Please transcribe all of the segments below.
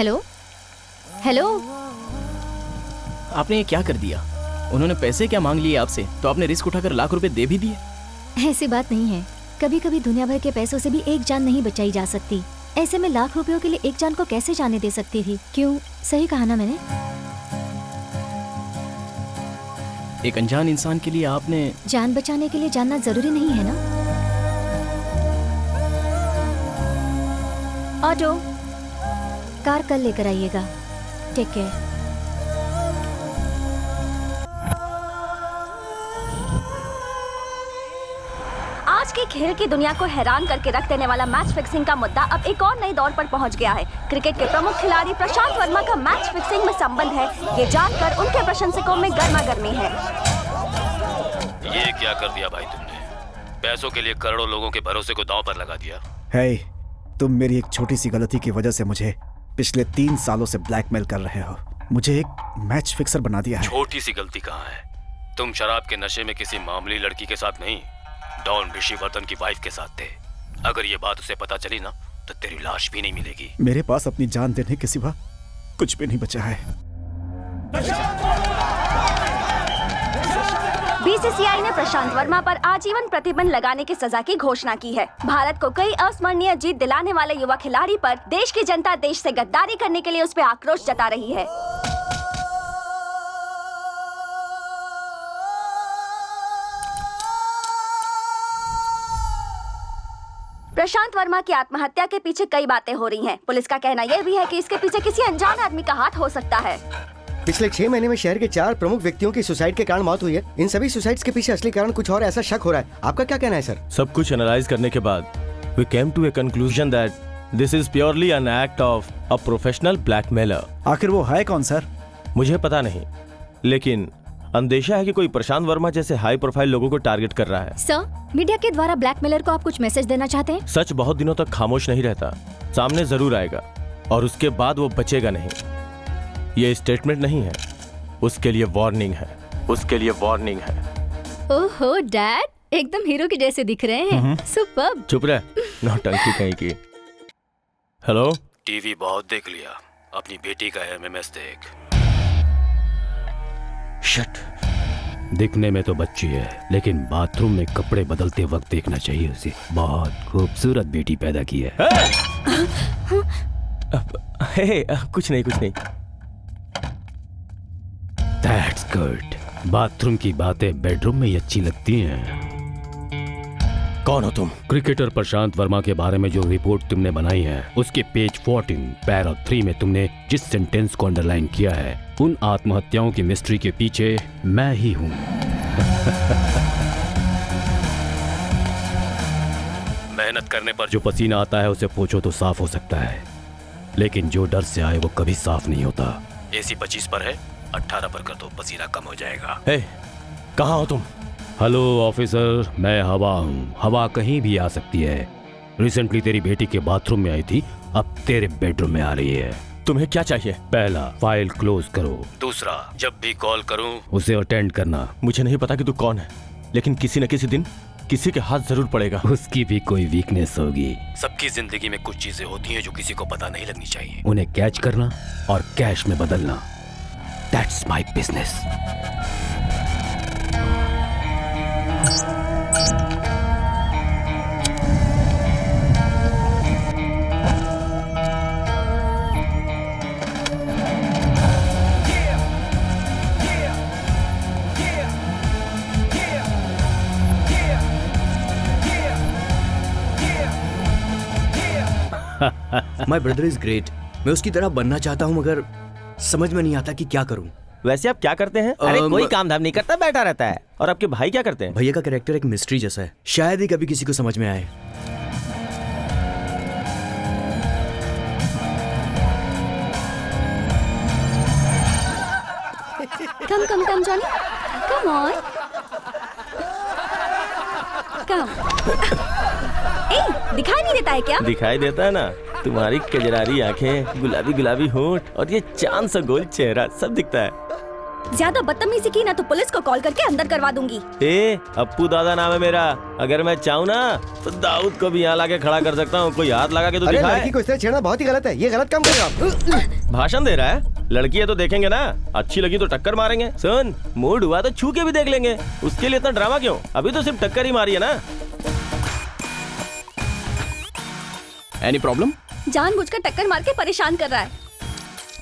Hello hello. आपने ये क्या कर दिया? उन्होंने पैसे क्या मांग लिए आपसे, तो आपने रिस्क उठाकर लाख रुपए दे भी दिए। ऐसी बात नहीं है, कभी कभी दुनिया भर के पैसों से भी एक जान नहीं बचाई जा सकती। ऐसे में लाख रुपयों के लिए एक जान को कैसे जाने दे सकती थी? क्यों, सही कहा ना मैंने? एक अनजान इंसान के लिए आपने जान बचाने के लिए जानना जरूरी नहीं है ना? ऑटो, कार कल लेकर आइएगा। Take care. आज की खेल की दुनिया को हैरान करके रख देने वाला मैच फिक्सिंग का मुद्दा अब एक और नई दौर पर पहुंच गया है। क्रिकेट के प्रमुख खिलाड़ी प्रशांत वर्मा का मैच फिक्सिंग में संबंध है, ये जानकर उनके प्रशंसकों में गर्मागर्मी है। ये क्या कर दिया भाई तुमने? पैसों के लिए करोड़ों लोगों के भरोसे को दांव पर लगा दिया। हे, तुम मेरी एक छोटी सी गलती की वजह से मुझे पिछले 3 सालों से ब्लैकमेल कर रहे हो। मुझे एक मैच फिक्सर बना दिया है। छोटी सी गलती कहाँ है? तुम शराब के नशे में किसी मामूली लड़की के साथ नहीं, डॉन ऋषिवर्धन की वाइफ के साथ थे। अगर ये बात उसे पता चली ना, तो तेरी लाश भी नहीं मिलेगी। मेरे पास अपनी जान देने के सिवा कुछ भी नहीं बचा है। बीसीसीआई ने प्रशांत वर्मा पर आजीवन प्रतिबंध लगाने की सजा की घोषणा की है। भारत को कई अस्मरणीय जीत दिलाने वाले युवा खिलाड़ी पर देश की जनता देश से गद्दारी करने के लिए उस पर आक्रोश जता रही है। प्रशांत वर्मा की आत्महत्या के पीछे कई बातें हो रही हैं। पुलिस का कहना यह भी है कि इसके पीछे किसी अनजान आदमी का हाथ हो सकता है। पिछले 6 महीने में शहर के 4 प्रमुख व्यक्तियों की सुसाइड के कारण मौत हुई है। इन सभी सुसाइड्स के पीछे असली कारण कुछ और ऐसा शक हो रहा है। आपका क्या कहना है सर? सब कुछ एनालाइज करने के बाद we came to a conclusion that this is purely an act of a professional blackmailer। आखिर वो है कौन सर? मुझे पता नहीं, लेकिन अंदेशा है कि कोई प्रशांत वर्मा जैसे हाई प्रोफाइल लोगों को टारगेट कर रहा है। सर, मीडिया के द्वारा ब्लैकमेलर को आप कुछ मैसेज देना चाहते हैं? सच बहुत दिनों तक खामोश नहीं रहता, सामने जरूर आएगा और उसके बाद वो बचेगा नहीं। ये स्टेटमेंट नहीं है, उसके लिए वार्निंग है, उसके लिए वार्निंग है। ओहो डैड, एकदम हीरो के जैसे दिख रहे हैं। सुपर्ब। चुप रह, नौटंकी कहीं की। हेलो। टीवी बहुत देख लिया, अपनी बेटी का एमएमएस देख। शट। दिखने में तो बच्ची है, लेकिन बाथरूम में कपड़े बदलते वक्त देखना चाहिए उसे। बहुत खूबसूरत बेटी पैदा की है। कुछ नहीं, कुछ नहीं। That's good। बाथरूम की बातें बेडरूम में ही अच्छी लगती हैं। कौन हो तुम? क्रिकेटर प्रशांत वर्मा के बारे में जो रिपोर्ट तुमने बनाई है, उसके पेज 14 पैरा 3 में तुमने जिस सेंटेंस को अंडरलाइन किया है, उन आत्महत्याओं की मिस्ट्री के पीछे मैं ही हूँ। मेहनत करने पर जो पसीना आता है उसे पोंछो तो साफ हो सकता है, लेकिन जो डर से आए वो कभी साफ नहीं होता। एसी 25 पर है, 18 पर कर दो, पसीना कम हो जाएगा। हे, कहाँ हो तुम? हेलो ऑफिसर, मैं हवा हूँ। हवा कहीं भी आ सकती है। रिसेंटली तेरी बेटी के बाथरूम में आई थी, अब तेरे बेडरूम में आ रही है। तुम्हें क्या चाहिए? पहला, फाइल क्लोज करो। दूसरा, जब भी कॉल करूं उसे अटेंड करना। मुझे नहीं पता कि तू कौन है, लेकिन किसी न किसी दिन किसी के हाथ जरूर पड़ेगा। उसकी भी कोई वीकनेस होगी। सबकी जिंदगी में कुछ चीजें होती हैं जो किसी को पता नहीं लगनी चाहिए। उन्हें कैच करना और कैश में बदलना, that's my business. My brother is great. मैं उसकी तरह बनना चाहता हूँ, मगर समझ में नहीं आता कि क्या करूँ। वैसे आप क्या करते हैं? अरे कोई काम धाम नहीं करता, बैठा रहता है। और आपके भाई क्या करते हैं? भैया का कैरेक्टर एक मिस्ट्री जैसा है, शायद ही कभी किसी को समझ में आए। कम जॉनी, कम ऑन, कम। ए, दिखाई नहीं देता है क्या? दिखाई देता है ना, तुम्हारी कजरारी आंखें, गुलाबी गुलाबी होंठ और ये चांद सा गोल चेहरा, सब दिखता है। ज्यादा बदतमीजी की ना तो पुलिस को कॉल करके अंदर करवा दूंगी। ए, अप्पू दादा नाम है मेरा। अगर मैं चाहूँ ना तो दाऊद को भी यहाँ लाके खड़ा कर सकता हूँ। कोई हाथ लगा के तो अरे दिखाए। लड़की को इस तरह छेड़ना बहुत ही गलत है। ये गलत काम कर रहे हो आप। भाषण दे रहा है। लड़की है तो देखेंगे ना, अच्छी लगी तो टक्कर मारेंगे। सुन, मूड हुआ तो छू के भी देख लेंगे। उसके लिए इतना ड्रामा क्यों? अभी तो सिर्फ टक्कर ही मारी है ना। Any problem? जानबूझकर टक्कर मार के परेशान कर रहा है।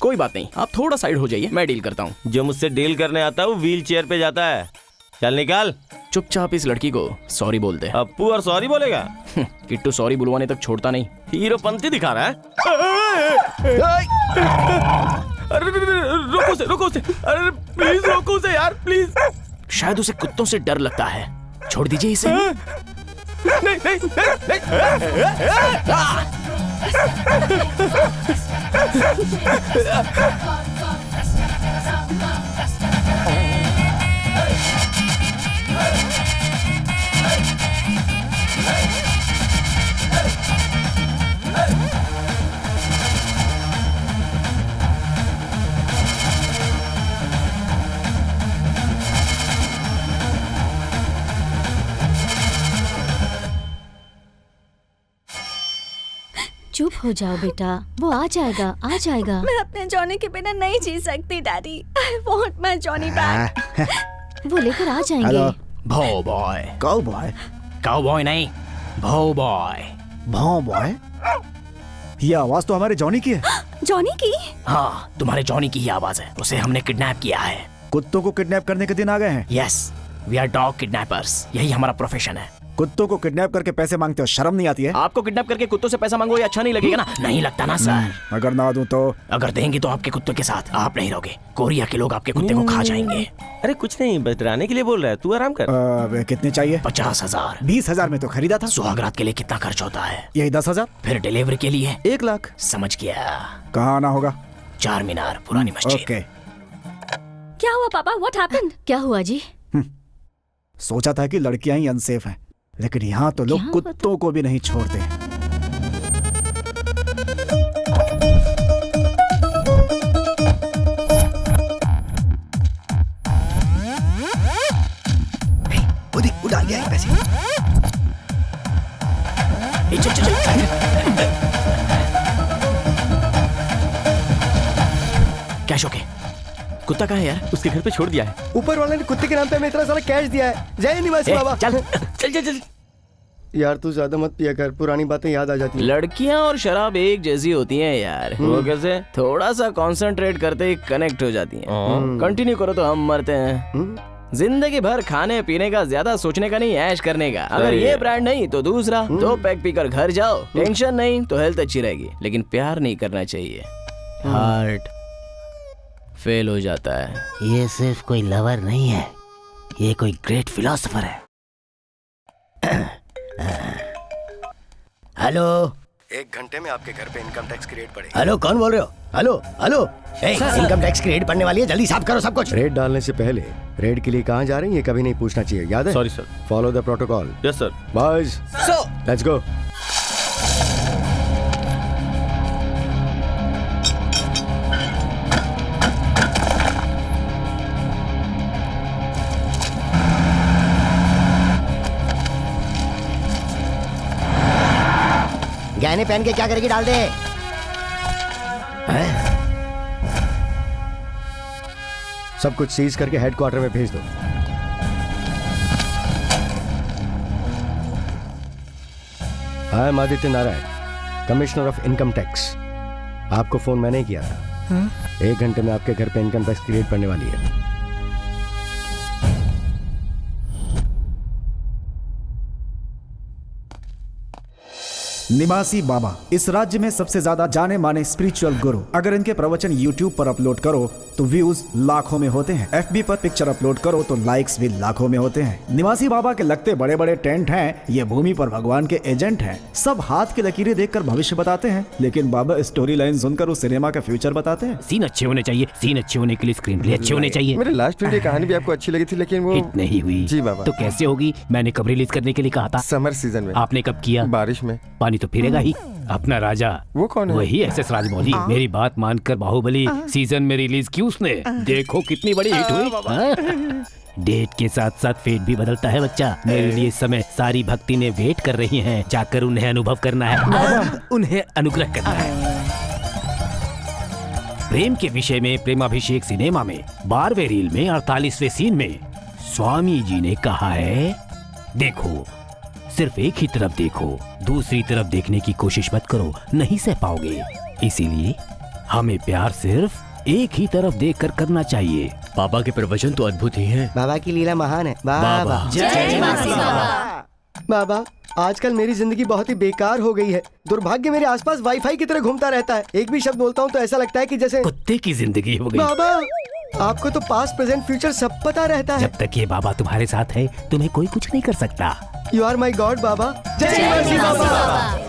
कोई बात नहीं, आप थोड़ा साइड हो जाइए, मैं डील करता हूँ। जो मुझसे डील करने आता है वो व्हील चेयर पे जाता है। चल निकाल। चुपचाप इस लड़की को सॉरी बोल दे। अप्पू और सॉरी बोलेगा? किट्टू सॉरी बुलवाने तक छोड़ता नहीं। हीरोपंती दिखा रहा है। अरे रोको उसे। अरे प्लीज रोको उसे यार, प्लीज। शायद उसे कुत्तों से डर लगता है, छोड़ दीजिए इसे। नहीं। चुप हो जाओ बेटा, वो आ जाएगा। मैं अपने जॉनी के बिना नहीं जी सकती daddy. I want my Johnny back. वो लेकर आ जाएंगे। हेलो भो boy. Cow boy. Cow boy नहीं, भो बॉय। भाव बॉय? ये आवाज तो हमारे जॉनी की है। जॉनी की? हाँ, तुम्हारे जॉनी की ही आवाज है। उसे हमने किडनैप किया है। कुत्तों को किडनैप करने के दिन आ गए हैं। Yes, we are dog kidnappers. यही हमारा प्रोफेशन है। कुत्तों को किडनैप करके पैसे मांगते हो, शर्म नहीं आती है? आपको किडनैप करके कुत्तों से पैसा मांगो, ये अच्छा नहीं लगेगा ना? नहीं लगता ना सर। अगर ना दूं तो? अगर देंगे तो आपके कुत्ते के साथ आप नहीं रहोगे। कोरिया के लोग आपके कुत्ते को खा जाएंगे। अरे कुछ नहीं, बस डराने के लिए बोल रहा है। तू आराम कर। कितने चाहिए? 50,000। 20,000 में तो खरीदा था। सुहागरात के लिए कितना खर्च होता है? यही 10,000। फिर डिलीवरी के लिए 1 लाख। समझ गया। कहाँ आना होगा? चार मीनार, पुरानी मस्जिद। ओके। क्या हुआ पापा? What happened? क्या हुआ जी? सोचा था कि लड़कियां ही अनसेफ हैं, लेकिन यहाँ तो लोग कुत्तों को भी नहीं छोड़ते। उड़ा लिया है पैसे। चल। Cash okay. कुत्ता कहाँ है यार? उसके घर पे छोड़ दिया है। ऊपर वाले ने कुत्ते के नाम पे हमें इतना सारा कैश दिया है। जय निवासी बाबा। चल। यार तू ज्यादा मत पिया कर, पुरानी बातें याद आ जाती हैं। लड़कियां और शराब एक जैसी होती हैं यार। वो कैसे? थोड़ा सा कंसंट्रेट करते ही कनेक्ट हो जाती हैं। कंटिन्यू करो तो हम मरते हैं। जिंदगी भर खाने पीने का, ज्यादा सोचने का नहीं, ऐश करने का। अगर ये ब्रांड नहीं तो दूसरा। 2 पैक पीकर घर जाओ, टेंशन नहीं तो हेल्थ अच्छी रहेगी। लेकिन प्यार नहीं करना चाहिए, हार्ट फेल हो जाता है। ये सिर्फ कोई लवर नहीं है, ये कोई ग्रेट फिलोसोफर है। हेलो। 1 घंटे में आपके घर पे इनकम टैक्स की रेड पड़ेगी। हेलो, कौन बोल रहे हो? हेलो। इनकम टैक्स की रेड पड़ने वाली है, जल्दी साफ करो सब कुछ। रेड डालने से पहले रेड के लिए कहाँ जा रही हैं ये कभी नहीं पूछना चाहिए, याद है? Sorry sir. Follow the protocol. Yes sir. Boys let's go. गहने पहन के क्या करेगी? डाल दे। सब कुछ सीज करके हेडक्वार्टर में भेज दो। I am Aditya Narayan, commissioner of income tax. आपको फोन मैंने ही किया था। 1 घंटे में आपके घर पे इनकम टैक्स की रेड पड़ने वाली है। निवासी बाबा इस राज्य में सबसे ज्यादा जाने माने स्पिरिचुअल गुरु। अगर इनके प्रवचन YouTube पर अपलोड करो तो व्यूज लाखों में होते हैं। FB पर पिक्चर अपलोड करो तो लाइक्स भी लाखों में होते हैं। निवासी बाबा के लगते बड़े बड़े टेंट हैं, ये भूमि पर भगवान के एजेंट हैं। सब हाथ की लकीरें देखकर भविष्य बताते हैं, लेकिन बाबा स्टोरी लाइन सुनकर उस सिनेमा का फ्यूचर बताते हैं। सीन अच्छे होने चाहिए, सीन अच्छे होने के लिए स्क्रीन प्ले अच्छे होने चाहिए। मेरी लास्ट फिल्म की कहानी भी आपको अच्छी लगी थी, लेकिन वो हिट नहीं हुई। जी बाबा। तो कैसे होगी? मैंने कब रिलीज करने के लिए कहा था? समर सीजन में। आपने कब किया? बारिश में। पानी तो फिरेगा ही। अपना राजा। वो कौन है? वही एसएस राजमौली। मेरी बात मानकर बाहुबली सीजन में रिलीज की उसने। देखो कितनी बड़ी हिट हुई। हाँ? डेट के साथ साथ फेट भी बदलता है बच्चा। मेरे लिए इस समय सारी भक्ति ने वेट कर रही हैं। जाकर उन्हें अनुभव करना है, उन्हें अनुग्रह करना है। प्रेम के विषय में प्रेमाभिषेक सिनेमा में 12वें रील में 48वें सीन में स्वामी जी ने कहा है, देखो सिर्फ एक ही तरफ देखो, दूसरी तरफ देखने की कोशिश मत करो, नहीं सह पाओगे। इसीलिए हमें प्यार सिर्फ एक ही तरफ देखकर करना चाहिए। बाबा के प्रवचन तो अद्भुत ही हैं। बाबा की लीला महान है। बाबा जय मासी बाबा। बाबा आजकल मेरी जिंदगी बहुत ही बेकार हो गई है। दुर्भाग्य मेरे आसपास वाईफाई की तरह घूमता रहता है। एक भी शब्द बोलता हूँ तो ऐसा लगता है कि जैसे कुत्ते की जिंदगी हो गई। बाबा आपको तो पास्ट प्रेजेंट फ्यूचर सब पता रहता है। जब तक ये बाबा तुम्हारे साथ है तुम्हें कोई कुछ नहीं कर सकता। यू आर माई गॉड बाबा। जय मासी बाबा।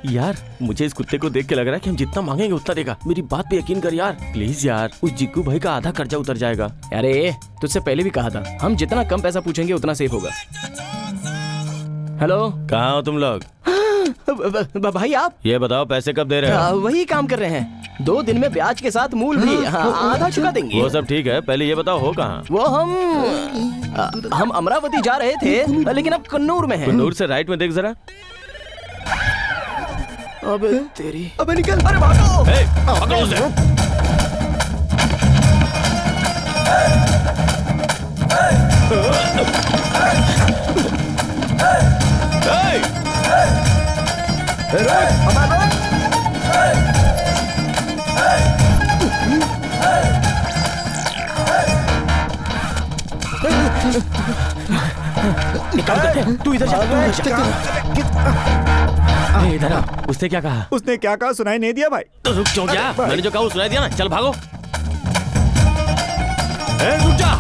यार मुझे इस कुत्ते को देख के लग रहा है कि हम जितना मांगेंगे उतना देगा। मेरी बात पे यकीन कर यार प्लीज यार। उस जिग्गू भाई का आधा कर्जा उतर जाएगा। अरे तुझसे पहले भी कहा था, हम जितना कम पैसा पूछेंगे उतना सेफ होगा। हेलो, कहाँ हो तुम लोग? भाई आप ये बताओ पैसे कब दे रहे हो? वही काम कर रहे हैं। 2 दिन में ब्याज के साथ मूल भी आधा चुका देंगे। वो सब ठीक है, पहले ये बताओ हो कहाँ? वो हम अमरावती जा रहे थे लेकिन अब कन्नूर में हैं। कन्नूर से राइट में देख जरा। अबे तेरी, अबे निकल। अरे भागो। पकड़ो उसे। तू इधर इधर आ। उसने क्या कहा? उसने क्या कहा सुनाई नहीं दिया भाई। तो रुक क्यों गया? मैंने जो कहा वो सुनाई दिया ना। चल भागो। रुक जा।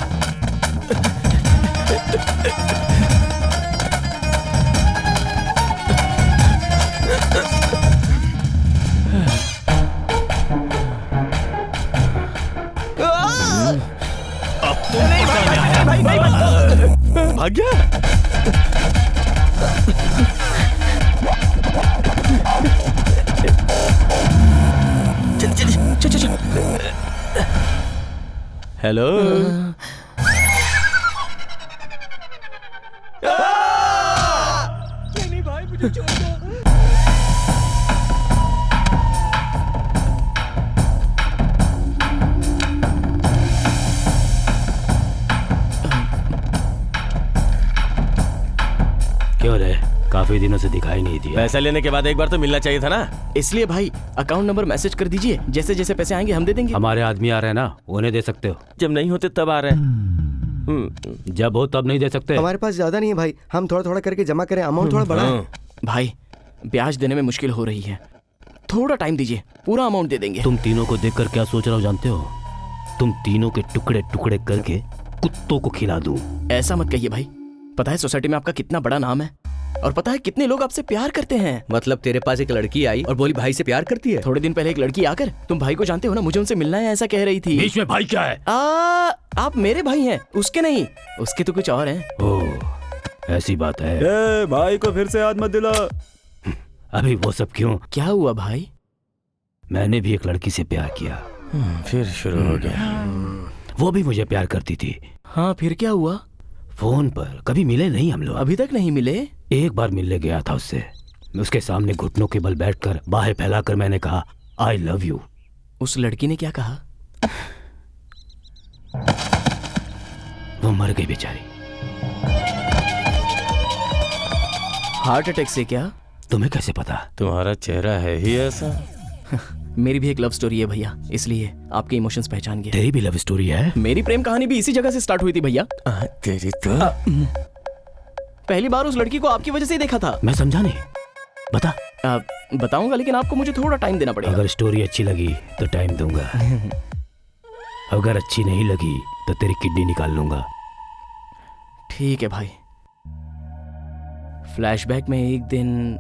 भाग गया। चल। हेलो। भाई मुझे छोड़ दो। क्यों रे, काफी दिनों से दिखाई नहीं दिया। पैसा लेने के बाद एक बार तो मिलना चाहिए था ना। इसलिए भाई अकाउंट नंबर मैसेज कर दीजिए, जैसे जैसे पैसे आएंगे हम दे देंगे। हमारे आदमी आ रहे हैं ना, उन्हें दे सकते हो। जब नहीं होते तब आ रहे हैं। जब हो तब नहीं दे सकते। हमारे पास ज्यादा नहीं है भाई, हम थोड़ा थोड़ा करके जमा करें। अमाउंट थोड़ा बड़ा है। भाई ब्याज देने में मुश्किल हो रही है, थोड़ा टाइम दीजिए, पूरा अमाउंट दे देंगे। तुम तीनों को देखकर क्या सोच रहा हूँ जानते हो? तुम तीनों के टुकड़े टुकड़े करके कुत्तों को खिला दूं। ऐसा मत कहिए भाई। पता है सोसाइटी में आपका कितना बड़ा नाम है, और पता है कितने लोग आपसे प्यार करते हैं। मतलब तेरे पास एक लड़की आई और बोली भाई से प्यार करती है। थोड़े दिन पहले एक लड़की आकर, तुम भाई को जानते हो ना, मुझे उनसे मिलना है ऐसा कह रही थी। बीच में भाई क्या है? आप मेरे भाई हैं, उसके नहीं। उसके तो कुछ और हैं। ओह ऐसी बात है। भाई को फिर से याद मत दिला। अभी वो सब क्यों? क्या हुआ भाई? मैंने भी एक लड़की से प्यार किया। फिर शुरू हो गया। वो भी मुझे प्यार करती थी। हाँ फिर क्या हुआ? फोन पर कभी मिले नहीं हम लोग। अभी तक नहीं मिले? एक बार मिलने गया था उससे। उसके सामने घुटनों के बल बैठकर बाहें फैलाकर मैंने कहा आई लव यू। उस लड़की ने क्या कहा? वो मर गई बेचारी। हार्ट अटैक से क्या? तुम्हें कैसे पता? तुम्हारा चेहरा है ही ऐसा। मेरी भी एक लव स्टोरी है भैया, इसलिए आपके इमोशंस पहचान गए। तेरी भी लव स्टोरी है? मेरी प्रेम कहानी भी इसी जगह से स्टार्ट हुई थी भैया। तेरी तो पहली बार उस लड़की को आपकी वजह से ही देखा था। मैं समझा नहीं, बता। बताऊंगा, लेकिन आपको मुझे थोड़ा टाइम देना पड़ेगा। अगर स्टोरी अच्छी लगी तो टाइम दूंगा, अगर अच्छी नहीं लगी तो तेरी किडनी निकाल लूंगा। ठीक है भाई। फ्लैशबैक में एक दिन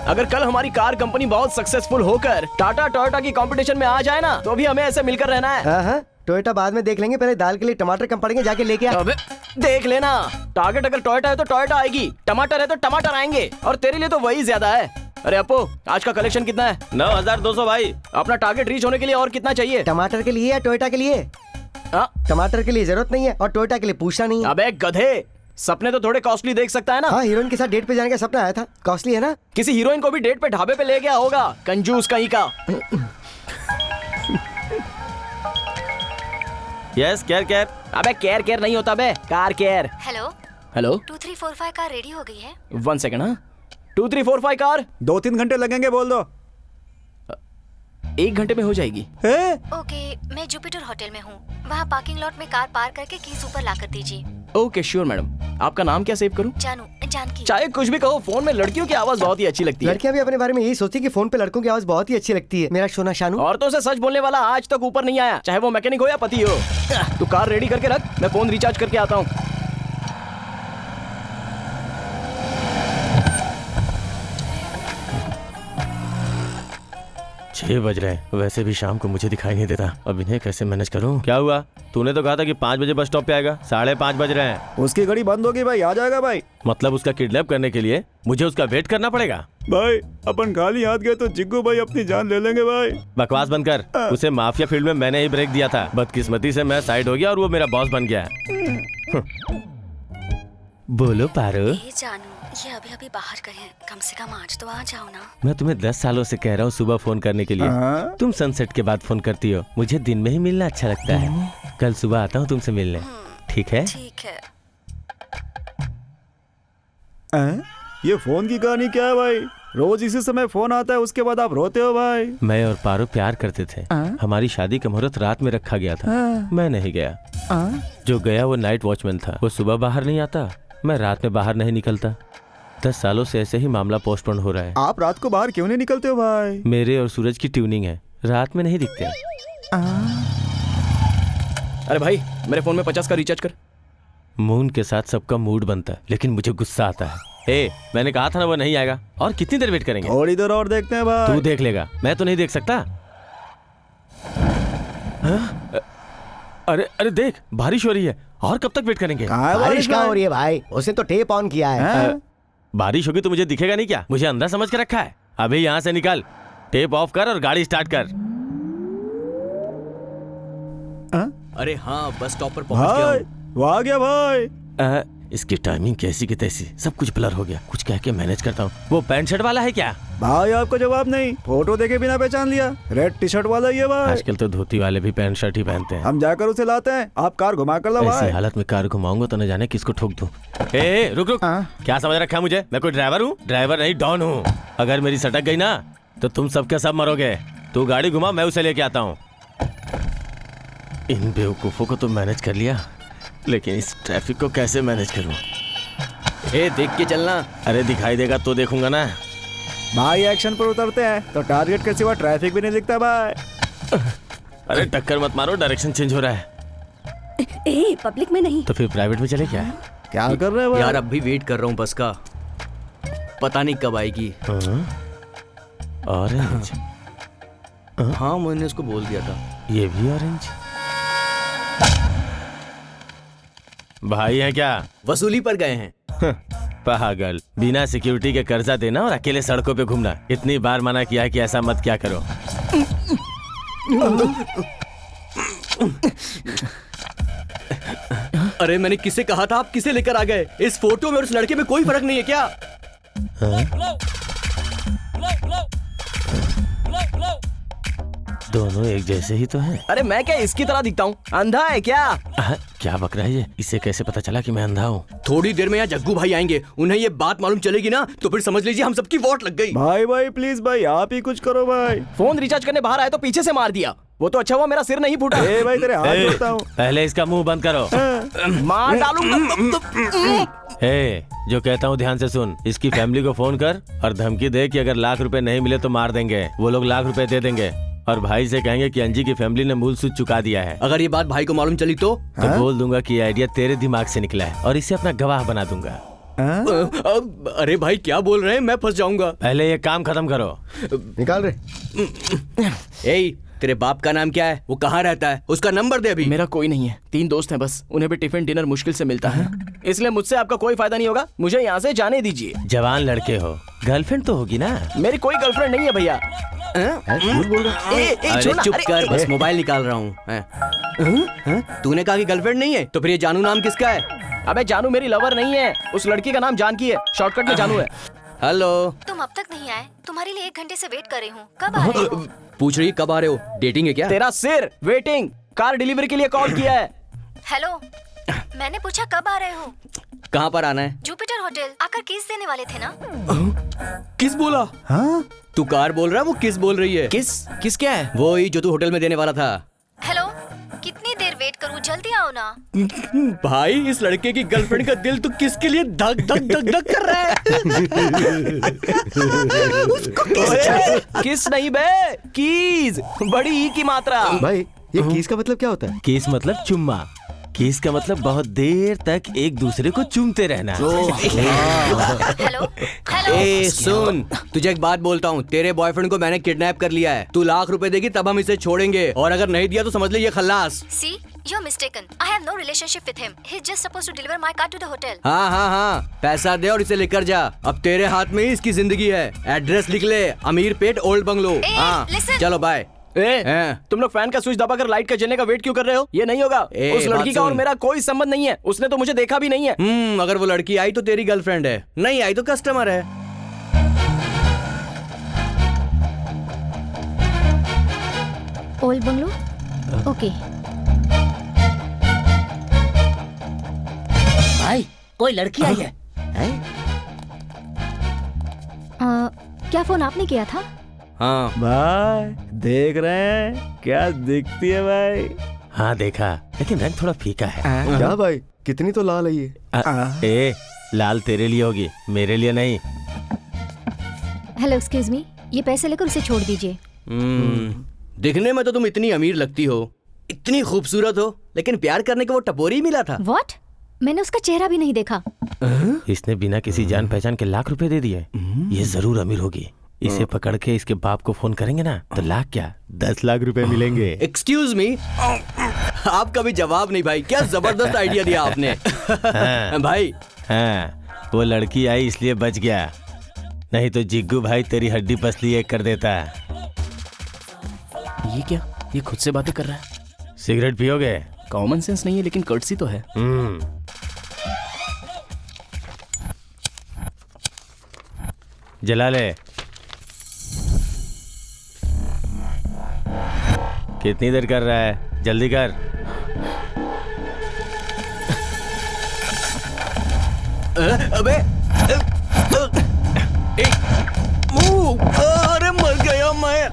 अगर कल हमारी कार कंपनी बहुत सक्सेसफुल होकर टाटा टोयोटा की कंपटीशन में आ जाए ना, तो भी हमें ऐसे मिलकर रहना है। हाँ, टोयोटा बाद में देख लेंगे, पहले दाल के लिए टमाटर कम पड़ेंगे, जाके लेके आ। अबे देख लेना, टारगेट अगर टोयोटा है तो टोयोटा आएगी, टमाटर है तो टमाटर आएंगे, और तेरे लिए तो वही ज्यादा है। अरे अपो, आज का कलेक्शन कितना है? 9,200 भाई। अपना टारगेट रीच होने के लिए और कितना चाहिए? टमाटर के लिए या टोयोटा के लिए? टमाटर के लिए जरूरत नहीं है और टोयोटा के लिए पूछना नहीं है। अबे गधे, सपने तो थोड़े कॉस्टली देख सकता है ना। हाँ, हीरोइन के साथ डेट पे जाने का सपना आया था, कॉस्टली है ना। किसी हीरोइन को भी डेट पे ढाबे पे ले गया होगा, कंजूस कहीं का। Yes, care. अबे केयर नहीं होता बे, car care. Hello 2345 car ready हो गई है। 1 सेकंड। हाँ 2345 कार 2-3 घंटे लगेंगे, बोल दो। 1 घंटे में हो जाएगी। ओके, मैं जुपिटर होटल में हूँ, वहाँ पार्किंग लॉट में कार पार्क करके कीज ऊपर ला कर दीजिए। Okay sure madam. आपका नाम क्या सेव करूँ? जानकी। चाहे कुछ भी कहो, फोन में लड़कियों की आवाज बहुत ही अच्छी लगती है। लड़कियां भी अपने बारे में यही सोचती है कि फोन पे लड़कों की आवाज बहुत ही अच्छी लगती है। मेरा सोना शानू। औरतों से सच बोलने वाला आज तक ऊपर नहीं आया, चाहे वो मैकेनिक हो या पति हो। तू कार रेडी करके रख, मैं फोन रिचार्ज करके आता हूँ। 6 बज रहे हैं, वैसे भी शाम को मुझे दिखाई नहीं देता। अब इन्हें कैसे मैनेज करूं? क्या हुआ? तूने तो कहा था कि 5 बजे बस स्टॉप पे आएगा, 5:30 बज रहे हैं। उसकी घड़ी बंद होगी भाई, आ जाएगा भाई। मतलब उसका किडनैप करने के लिए मुझे उसका वेट करना पड़ेगा? भाई अपन खाली हाथ गए तो जिग्गू भाई अपनी जान ले लेंगे भाई। बकवास बंद कर। उसे माफिया फील्ड में मैंने ही ब्रेक दिया था, बदकिस्मती से मैं साइड हो गया और वो मेरा बॉस बन गया। बोलो पारो। जानू, ये अभी बाहर गए हैं, कम से कम आज तो आ जाओ ना। मैं तुम्हें 10 सालों से कह रहा हूँ सुबह फोन करने के लिए, तुम सनसेट के बाद फोन करती हो। मुझे दिन में ही मिलना अच्छा लगता है। कल सुबह आता हूँ तुमसे मिलने, ठीक है? ठीक है। ये फोन की कहानी क्या है भाई? रोज इसी समय फोन आता है, उसके बाद आप रोते हो भाई। मैं और पारो प्यार करते थे, हमारी शादी का मुहूर्त रात में रखा गया था, मैं नहीं गया। जो गया वो नाइट वॉचमैन था, वो सुबह बाहर नहीं आता, मैं रात में बाहर नहीं निकलता। 10 सालों से ऐसे ही मामला पोस्टपोन हो रहा है। आप रात को बाहर क्यों नहीं निकलते हो भाई? मेरे और सूरज की ट्यूनिंग है, रात में नहीं दिखते। अरे भाई मेरे फोन में 50 का रिचार्ज कर। मून के साथ सबका मूड बनता है, लेकिन मुझे गुस्सा आता है। मैंने कहा था ना वो नहीं आएगा। और कितनी देर वेट करेंगे? थोड़ी देर और देखते हैं भाई। तू देख लेगा, मैं तो नहीं देख सकता। अरे देख, बारिश हो रही है, और कब तक वेट करेंगे? बारिश कहाँ हो रही है भाई? उसने तो टेप ऑन किया है। बारिश होगी तो मुझे दिखेगा नहीं क्या? मुझे अंदर समझ के रखा है। अभी यहाँ से निकल, टेप ऑफ कर और गाड़ी स्टार्ट कर। अरे हाँ, बस स्टॉप पर पहुंच गया हूँ। वो आ गया भाई। इसकी टाइमिंग कैसी की तैसी, सब कुछ ब्लर हो गया। कुछ कह के मैनेज करता हूँ। वो पैंट शर्ट वाला है क्या? भाई आपको जवाब नहीं, फोटो देखे बिना पहचान लिया। रेड टी शर्ट वाला ही है भाई। आजकल तो धोती वाले भी पैंट शर्ट ही पहनते हैं। हम जाकर उसे लाते हैं, आप कार घुमा कर लो भाई। ऐसी हालत में कार घुमाऊंगा तो न जाने किसको ठोक दूं। रुक क्या समझ रखा है मुझे? मैं कोई ड्राइवर हूँ? ड्राइवर नहीं, डॉन हूँ। अगर मेरी सटक गई ना तो तुम सबके सब मरोगे। तू गाड़ी घुमा, मैं उसे लेके आता हूँ। इन बेवकूफों को तो मैनेज कर लिया, लेकिन इस ट्रैफिक को कैसे मैनेज करूँ? देख के चलना। अरे दिखाई देगा तो देखूंगा ना। भाई एक्शन पर उतरते हैं तो टारगेट के सिवा ट्रैफिक भी नहीं दिखता भाई। अरे टक्कर मत मारो, डायरेक्शन चेंज हो रहा है। पब्लिक में नहीं तो फिर प्राइवेट में चले क्या? क्या कर रहे हो यार? अब भी वेट कर रहा हूँ बस का, पता नहीं कब आएगी। ऑरेंज? हाँ, मैंने उसको बोल दिया था। ये भी ऑरेंज? भाई है क्या? वसूली पर गए हैं। पागल, बिना सिक्योरिटी के कर्जा देना और अकेले सड़कों पे घूमना। इतनी बार मना किया कि ऐसा मत क्या करो। अरे मैंने किसे कहा था, आप किसे लेकर आ गए? इस फोटो में और उस लड़के में कोई फर्क नहीं है क्या? दोनों एक जैसे ही तो हैं। अरे मैं क्या इसकी तरह दिखता हूँ? अंधा है क्या? क्या बक रहा है ये? इसे कैसे पता चला कि मैं अंधा हूँ? थोड़ी देर में यहाँ जग्गू भाई आएंगे, उन्हें ये बात मालूम चलेगी ना तो फिर समझ लीजिए हम सबकी वोट लग गई। भाई प्लीज भाई, आप ही कुछ करो भाई। फोन रिचार्ज करने बाहर आए तो पीछे से मार दिया। वो तो अच्छा हुआ मेरा सिर नहीं फूटा। भाई तेरे हाथ जोड़ता हूँ। पहले इसका मुंह बंद करो। मार डालूंगा। जो कहता हूँ ध्यान से सुन। इसकी फैमिली को फोन कर और धमकी दे कि अगर लाख रुपए नहीं मिले तो मार देंगे। वो लोग लाख रुपए दे देंगे और भाई से कहेंगे कि अंजी की फैमिली ने मूल सूद चुका दिया है। अगर ये बात भाई को मालूम चली तो बोल दूंगा कि ये आइडिया तेरे दिमाग से निकला है और इसे अपना गवाह बना दूंगा। अरे भाई क्या बोल रहे हैं, मैं फंस जाऊंगा। पहले ये काम खत्म करो। निकाल रहे। ए, तेरे बाप का नाम क्या है, वो कहाँ रहता है, उसका नंबर दे अभी। मेरा कोई नहीं है, 3 दोस्त हैं बस, उन्हें भी टिफिन डिनर मुश्किल से मिलता है, इसलिए मुझसे आपका कोई फायदा नहीं होगा, मुझे यहाँ से जाने दीजिए। जवान लड़के हो, गर्लफ्रेंड तो होगी ना? मेरी कोई गर्लफ्रेंड नहीं है भैया। अरे चुप कर, बस मोबाइल निकाल रहा हूँ। तूने कहा कि गर्लफ्रेंड नहीं है, तो फिर ये जानू नाम किसका है? अबे जानू मेरी लवर नहीं है, उस लड़की का नाम जानकी है, शॉर्टकट में जानू है। हेलो, तुम अब तक नहीं आए, तुम्हारे लिए 1 घंटे से वेट कर रही हूँ, कब आ रहे हो? पूछ रही कब आ रहे हो, डेटिंग है क्या? तेरा सिर, वेटिंग, कार डिलीवरी के लिए कॉल किया है। हेलो, मैंने पूछा कब आ रहे हो? कहाँ पर आना है? जुपिटर होटल, आकर किस देने वाले थे ना? किस बोला? हाँ? तू कार बोल रहा है, वो किस बोल रही है? किस क्या है? वो ही जो तू होटल में देने वाला था। हेलो, कितनी देर वेट करूँ, जल्दी आओ ना। भाई इस लड़के की गर्लफ्रेंड का दिल तो किसके लिए धक धक धक धक कर रहा है। उसको किस नहीं बे, कीज, बड़ी ई की मात्रा। भाई ये किस का मतलब क्या होता है? किस मतलब चुम्मा, किस का मतलब बहुत देर तक एक दूसरे को चूमते रहना। हेलो, ए सुन, तुझे एक बात बोलता हूँ, तेरे बॉयफ्रेंड को मैंने किडनैप कर लिया है, तू लाख रुपए देगी तब हम इसे छोड़ेंगे, और अगर नहीं दिया तो समझ ले ये खल्लास। See, you're mistaken. I have no relationship with him. He's just supposed to deliver my car to the hotel. हाँ हाँ हाँ, पैसा दे और इसे लेकर जा, अब तेरे हाथ में ही इसकी जिंदगी है। एड्रेस लिख ले, अमीर पेट ओल्ड बंगलो। हाँ चलो बाय। तुम लोग फैन का स्विच दबाकर लाइट का जलने का वेट क्यों कर रहे हो? ये नहीं होगा, उस लड़की का और मेरा कोई संबंध नहीं है, उसने तो मुझे देखा भी नहीं है। अगर वो लड़की आई तो तेरी गर्लफ्रेंड है, नहीं आई तो कस्टमर है। Old bungalow, okay. भाई कोई लड़की आई है? क्या फोन आपने किया था? हाँ भाई देख रहे हैं क्या दिखती है भाई? हाँ देखा, लेकिन रंग थोड़ा फीका है। क्या भाई, कितनी तो लाल है ये। ए, लाल तेरे लिए होगी, मेरे लिए नहीं। हेलो एक्सक्यूज मी, ये पैसे लेकर उसे छोड़ दीजिए। दिखने में तो तुम इतनी अमीर लगती हो, इतनी खूबसूरत हो, लेकिन प्यार करने का वो टपोरी मिला था। व्हाट? मैंने उसका चेहरा भी नहीं देखा। इसने बिना किसी जान पहचान के लाख रुपए दे दिए, ये जरूर अमीर होगी। इसे पकड़ के इसके बाप को फोन करेंगे ना तो लाख क्या 10 लाख रुपए मिलेंगे। एक्सक्यूज मी, आपका भी जवाब नहीं भाई, क्या जबरदस्त आइडिया दिया आपने। हाँ, भाई हाँ, वो लड़की आई इसलिए बच गया, नहीं तो जिग्गू भाई तेरी हड्डी पसली एक कर देता। ये क्या, ये खुद से बातें कर रहा है? सिगरेट पियोगे? कॉमन सेंस नहीं है लेकिन कर्टसी तो है। जला ले। कितनी देर कर रहा है, जल्दी कर। अबे अरे मर गया मैं।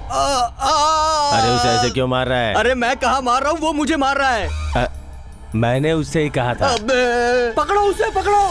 अरे उसे ऐसे क्यों मार रहा है? अरे मैं कहाँ मार रहा हूँ, वो मुझे मार रहा है। मैंने उससे ही कहा था। अबे पकड़ो उसे, पकड़ो।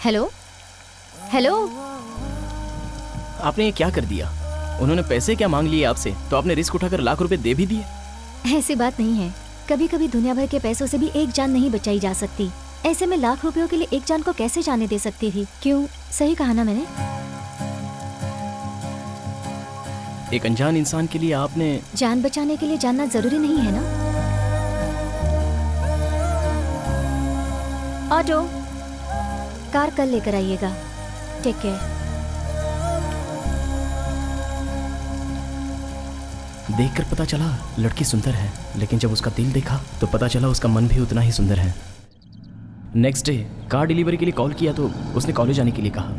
Hello hello. आपने ये क्या कर दिया? उन्होंने पैसे क्या मांग लिए आपसे, तो आपने रिस्क उठाकर लाख रुपए दे भी दिए। ऐसी बात नहीं है, कभी कभी दुनिया भर के पैसों से भी एक जान नहीं बचाई जा सकती। ऐसे में लाख रुपयों के लिए एक जान को कैसे जाने दे सकती थी? क्यों, सही कहा ना मैंने? एक अनजान इंसान के लिए आपने जान बचाने के लिए जानना जरूरी नहीं है ना? ऑटो, कार कल लेकर आइएगा। Take care. देखकर पता चला लड़की सुंदर है, लेकिन जब उसका दिल देखा तो पता चला उसका मन भी उतना ही सुंदर है। नेक्स्ट डे कार डिलीवरी के लिए कॉल किया तो उसने कॉलेज आने के लिए कहा।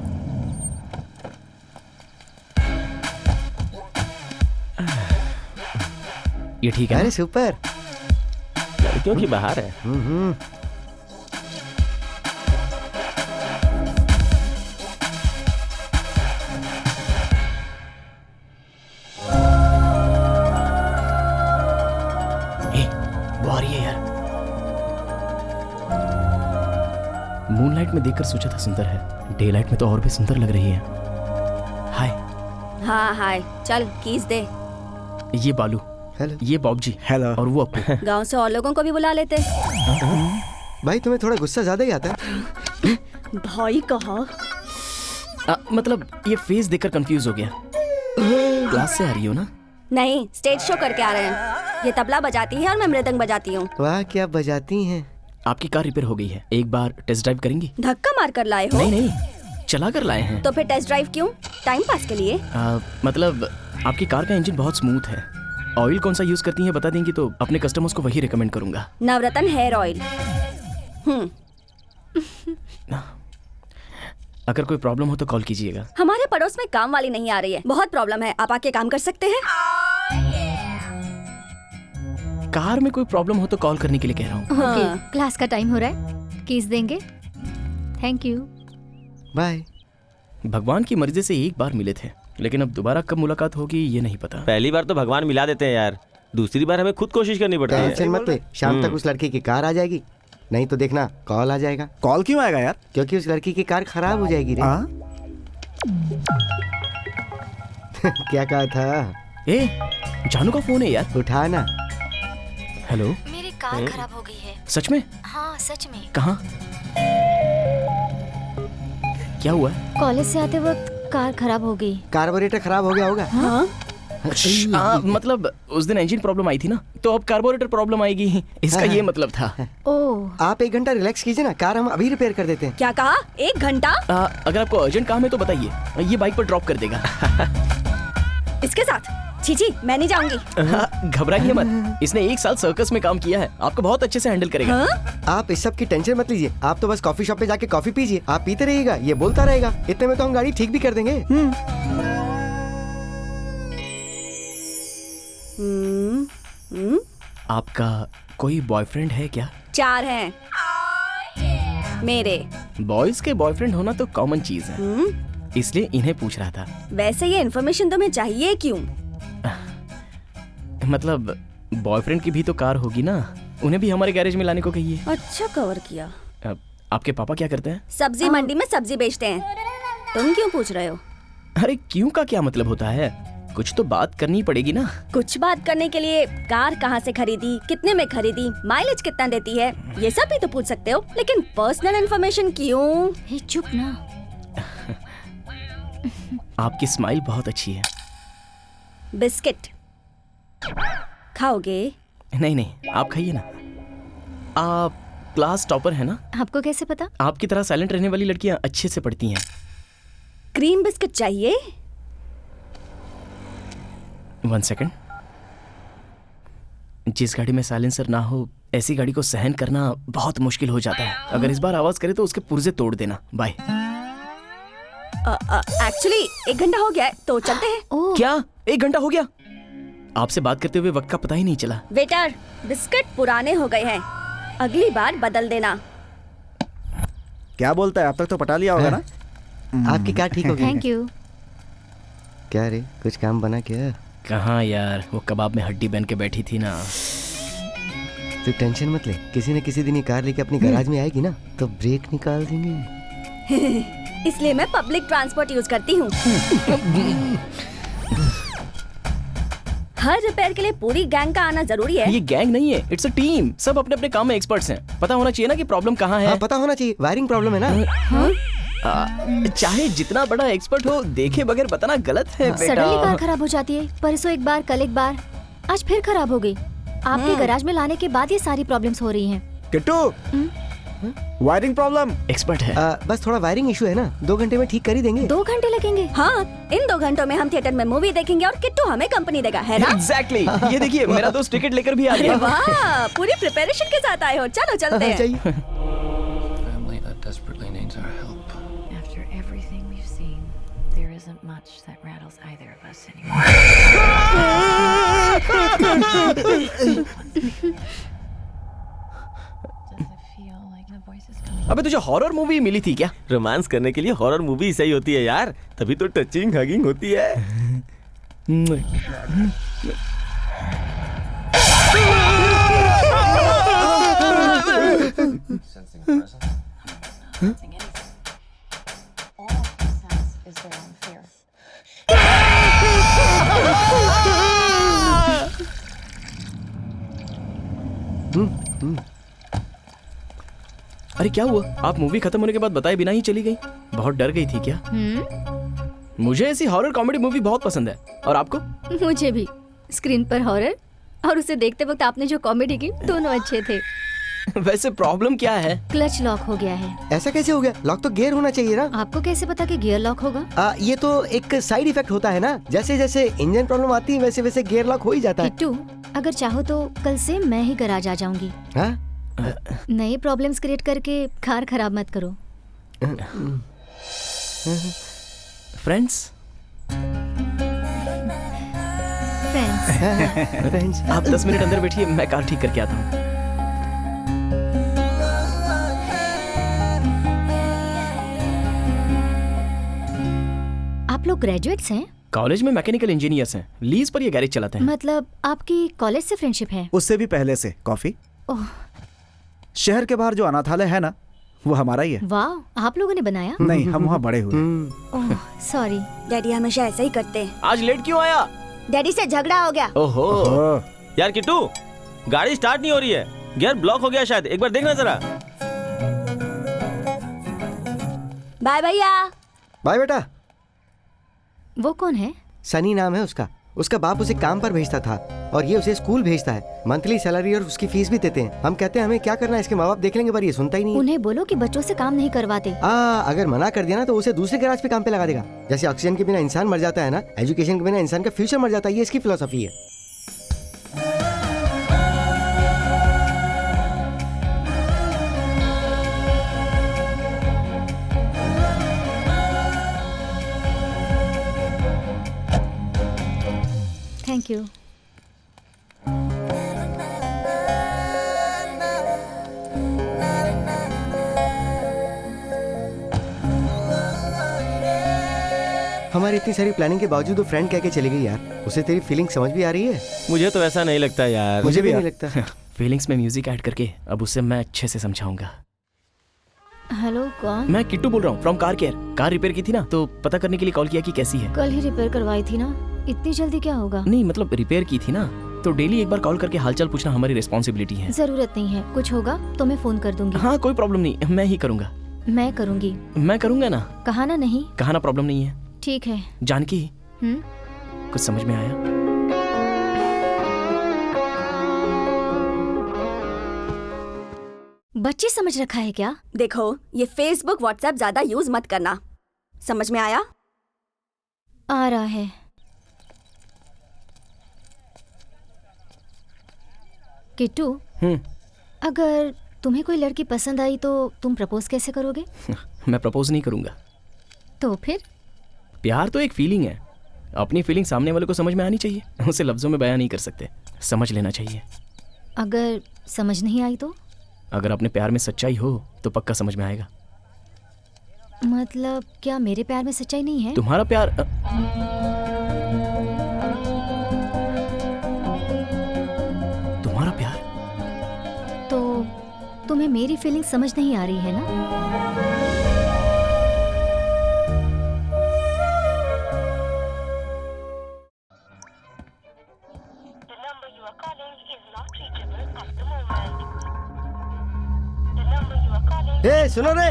ये ठीक है? अरे सुपर, लड़कियों की बाहर है। वो आ रही है यार। मूनलाइट में देखकर सोचा था सुंदर है, डे लाइट में तो और भी सुंदर लग रही है। हाय। हाँ हाय, चल कीज दे। ये बालू, हेलो। ये बॉब जी, हेलो। और वो अपू। गांव से और लोगों को भी बुला लेते। भाई तुम्हें थोड़ा गुस्सा ज्यादा ही आता है। भाई कहा? मतलब ये फेस देखकर कंफ्यूज हो गया। क्लास से आ रही हो ना? नहीं, स्टेज शो करके आ रहे हैं। ये तबला बजाती है और मैं मृदंग बजाती हूँ। वाह, क्या बजाती हैं। आपकी कार रिपेयर हो गई है, एक बार टेस्ट ड्राइव करेंगी? धक्का मार कर लाए हो? नहीं नहीं, चला कर लाए हैं। तो फिर टेस्ट ड्राइव क्यों? टाइम पास के लिए? मतलब आपकी कार का इंजन बहुत स्मूथ है। ऑयल कौन सा यूज करती हैं बता देंगी तो अपने कस्टमर्स को वही रिकमेंड करूंगा। नवरत्न हेयर ऑयल। अगर कोई प्रॉब्लम हो तो कॉल कीजिएगा। हमारे पड़ोस में काम वाली नहीं आ रही है, बहुत प्रॉब्लम है। आप आके काम कर सकते हैं? कार में कोई प्रॉब्लम हो तो कॉल करने के लिए कह रहा हूँ। ओके, क्लास का टाइम हो रहा है, कीज देंगे। Thank you, bye. भगवान की मर्जी से एक बार मिले थे, लेकिन अब दोबारा कब मुलाकात होगी ये नहीं पता। पहली बार तो भगवान मिला देते हैं यार, दूसरी बार हमें खुद कोशिश करनी पड़ती है। टेंशन मत ले, शाम तक उस लड़की की कार आ जाएगी, नहीं तो देखना कॉल आ जाएगा। कॉल क्यों आएगा यार? क्योंकि उस लड़की की कार खराब हो जाएगी रे। क्या कहा था? जानू का फोन है यार, उठा ना। हेलो, मेरी कार खराब हो गई है। सच में? हाँ सच में। कहाँ? क्या हुआ? कॉलेज से आते वक्त कार खराब हो गई। कार्बोरेटर खराब हो गया होगा। हाँ? मतलब उस दिन इंजन प्रॉब्लम आई थी ना, तो अब कार्बोरेटर प्रॉब्लम आएगी, इसका ये मतलब था। ओह, आप 1 घंटा रिलैक्स कीजिए ना, कार हम अभी रिपेयर कर देते हैं। क्या कहा? 1 घंटा? अगर आपको अर्जेंट काम है तो बताइए, ये बाइक पर ड्रॉप कर देगा। इसके साथ? चीची, मैं नहीं जाऊंगी। घबराइए मत, इसने 1 साल सर्कस में काम किया है, आपको बहुत अच्छे से हैंडल करेगा। आप इस सब की टेंशन मत लीजिए, आप तो बस कॉफी शॉप पे जाके कॉफी पीजिए, आप पीते रहिएगा, ये बोलता रहेगा, इतने में तो हम गाड़ी ठीक भी कर देंगे। आपका कोई बॉयफ्रेंड है क्या? 4 हैं मेरे। बॉयज के बॉयफ्रेंड होना तो कॉमन चीज है, इसलिए इन्हें पूछ रहा था। वैसे ये इन्फॉर्मेशन तुम्हें चाहिए क्यों? मतलब बॉयफ्रेंड की भी तो कार होगी ना, उन्हें भी हमारे गैरेज में लाने को कहिए। अच्छा कवर किया। आपके पापा क्या करते हैं? सब्जी मंडी में सब्जी बेचते हैं। तुम क्यों पूछ रहे हो? अरे क्यों का क्या मतलब होता है, कुछ तो बात करनी पड़ेगी ना। कुछ बात करने के लिए कार कहाँ से खरीदी, कितने में खरीदी, माइलेज कितना देती है, ये सब भी तो पूछ सकते हो, लेकिन पर्सनल इन्फॉर्मेशन क्यों? चुप ना। आपकी स्माइल बहुत अच्छी है। बिस्किट खाओगे? नहीं नहीं, आप खाइए ना। आप क्लास टॉपर है ना? आपको कैसे पता? आपकी तरह साइलेंट रहने वाली लड़कियां अच्छे से पढ़ती हैं। क्रीम बिस्किट चाहिए? 1 सेकंड। जिस गाड़ी में साइलेंसर ना हो, ऐसी गाड़ी को सहन करना बहुत मुश्किल हो जाता है। अगर इस बार आवाज करे तो उसके पुर्जे तोड़ देना। बाय। एक्चुअली 1 घंटा हो गया है, तो चलते हैं। क्या 1 घंटा हो गया? आपसे बात करते हुए वक्त का पता ही नहीं चला। वेटर, बिस्किट पुराने हो गए हैं, अगली बार बदल देना। क्या बोलता है, अब तक तो पटा लिया होगा ना? आपकी कार ठीक हो गई? Thank you. क्या रे, कुछ काम बना क्या? कहाँ यार, वो कबाब में हड्डी बन के बैठी थी ना। तू टेंशन मत ले, किसी न किसी दिन ये कार लेके अपनी गैराज में आएगी ना, तो ब्रेक निकाल देंगे। इसलिए मैं पब्लिक ट्रांसपोर्ट यूज करती हूँ। हर रिपेयर के लिए पूरी गैंग का आना जरूरी है। ये गैंग नहीं है, इट्स अ टीम। सब अपने अपने काम में एक्सपर्ट्स हैं। पता होना चाहिए ना कि प्रॉब्लम कहाँ है। हाँ, पता होना चाहिए, वायरिंग प्रॉब्लम है ना। चाहे जितना बड़ा एक्सपर्ट हो, देखे बगैर बताना गलत है बेटा। सडनली कार खराब हो जाती है, परसों एक बार, कल एक बार, आज फिर खराब हो गई। आपके गैराज में लाने के बाद ये सारी प्रॉब्लम्स हो रही हैं। Kittu, wiring problem. एक्सपर्ट है। बस थोड़ा वायरिंग इशू है ना, 2 घंटे में ठीक कर ही देंगे। 2 घंटे लगेंगे? हाँ, इन 2 घंटों में हम थिएटर में मूवी देखेंगे और किट्टू हमें कंपनी देगा, है ना? एग्जैक्टली। ये देखिए, मेरा दोस्त टिकट लेकर भी आ गया। वाह, पूरी प्रिपरेशन के साथ आए हो। चलो चलते हैं। After everything we've seen, there isn't much that rattles either of us anymore. अबे तुझे हॉरर मूवी मिली थी क्या? रोमांस करने के लिए हॉरर मूवी सही होती है यार, तभी तो टचिंग हगिंग होती है। अरे क्या हुआ? आप मूवी खत्म होने के बाद बताए बिना ही चली गई। बहुत डर गई थी क्या? मुझे ऐसी हॉरर कॉमेडी मूवी बहुत पसंद है। और आपको? मुझे भी। स्क्रीन पर हॉरर और उसे देखते वक्त आपने जो कॉमेडी की, दोनों अच्छे थे। वैसे प्रॉब्लम क्या है? क्लच लॉक हो गया है। ऐसा कैसे हो गया? लॉक तो गियर होना चाहिए ना। आपको कैसे पता कि गियर लॉक होगा? ये तो एक साइड इफेक्ट होता है ना, जैसे जैसे इंजन प्रॉब्लम आती है वैसे वैसे गियर लॉक हो ही जाता है। किट्टू, अगर चाहो तो कल से मैं ही गैराज आ जाऊंगी। नए प्रॉब्लम्स क्रिएट करके कार खराब मत करो। फ्रेंड्स, आप 10 मिनट अंदर बैठिए, मैं कार ठीक करके आता हूँ। आप लोग ग्रेजुएट्स हैं? कॉलेज में मैकेनिकल इंजीनियर्स हैं, लीज पर ये गैरेज चलाते हैं। मतलब आपकी कॉलेज से फ्रेंडशिप है? उससे भी पहले से। कॉफी? ओह, शहर के बाहर जो अनाथालय है ना, वो हमारा ही है। वाह, आप लोगों ने बनाया? नहीं, हम वहाँ बड़े हुए। ओह, सॉरी। डैडी हमेशा ऐसा ही करते हैं। आज लेट क्यों आया? डैडी से झगड़ा हो गया। ओहो, यार किट्टू, गाड़ी स्टार्ट नहीं हो रही है, गियर ब्लॉक हो गया शायद, एक बार देखना जरा। बाय भैया। बाय बेटा। वो कौन है? सनी नाम है उसका। उसका बाप उसे काम पर भेजता था और ये उसे स्कूल भेजता है। मंथली सैलरी और उसकी फीस भी देते हैं। हम कहते हैं हमें क्या करना है, इसके माँ बाप देख लेंगे, पर ये सुनता ही नहीं। उन्हें बोलो कि बच्चों से काम नहीं करवाते। अगर मना कर दिया ना तो उसे दूसरे गैराज पे काम पे लगा देगा। जैसे ऑक्सीजन के बिना इंसान मर जाता है ना, एजुकेशन के बिना इंसान का फ्यूचर मर जाता है। ये इसकी फिलोसफी है। Thank you. हमारी इतनी सारी प्लानिंग के बावजूद वो फ्रेंड कह के चली गई यार। उसे तेरी फीलिंग समझ भी आ रही है? मुझे तो ऐसा नहीं लगता यार। मुझे भी नहीं लगता। फीलिंग्स में म्यूजिक ऐड करके अब उसे मैं अच्छे से समझाऊंगा। हेलो, कौन? मैं किट्टू बोल रहा हूँ from car care. Car repair की थी ना, तो पता करने के लिए कॉल किया कि कैसी है। कल ही रिपेयर करवाई थी ना, इतनी जल्दी क्या होगा? नहीं मतलब रिपेयर की थी ना, तो डेली एक बार कॉल करके हालचाल पूछना हमारी रिस्पॉन्सिबिलिटी है। जरूरत नहीं है, कुछ होगा तो मैं फोन कर दूंगी। हाँ कोई प्रॉब्लम नहीं, मैं ही करूँगा। मैं करूँगी। मैं करूँगा ना। कहा नहीं? कहा ना, प्रॉब्लम नहीं है। ठीक है। जानकी, कुछ समझ में आया? बच्चे समझ रखा है क्या? देखो, ये फेसबुक व्हाट्सएप ज्यादा यूज मत करना। समझ में आया? आ रहा है। किट्टू, अगर तुम्हें कोई लड़की पसंद आई तो तुम प्रपोज कैसे करोगे? मैं प्रपोज नहीं करूंगा। तो फिर? प्यार तो एक फीलिंग है। अपनी फीलिंग सामने वाले को समझ में आनी चाहिए, उसे लफ्जों में बयां नहीं कर सकते, समझ लेना चाहिए। अगर समझ नहीं आई तो? अगर अपने प्यार में सच्चाई हो तो पक्का समझ में आएगा। मतलब क्या मेरे प्यार में सच्चाई नहीं है? तुम्हारा प्यार तुम्हारा प्यार तो तुम्हें मेरी फीलिंग समझ नहीं आ रही है ना? ए सुनो रे,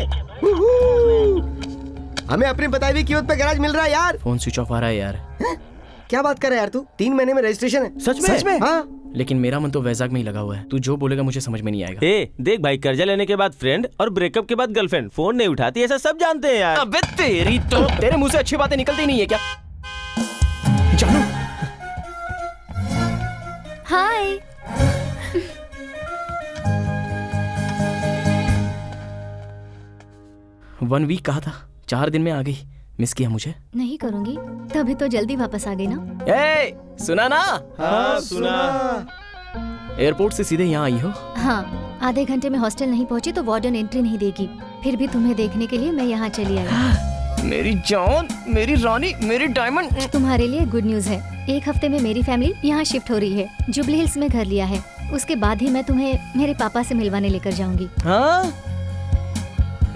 हमें अपनी बताई हुई कीमत पे गैराज मिल रहा है यार। फोन स्विच ऑफ आ रहा है यार। क्या बात कर रहा है यार तू? 3 महीने में रजिस्ट्रेशन है। सच में? हाँ। लेकिन मेरा मन तो वैजाग में ही लगा हुआ है। तू जो बोलेगा मुझे समझ में नहीं आएगा। देख भाई, कर्जा लेने के बाद फ्रेंड और ब्रेकअप के बाद गर्लफ्रेंड फोन नहीं उठाती, ऐसा सब जानते हैं यार। अबे तेरी तो तेरे मुंह से अच्छी बातें निकलती नहीं है क्या? जानू। हाय। 1 वीक कहा था, 4 दिन में आ गई। मिस किया मुझे? नहीं करूंगी, तभी तो जल्दी वापस आ गई ना। ए, सुना ना? हाँ सुना। एयरपोर्ट से सीधे यहाँ आई हो? हाँ, आधे घंटे में हॉस्टल नहीं पहुंची तो वार्डन एंट्री नहीं देगी। फिर भी तुम्हें देखने के लिए मैं यहाँ चली आई। मेरी जान, मेरी रानी, मेरी डायमंड। तुम्हारे लिए गुड न्यूज है, 1 हफ्ते में मेरी फैमिली यहाँ शिफ्ट हो रही है। जुबली हिल्स में घर लिया है। उसके बाद ही मैं तुम्हें मेरे पापा से मिलवाने लेकर जाऊंगी। हाँ?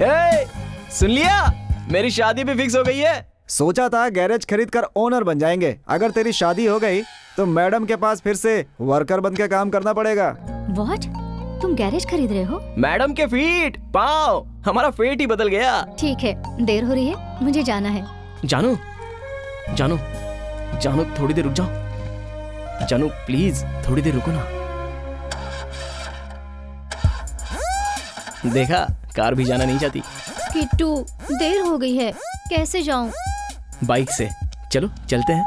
ए, सुन लिया? मेरी शादी भी फिक्स हो गई है। सोचा था गैरेज खरीद कर ओनर बन जाएंगे। अगर तेरी शादी हो गई तो मैडम के पास फिर से वर्कर बन के काम करना पड़ेगा। व्हाट? तुम गैरेज खरीद रहे हो? मैडम के फीट, पाँव, हमारा फेट ही बदल गया। ठीक है, देर हो रही है, मुझे जाना है। जानू, जानू, जानू थोड़ी देर रुक जाओ। जानू प्लीज थोड़ी देर रुको ना। देखा, कार भी जाना नहीं चाहती। किट्टू, देर हो गई है, कैसे जाऊं? बाइक से चलो, चलते हैं।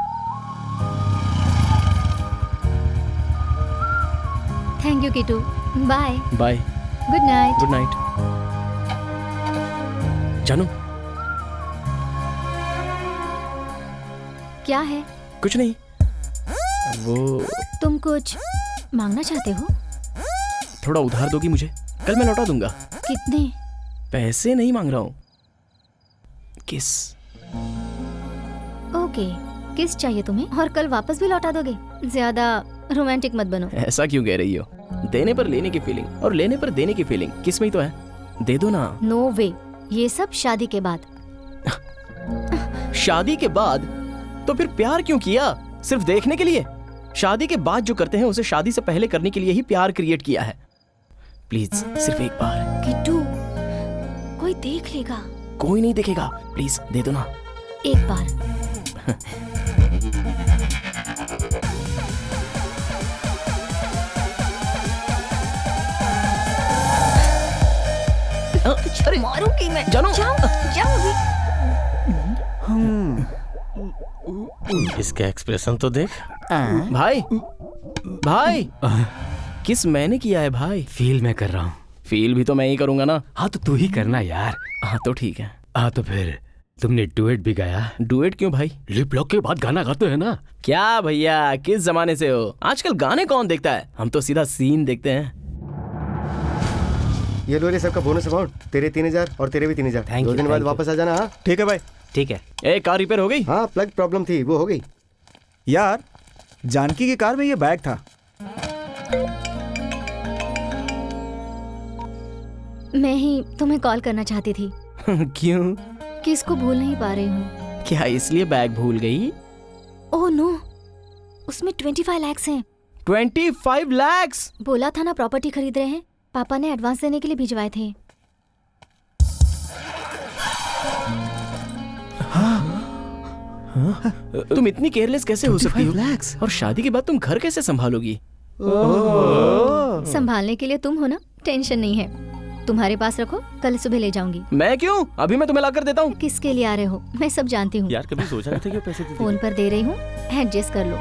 Thank you Kittu, bye bye. Good night. Good night. जानू, क्या है? कुछ नहीं। वो तुम कुछ मांगना चाहते हो? थोड़ा उधार दोगी मुझे? कल मैं लौटा दूंगा। कितने? पैसे नहीं मांग रहा हूँ, किस। ओके, किस चाहिए तुम्हें? और कल वापस भी लौटा दोगे? ज्यादा रोमांटिक मत बनो। ऐसा क्यों कह रही हो? देने पर लेने की फीलिंग और लेने पर देने की फीलिंग किस में ही तो है। दे दो ना। नो वे, ये सब शादी के बाद। शादी के बाद? तो फिर प्यार क्यों किया? सिर्फ देखने के लिए? शादी के बाद जो करते हैं उसे शादी से पहले करने के लिए ही प्यार क्रिएट किया है। प्लीज सिर्फ एक बार। किट्टू, कोई देख लेगा। कोई नहीं देखेगा, प्लीज दे दो ना। एक बार। अरे मारूंगी मैं। जानू, जाओ, जाओ अभी। इसका एक्सप्रेशन तो देख। भाई, भाई, किस मैंने किया है भाई? फील मैं कर रहा हूँ। फील भी तो मैं ही करूंगा ना। हाँ तो तू ही करना यार। हाँ तो ठीक है। हाँ तो फिर तुमने डुएट भी गाया? डुएट क्यों भाई? लिप लॉक के बाद गाना गाते हैं ना। क्या भैया, किस जमाने से हो? आजकल गाने कौन देखता है? हम तो सीधा सीन देखते हैं। ये लो रे सबका बोनस अमाउंट, तेरे 3000 और तेरे भी 3000। 2 दिन बाद वापस आ जाना। हाँ ठीक है भाई। ठीक है। ए, कार रिपेयर हो गई? हाँ, प्लग प्रॉब्लम थी, वो हो गई। यार, जानकी की कार में ये बैग था। मैं ही तुम्हें कॉल करना चाहती थी। क्यों? किसको भूल नहीं पा रही हूँ। क्या इसलिए बैग भूल गई? ओह नो, उसमें 25 लाख हैं। 25 लाख? बोला था ना प्रॉपर्टी खरीद रहे हैं। पापा ने एडवांस देने के लिए भिजवाए थे। तुम इतनी केयरलेस कैसे हो सकती हो? और शादी के बाद तुम घर कैसे संभालोगी? संभालने के लिए तुम हो ना, टेंशन नहीं है। तुम्हारे पास रखो, कल सुबह ले जाऊंगी। मैं क्यों? अभी मैं तुम्हें लाकर देता हूँ। किसके लिए आ रहे हो? मैं सब जानती हूँ। यार कभी सोचा नहीं था कि पैसे फोन पर दे रही हूँ, एडजस्ट कर लो।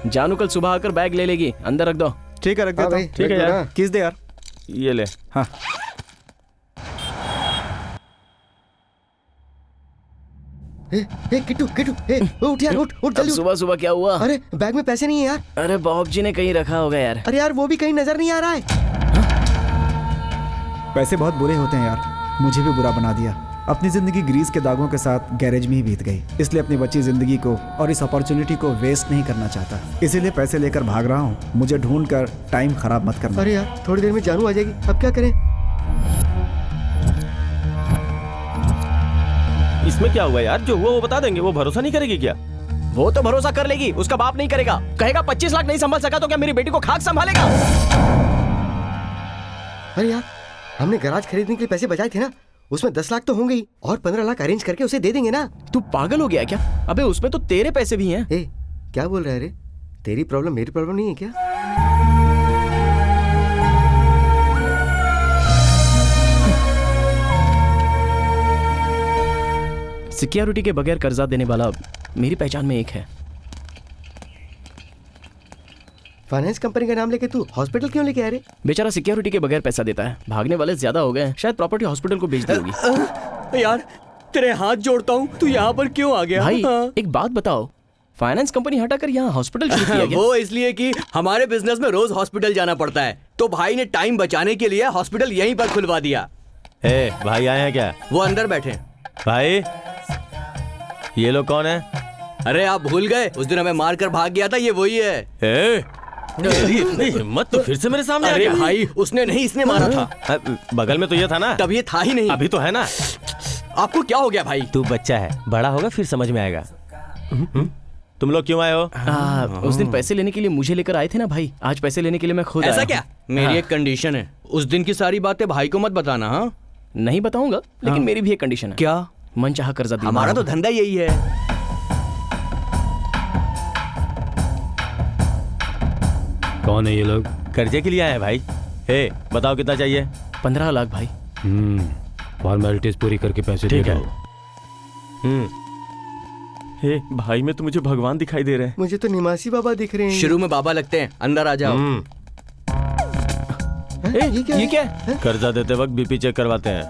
जानू कल सुबह आकर बैग ले लेगी, अंदर रख दो। ठीक है, रख देता हूँ। ठीक है यार। किस दे यार। ये ले। हाँ। किट्टू, किट्टू, उठ यार, उठ जल्दी। सुबह सुबह क्या हुआ? अरे बैग में पैसे नहीं है यार। अरे बॉब जी ने कहीं रखा होगा यार। अरे यार वो भी कहीं नजर नहीं आ रहा है। पैसे बहुत बुरे होते हैं यार, मुझे भी बुरा बना दिया। अपनी जिंदगी ग्रीस के दागों के साथ गैरेज में ही बीत गई। इसलिए अपनी बची जिंदगी को और इस अपॉर्चुनिटी को वेस्ट नहीं करना चाहता, इसीलिए पैसे लेकर भाग रहा हूँ। मुझे ढूंढ कर टाइम खराब मत करना। अरे यार थोड़ी देर में जानू आ जाएगी, अब क्या करें? इसमें क्या हुआ यार? जो हुआ वो बता देंगे। वो भरोसा नहीं करेगी क्या? वो तो भरोसा कर लेगी, उसका बाप नहीं करेगा। कहेगा 25 लाख नहीं संभाल सका तो क्या मेरी बेटी को खाक संभालेगा? अरे यार, हमने गैराज खरीदने के लिए पैसे बचाए थे ना, उसमें 10 लाख तो होंगे ही, और 15 लाख अरेंज करके उसे दे देंगे ना। तू पागल हो गया क्या? अबे उसमें तो तेरे पैसे भी हैं। ए, क्या बोल रहा है रे? तेरी प्रॉब्लम मेरी प्रॉब्लम नहीं है क्या? सिक्योरिटी के बगैर कर्जा देने वाला मेरी पहचान में एक है। फाइनेंस कंपनी का नाम लेके तू हॉस्पिटल क्यों लेके आ रहे? बेचारा सिक्योरिटी के बगैर पैसा देता है। भागने वाले ज्यादा हो गए, शायद प्रॉपर्टी हॉस्पिटल को बेच दी होगी। यार तेरे हाथ जोड़ता हूँ, तू यहाँ पर क्यों आ गया? भाई एक बात बताओ, फाइनेंस कंपनी हटाकर यहाँ हॉस्पिटल क्यों किया गया? वो इसलिए कि हमारे बिजनेस में रोज हॉस्पिटल जाना पड़ता है, तो भाई ने टाइम बचाने के लिए हॉस्पिटल यहीं पर खुलवा दिया। ए, भाई आए हैं क्या? वो अंदर बैठे। भाई ये लोग कौन है? अरे आप भूल गए, उस दिन हमें मार कर भाग गया था, ये वही है। हिम्मत तो फिर से मेरे सामने आ अरे गया। भाई उसने नहीं, इसने मारा था। बगल में तो ये था ना। तब ये था ही नहीं। अभी तो है ना। आपको क्या हो गया भाई? तू बच्चा है, बड़ा होगा फिर समझ में आएगा। तुम लोग क्यों आए हो? उस दिन पैसे लेने के लिए मुझे लेकर आए थे ना भाई, आज पैसे लेने के लिए मैं खुद आया ऐसा हूं। क्या? मेरी एक कंडीशन है, उस दिन की सारी बातें भाई को मत बताना। हाँ नहीं बताऊंगा, लेकिन मेरी भी एक कंडीशन है। क्या? मनचाहा कर्जा देना। हमारा तो धंधा यही है। कौन है ये लोग? कर्जे के लिए आए हैं भाई। ए, बताओ कितना चाहिए? 15 लाख भाई। फॉर्मेलिटीज पूरी करके पैसे दे ठीक है। दो। हे भाई में तो मुझे भगवान दिखाई दे रहे हैं। मुझे तो निवासी बाबा दिख रहे हैं। शुरू में बाबा लगते हैं, अंदर आ जाओ। ये क्या है? कर्जा देते वक्त बीपी चेक करवाते हैं।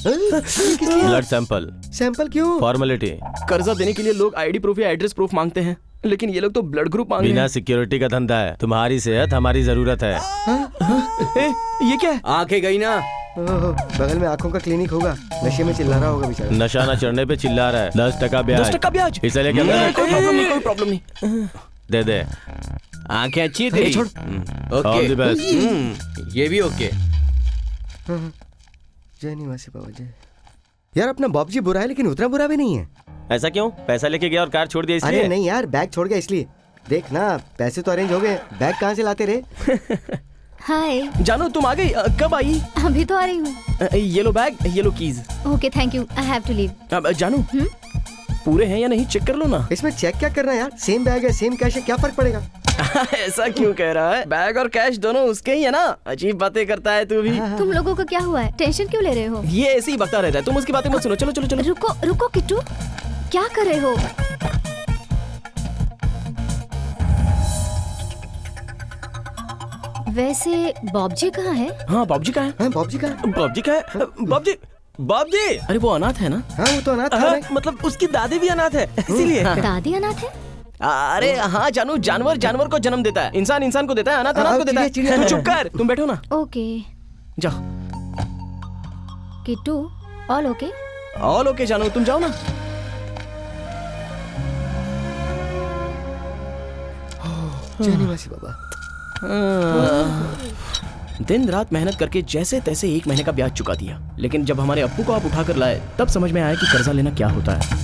Blood sample. सैंपल क्यों? फॉर्मेलिटी। कर्जा देने के लिए लोग आईडी प्रूफ या एड्रेस प्रूफ मांगते हैं, लेकिन ये लोग तो ब्लड ग्रुप मांग रहे हैं। बिना सिक्योरिटी का धंधा है, तुम्हारी सेहत हमारी जरूरत है। ये क्या है? आंखें गई ना। बगल में आंखों का क्लिनिक होगा, नशे में चिल्ला रहा होगा बेचारा। नशा न चढ़ने पे चिल्ला रहा है। 10% ब्याज। 10% ब्याज? इसे लेके कोई प्रॉब्लम नहीं। दे दे। आंखें अच्छी है तेरी। छोड़। All the best। ये भी ओके। जय निवासी बाबा जय। यार अपना बाप जी बुरा है, लेकिन उतना बुरा भी नहीं है। ऐसा क्यों? पैसा लेके गया और कार छोड़ दिया इसलिए? अरे नहीं यार, बैग छोड़ गया इसलिए। देख ना, पैसे तो अरेंज हो गए, बैग कहाँ से लाते रहे? हाय जानू तुम आ गई? कब आई? अभी तो आ रही हूँ। ये लो बैग, ये लो keys. Okay thank you, I have to leave. जानू पूरे हैं या नहीं चेक कर लो ना। इसमें चेक क्या करना है यार, सेम बैग है सेम कैश है, क्या फर्क पड़ेगा? ऐसा क्यों कह रहा है? बैग और कैश दोनों उसके ही है ना। अजीब बातें करता है तू भी। तुम लोगों को क्या हुआ है? टेंशन क्यों ले रहे हो? ये ऐसे ही बकता रहता है, तुम उसकी बातें मत सुनो। चलो चलो चलो। रुको रुको किट्टू, क्या कर रहे हो? वैसे बॉबजी कहाँ है? हाँ बॉबजी कहाँ है? बॉबजी कहाँ है? बॉबजी कहाँ है? बॉबजी बॉबजी। अरे वो अनाथ है ना? हाँ वो तो अनाथ है। मतलब उसकी दादी भी अनाथ है इसीलिए। दादी अनाथ है? अरे हाँ जानू, जानवर जानवर को जन्म देता है, इंसान इंसान को देता है, अनाथ अनाथ को देता है। तू चुप कर, तुम बैठो ना। ओके जाओ। Kittu all okay? All okay जानू, तुम जाओ ना। जय निवासी बाबा। दिन रात मेहनत करके जैसे तैसे 1 महीने का ब्याज चुका दिया, लेकिन जब हमारे अप्पू को आप उठा कर लाए तब समझ में आया कि कर्जा लेना क्या होता है।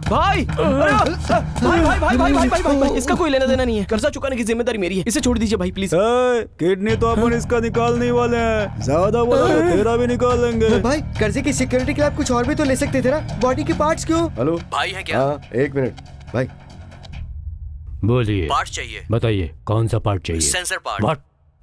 भाई भाई भाई भाई भाई भाई भाई भाई, इसका कोई लेना देना नहीं है। कर्जा चुकाने की जिम्मेदारी मेरी है, इसे छोड़ दीजिए भाई प्लीज। किडनी तो अपन इसका निकालने ही वाले हैं, ज्यादा बोला तो तेरा भी निकाल लेंगे। भाई कर्जे की सिक्योरिटी के लिए आप कुछ और भी तो ले सकते थे ना, बॉडी के पार्ट्स क्यों? हेलो भाई है क्या? हाँ 1 मिनट भाई। बोलिए। पार्ट चाहिए। बताइए कौन सा पार्ट चाहिए? Sensor part. What?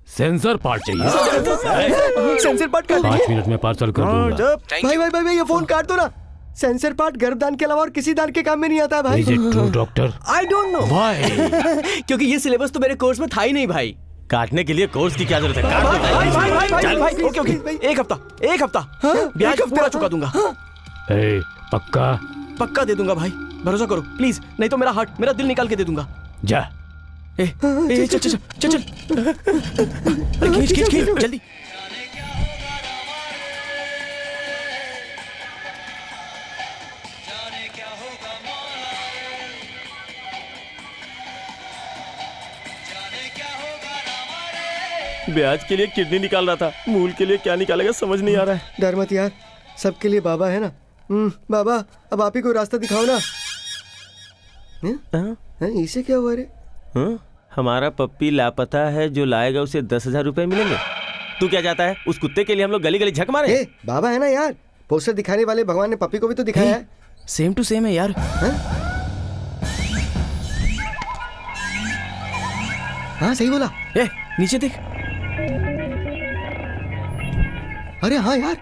Sensor part चाहिए? सेंसर पार्ट कर 5 मिनट में पार्सल कर दूंगा। भाई भाई भाई ये फोन काट दो ना। सेंसर पार्ट गर्भदान के अलावा और किसी दान के काम में नहीं आता है भाई। Is it true, doctor? I don't know. Why? क्योंकि ये सिलेबस तो मेरे कोर्स में था ही नहीं भाई। काटने के लिए कोर्स की क्या जरूरत है? काट दो। भाई भाई भाई भाई भाई, ओके ओके, एक हफ्ता ब्याज पूरा चुका दूंगा। ए, पक्का? पक्का दे दूंगा भाई, भरोसा करो प्लीज, नहीं तो मेरा हार्ट, मेरा दिल निकाल के दे दूंगा। जा। चल चल चल चल चल, खींच खींच खींच जल्दी। ब्याज के लिए किडनी निकाल रहा था, मूल के लिए क्या निकालेगा समझ नहीं आ रहा है। डर मत यार, सबके लिए बाबा है ना। बाबा अब आप ही को रास्ता दिखाओ ना। इसे क्या हुआ रे? हमारा पप्पी लापता है, जो लाएगा उसे 10,000 रुपए मिलेंगे। तू क्या चाहता है? उस कुत्ते के लिए हम लोग गली गली झक मारे? बाबा है ना यार, पोस्टर दिखाने वाले भगवान ने पप्पी को भी तो दिखाया है। सेम टू सेम है यार। हाँ सही बोला। नीचे देख। अरे हाँ यार।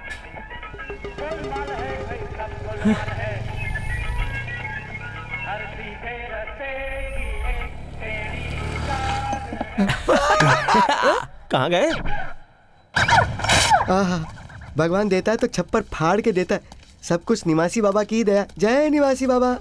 कहाँ गए? भगवान देता है तो छप्पर फाड़ के देता है। सब कुछ निवासी बाबा की दया। जय निवासी बाबा।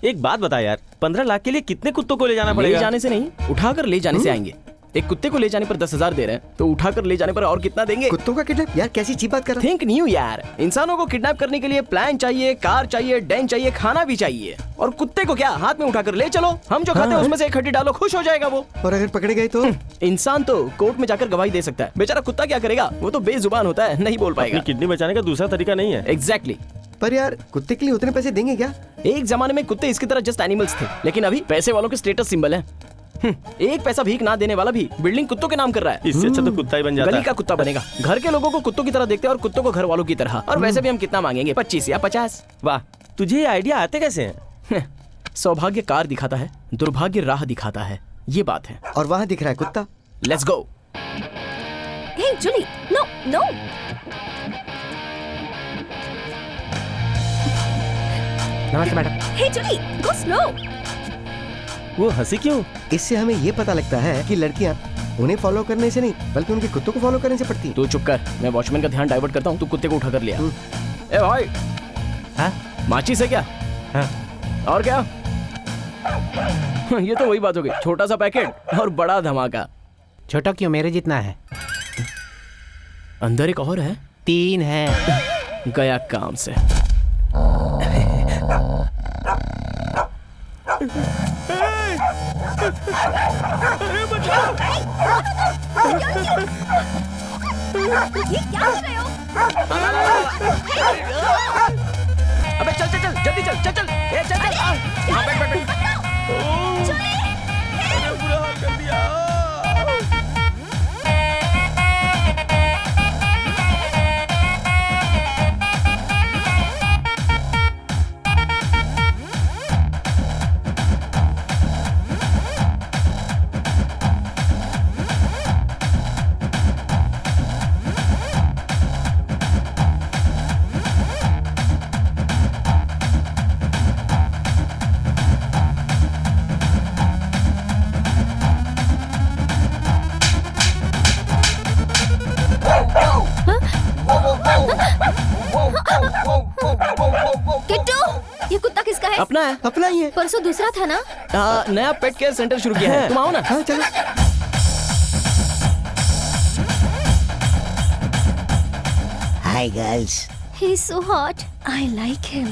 एक बात बता यार, 15 लाख के लिए कितने कुत्तों को ले जाना पड़ेगा? ले जाने से नहीं, उठाकर ले जाने से आएंगे। एक कुत्ते को ले जाने पर 10,000 दे रहे हैं, तो उठाकर ले जाने पर और कितना देंगे? कुत्तों का किडनैप? यार कैसी चीप बात कर रहा है? थिंक न्यू यार। इंसानों को किडनैप करने के लिए प्लान चाहिए, कार चाहिए, डेन चाहिए, खाना भी चाहिए। और कुत्ते को क्या हाथ में उठाकर ले चलो, हम जो खाते हैं उसमें से एक हड्डी डालो, खुश हो जाएगा वो। और अगर पकड़े गए तो? इंसान तो कोर्ट में जाकर गवाही दे सकता है, बेचारा कुत्ता क्या करेगा? वो तो बेजुबान होता है, नहीं बोल पाएगा। किडनी बचाने का दूसरा तरीका नहीं है। एग्जैक्टली। पर यार कुत्ते के लिए उतने पैसे देंगे क्या? एक जमाने में कुत्ते इसकी तरह जस्ट एनिमल्स थे, लेकिन अभी पैसे वालों के स्टेटस सिंबल है। एक पैसा भीख ना देने वाला भी बिल्डिंग कुत्तों के नाम कर रहा है। इससे अच्छा तो कुत्ता ही बन जाता है। गली का कुत्ता बनेगा। घर के लोगों को कुत्तों की तरह देखते हैं और कुत्तों को घर वालों की तरह। और वैसे भी हम कितना मांगेंगे? 25 या 50। वाह, तुझे ये आइडिया आते कैसे हैं? सौभाग्य कार दिखाता है, दुर्भाग्य राह दिखाता है, ये बात है। और वहाँ दिख रहा है कुत्ता। Let's go. Hey Julie, no no. नमस्ते madam. Hey Julie, go slow. वो हंसी क्यों? इससे हमें ये पता लगता है कि लड़कियां उन्हें फॉलो करने से नहीं बल्कि उनके कुत्तों को फॉलो करने से पड़ती हैं। तू चुप कर, मैं वॉचमैन का ध्यान डाइवर्ट करता हूँ, तू कुत्ते को उठा कर लिया। ए भाई, माचिस है क्या? और क्या? ये तो वही बात हो गई, छोटा सा पैकेट और बड़ा धमाका। छोटा क्यों, मेरे जितना है। अंदर एक और है। 3 है। गया काम से। अरे बचाओ! ये क्या कर रहे हो? अबे चल चल चल, जल्दी चल चल चल, ए चल चल। हाँ बैठ बैठ बैठ। अरे बुरा हाल कर दिया। किट्टू, ये कुत्ता किसका है? अपना है। अपना ही है। परसों दूसरा था ना? नया पेट केयर सेंटर शुरू किया है, तुम आओ ना। हाँ चलो। Hi girls. He's so hot. I like him.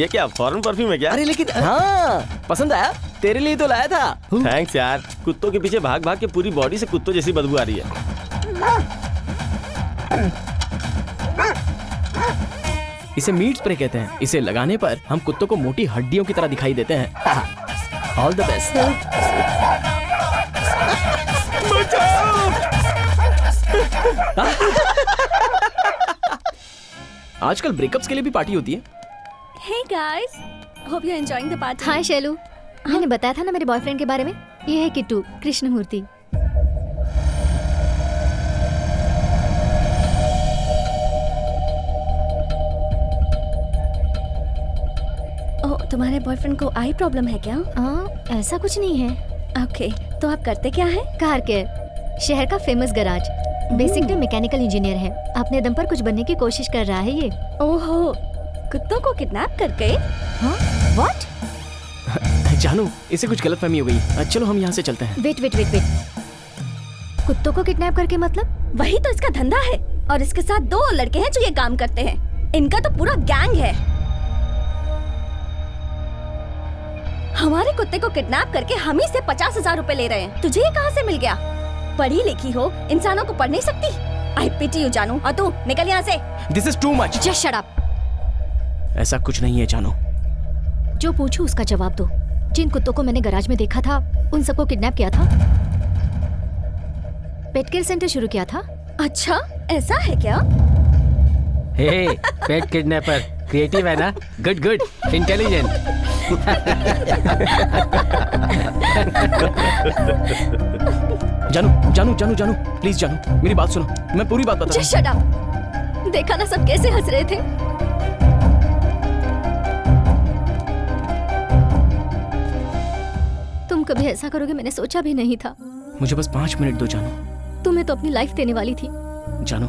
ये क्या फॉरेन परफ्यूम है क्या? अरे लेकिन हाँ, पसंद आया? तेरे लिए तो लाया था। थैंक्स यार। कुत्तों के पीछे भाग भाग के पूरी बॉडी से कुत्तों जैसी बदबू आ रही है। इसे मीट स्प्रे कहते हैं। इसे लगाने पर हम कुत्तों को मोटी हड्डियों की तरह दिखाई देते हैं। All the best. आजकल ब्रेकअप्स के लिए भी पार्टी होती है। Hey guys, hope you're enjoying the party. हाय शैलू, मैंने बताया था ना मेरे बॉयफ्रेंड के बारे में। ये है किट्टू, कृष्णमूर्ति। तुम्हारे बॉयफ्रेंड को आई प्रॉब्लम है क्या? ऐसा कुछ नहीं है। ओके, तो आप करते क्या है? कार केयर, शहर का famous garage. Basically mechanical engineer है। अपने दम पर कुछ बनने की कोशिश कर रहा है ये। ओहो, कुत्तों को किडनैप करके? हाँ? व्हाट? जानू, इसे कुछ गलतफहमी हो गई। चलो हम यहाँ से चलते हैं। वेट वेट वेट वेट, कुत्तों को किडनैप करके मतलब? वही तो इसका धंधा है, और इसके साथ 2 लड़के हैं जो ये काम करते हैं। इनका तो पूरा गैंग है। हमारे कुत्ते को किडनैप करके हम ही से 50,000 रुपए ले रहे हैं। तुझे ये कहाँ से मिल गया? पढ़ी लिखी हो, इंसानों को पढ़ नहीं सकती? आई पिटी यू जानू। और तू निकल यहाँ से। This is too much. Just shut up. ऐसा कुछ नहीं है जानू। जो पूछूं उसका जवाब दो। जिन कुत्तों को मैंने गैराज में देखा था, उन सबको किडनैप किया था, पेट केयर सेंटर शुरू किया था। अच्छा, ऐसा है क्या? हे, पेट किडनैपर क्रिएटिव है ना? Good good, intelligent. जानू जानू जानू जानू, प्लीज जानू, मेरी बात सुनो। मैं पूरी बात बता रहा हूं। Just shut up. देखा ना सब कैसे हंस रहे थे। तुम कभी ऐसा करोगे मैंने सोचा भी नहीं था। मुझे बस 5 मिनट दो जानू। तुम्हें तो अपनी लाइफ देने वाली थी। जानू,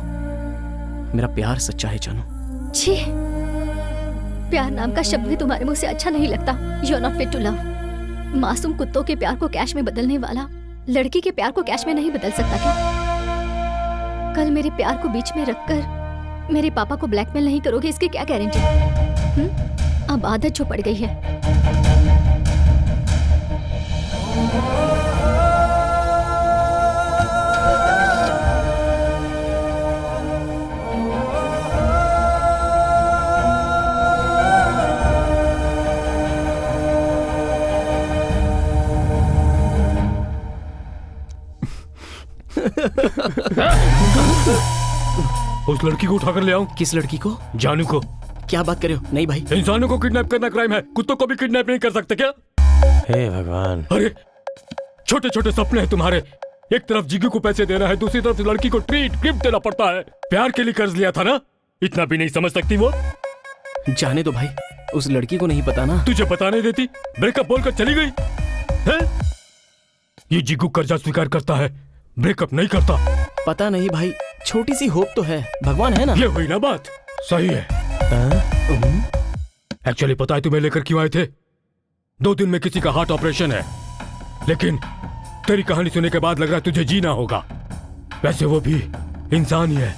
मेरा प्यार सच्चा है जानू। छी, प्यार नाम का शब्द भी तुम्हारे मुंह से अच्छा नहीं लगता। You are not fit to love. मासूम कुत्तों के प्यार को कैश में बदलने वाला लड़की के प्यार को कैश में नहीं बदल सकता क्या? कल मेरे प्यार को बीच में रखकर मेरे पापा को ब्लैकमेल नहीं करोगे, इसकी क्या गारंटी? अब आदत जो पड़ गई है। उस लड़की को उठाकर ले आऊं। किस लड़की को? जानू को। क्या बात कर रहे हो? नहीं भाई, इंसानों को किडनैप करना क्राइम है, कुत्तों को भी किडनैप नहीं कर सकते क्या? हे भगवान। अरे छोटे छोटे सपने हैं तुम्हारे। एक तरफ जिगू को पैसे देना है, दूसरी तरफ लड़की को ट्रीट गिफ्ट देना पड़ता है। प्यार के लिए कर्ज लिया था ना, इतना भी नहीं समझ सकती वो? जाने दो भाई, उस लड़की को नहीं पता ना। तुझे पता नहीं देती? ब्रेकअप बोलकर चली गई है? ये जिगू कर्जा स्वीकार करता है, ब्रेकअप नहीं करता। पता नहीं भाई, छोटी सी होप तो है, भगवान है ना। ये हुई ना बात। सही है। एक्चुअली पता है तुम्हें लेकर क्यों आए थे? 2 दिन में किसी का हार्ट ऑपरेशन है, लेकिन तेरी कहानी सुनने के बाद लग रहा है तुझे जीना होगा। वैसे वो भी इंसान ही है,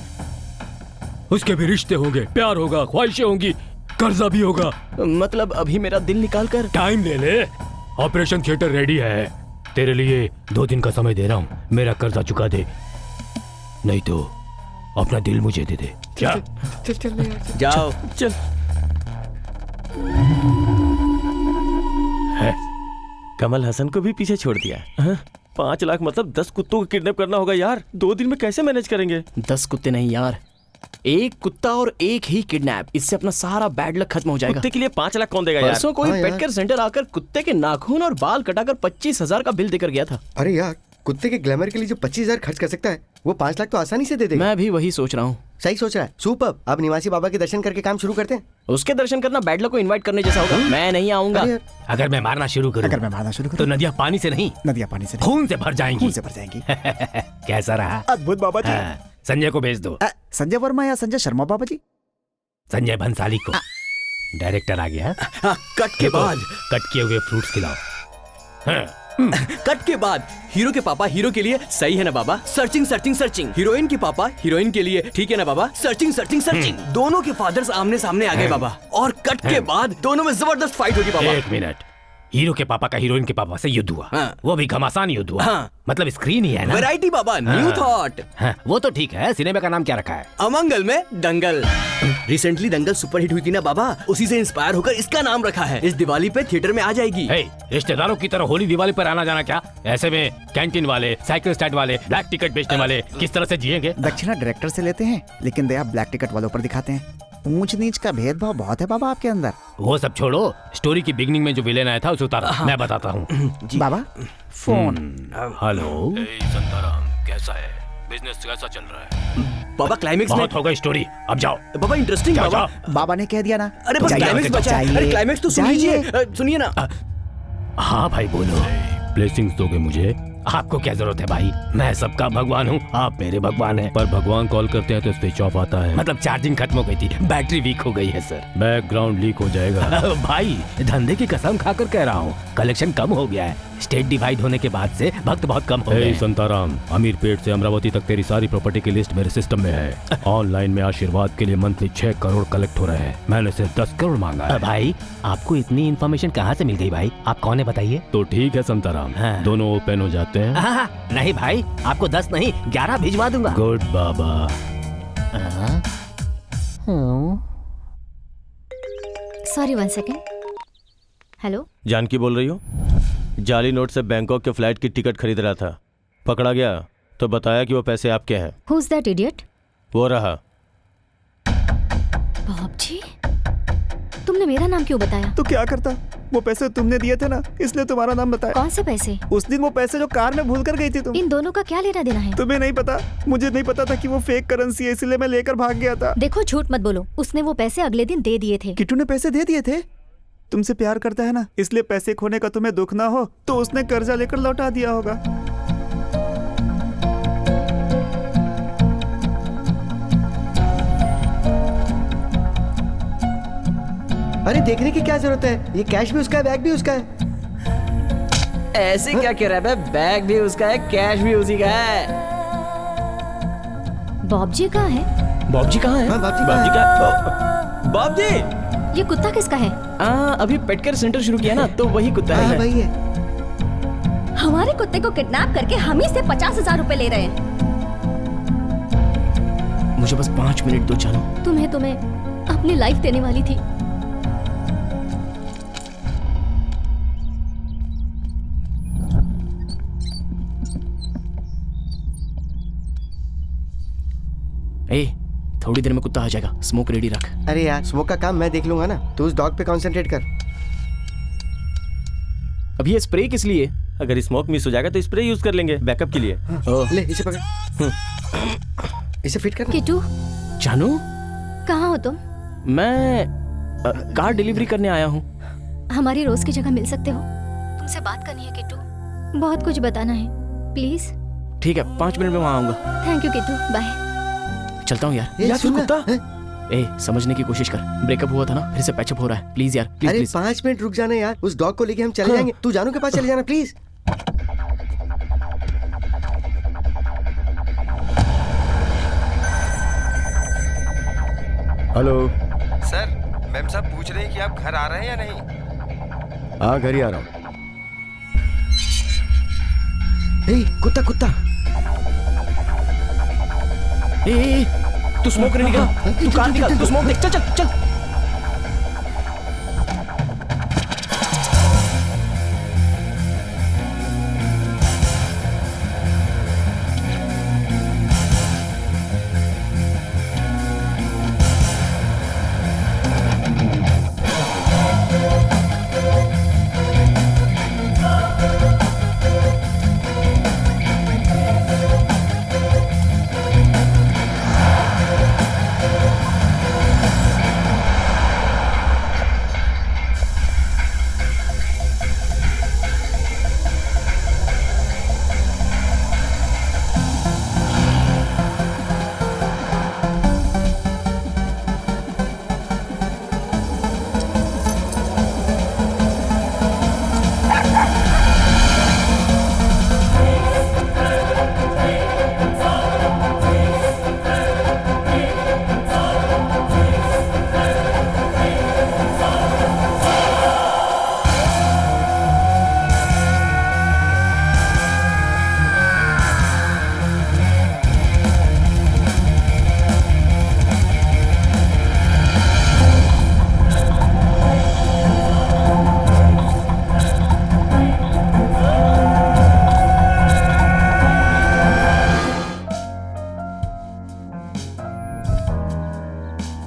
उसके भी रिश्ते होंगे, प्यार होगा, ख्वाहिशें होंगी, कर्जा भी होगा। मतलब अभी मेरा दिल निकाल कर? टाइम ले ले, ऑपरेशन थिएटर रेडी है। तेरे लिए 2 दिन का समय दे रहा हूं, मेरा कर्जा चुका दे, नहीं तो अपना दिल मुझे दे दे। क्या? चल जाओ। चल। है, कमल हसन को भी पीछे छोड़ दिया। 5 लाख मतलब 10 कुत्तों को किडनैप करना होगा यार। 2 दिन में कैसे मैनेज करेंगे? 10 कुत्ते नहीं यार, 1 कुत्ता और 1 ही किडनैप। इससे अपना सारा बैड लक खत्म हो जाएगा। कुत्ते के लिए 5 लाख कौन देगा यार? परसों कोई पेट केयर सेंटर आकर कुत्ते के नाखून और बाल कटाकर 25,000 का बिल देकर गया था। अरे यार, कुत्ते के ग्लैमर के लिए जो 25,000 खर्च कर सकता है, वो 5 लाख तो आसानी से दे देगा। मैं भी वही सोच रहा हूँ। सही सोच रहा है। सुपर। अब निवासी बाबा के दर्शन करके काम शुरू करते हैं। उसके दर्शन करना बैड लक को इन्वाइट करने जैसा होगा। मैं नहीं आऊंगा। अगर मैं मारना शुरू करूं तो नदियां पानी से नहीं, नदियां पानी से खून से भर जाएंगी। कैसा रहा? अद्भुत बाबा जी। संजय को भेज दो। संजय वर्मा या संजय शर्मा बाबा जी? संजय भंसाली को। डायरेक्टर आ गया। कट के बाद कट किए हुए फ्रूट्स खिलाओ। कट के बाद हीरो के पापा हीरो के लिए सही है ना बाबा? Searching searching searching. हीरोइन के पापा हीरोइन के लिए ठीक है ना बाबा? Searching searching searching. दोनों के फादर्स आमने सामने आ गए बाबा, और कट के बाद दोनों में जबरदस्त फाइट होगी बाबा। 1 मिनट। हीरो के पापा का हीरोइन के पापा से युद्ध हुआ। वो भी घमासान युद्ध हुआ। मतलब स्क्रीन ही है ना? वैरायटी बाबा, न्यू थॉट। वो तो ठीक है। सिनेमा का नाम क्या रखा है? अमंगल में दंगल। रिसेंटली दंगल सुपरहिट हुई थी ना बाबा, उसी से इंस्पायर होकर इसका नाम रखा है। इस दिवाली पे थिएटर में आ जाएगी। रिश्तेदारों की तरह होली दिवाली पर आना जाना क्या? ऐसे में कैंटीन वाले, साइकिल स्टैंड वाले, ब्लैक टिकट बेचने वाले किस तरह से जिएंगे? दक्षिणा डायरेक्टर से लेते हैं, लेकिन दया ब्लैक टिकट वालों पर दिखाते हैं। ऊंच नीच का भेदभाव बहुत है बाबा आपके अंदर। वो सब छोड़ो, स्टोरी की बिगनिंग में जो विलेन आया था उसे उतारा। मैं बताता हूँ। बाबा फोन। हेलो। संताराम कैसा है? बिजनेस कैसा चल रहा है? बाबा क्लाइमेक्स में बहुत हो गई स्टोरी, अब जाओ। बाबा इंटरेस्टिंग जाओ, बाबा। जाओ। बाबा ने कह दिया ना। अरे बस क्लाइमेक्स बचा है। अरे क्लाइमेक्स तो सुन लीजिए, सुनिए ना। हाँ भाई बोलो, ब्लेसिंग्स दोगे मुझे? आपको क्या जरूरत है भाई, मैं सबका भगवान हूँ, आप मेरे भगवान हैं। पर भगवान कॉल करते हैं तो स्विच ऑफ आता है। मतलब चार्जिंग खत्म हो गई थी, बैटरी वीक हो गई है सर। बैकग्राउंड लीक हो जाएगा। भाई धंधे की कसम खाकर कह रहा हूँ, कलेक्शन कम हो गया है। स्टेट डिवाइड होने के बाद से भक्त बहुत कम हो गए। संताराम, अमीर पेट से अमरावती तक तेरी सारी प्रॉपर्टी की लिस्ट मेरे सिस्टम में है। ऑनलाइन में आशीर्वाद के लिए मंथली 6 करोड़ कलेक्ट हो रहे हैं, मैंने सिर्फ 10 करोड़ मांगा है। भाई आपको इतनी इन्फॉर्मेशन कहाँ से मिल गई भाई, आप कौन है बताइए? तो ठीक है संताराम, दोनों ओपन हो जाते हैं। नहीं भाई, आपको 10 नहीं 11 भिजवा दूंगा। गुड बाबा। Sorry 1 second. हेलो, जानकी बोल रही हो? जाली नोट से बैंकॉक के फ्लाइट की टिकट खरीद रहा था, पकड़ा गया तो बताया कि वो पैसे आपके हैं। Who is that idiot? वो रहा। बॉब जी, तुमने मेरा नाम क्यों बताया? तो क्या करता, वो पैसे तुमने दिए थे ना, इसलिए तुम्हारा नाम बताया। कौन से पैसे? उस दिन वो पैसे जो कार में भूल कर गई थी तुम। इन दोनों का क्या लेना देना है? तुम्हें नहीं पता, मुझे नहीं पता था कि वो फेक करेंसी है, इसलिए मैं लेकर भाग गया था। देखो झूठ मत बोलो, उसने वो पैसे अगले दिन दे दिए थे। किट्टू ने पैसे दे दिए थे? तुमसे प्यार करता है ना, इसलिए पैसे खोने का तुम्हें दुख ना हो तो उसने कर्जा लेकर लौटा दिया होगा। अरे देखने की क्या जरूरत है, ये कैश भी उसका है, बैग भी उसका है। ऐसे क्या कह रहा है? बैग भी उसका है, कैश भी उसी का है। बॉब जी कहाँ है? बॉब जी कहाँ है? हाँ, बॉब जी बॉब जी कहाँ का? बॉब जी, ये कुत्ता किसका है? अभी पेट केयर सेंटर शुरू किया ना, तो वही कुत्ता हाँ, है। वही है। हमारे कुत्ते को किडनैप करके हम ही से 50,000 रुपए ले रहे हैं। मुझे बस 5 मिनट दो जानू। तुम्हें अपनी लाइफ देने वाली थी। ए, थोड़ी देर में कुत्ता आ जाएगा, स्मोक रेडी रख। अरे यार, स्मोक का काम मैं देख लूंगा ना, तू उस डॉग पे कंसंट्रेट कर। अब ये स्प्रे किस लिए? अगर स्मोक मिस हो जाएगा तो स्प्रे यूज कर लेंगे बैकअप के लिए। ले इसे पकड़, इसे फिट कर। किट्टू, जानू, कहाँ हो तुम? मैं कार डिलीवरी करने आया हूँ। हमारी रोज की जगह मिल सकते हो? तुमसे बात करनी है किट्टू, बहुत कुछ बताना है, प्लीज। ठीक है, 5 मिनट में वहाँ आऊंगा। Thank you Kittu, bye. चलता हूँ यार। यार तू कुत्ता, ए, समझने की कोशिश कर। ब्रेकअप हुआ था ना, फिर से पैचअप हो रहा है। प्लीज यार, प्लीज अरे प्लीज। 5 मिनट रुक जाना यार, उस डॉग को लेके हम चले जाएंगे। तू जानू के पास चले जाना प्लीज। हेलो सर, मैम साहब पूछ रहे हैं कि आप घर आ रहे हैं या नहीं? हाँ, घर ही आ रहा हूँ। कुत्ता कुत्ता, ए, तू स्मोक रेडी कर, तू कार निकाल, तू स्मोक देख, चल चल चल।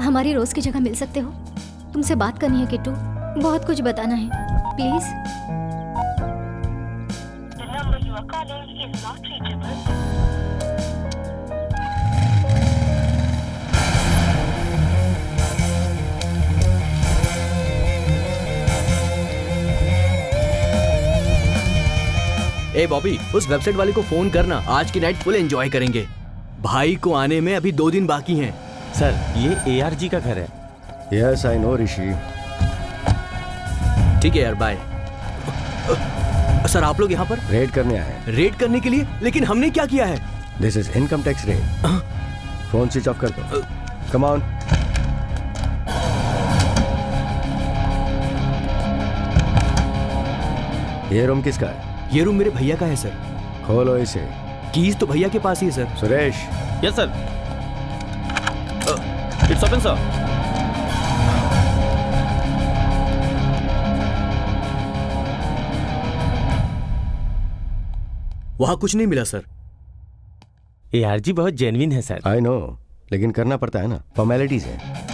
हमारी रोज की जगह मिल सकते हो? तुमसे बात करनी है किट्टू, बहुत कुछ बताना है, प्लीज। ए बॉबी, उस वेबसाइट वाले को फोन करना, आज की नाइट फुल एंजॉय करेंगे। भाई को आने में अभी 2 दिन बाकी हैं। सर ये ARG का घर है। यस आई नो ऋषि। ठीक है यार, बाय। सर आप लोग यहाँ पर रेड करने आए। रेड करने के लिए? लेकिन हमने क्या किया है? This is income tax raid. Phone switch off कर दो। Come on. ये रूम किसका है? ये रूम मेरे भैया का है सर। खोलो इसे। कीज तो भैया के पास ही है sir. Suresh. Yes sir. It's open sir. वहां कुछ नहीं मिला सर। ARG बहुत जेन्युइन है सर। आई नो, लेकिन करना पड़ता है ना, फॉर्मेलिटीज है।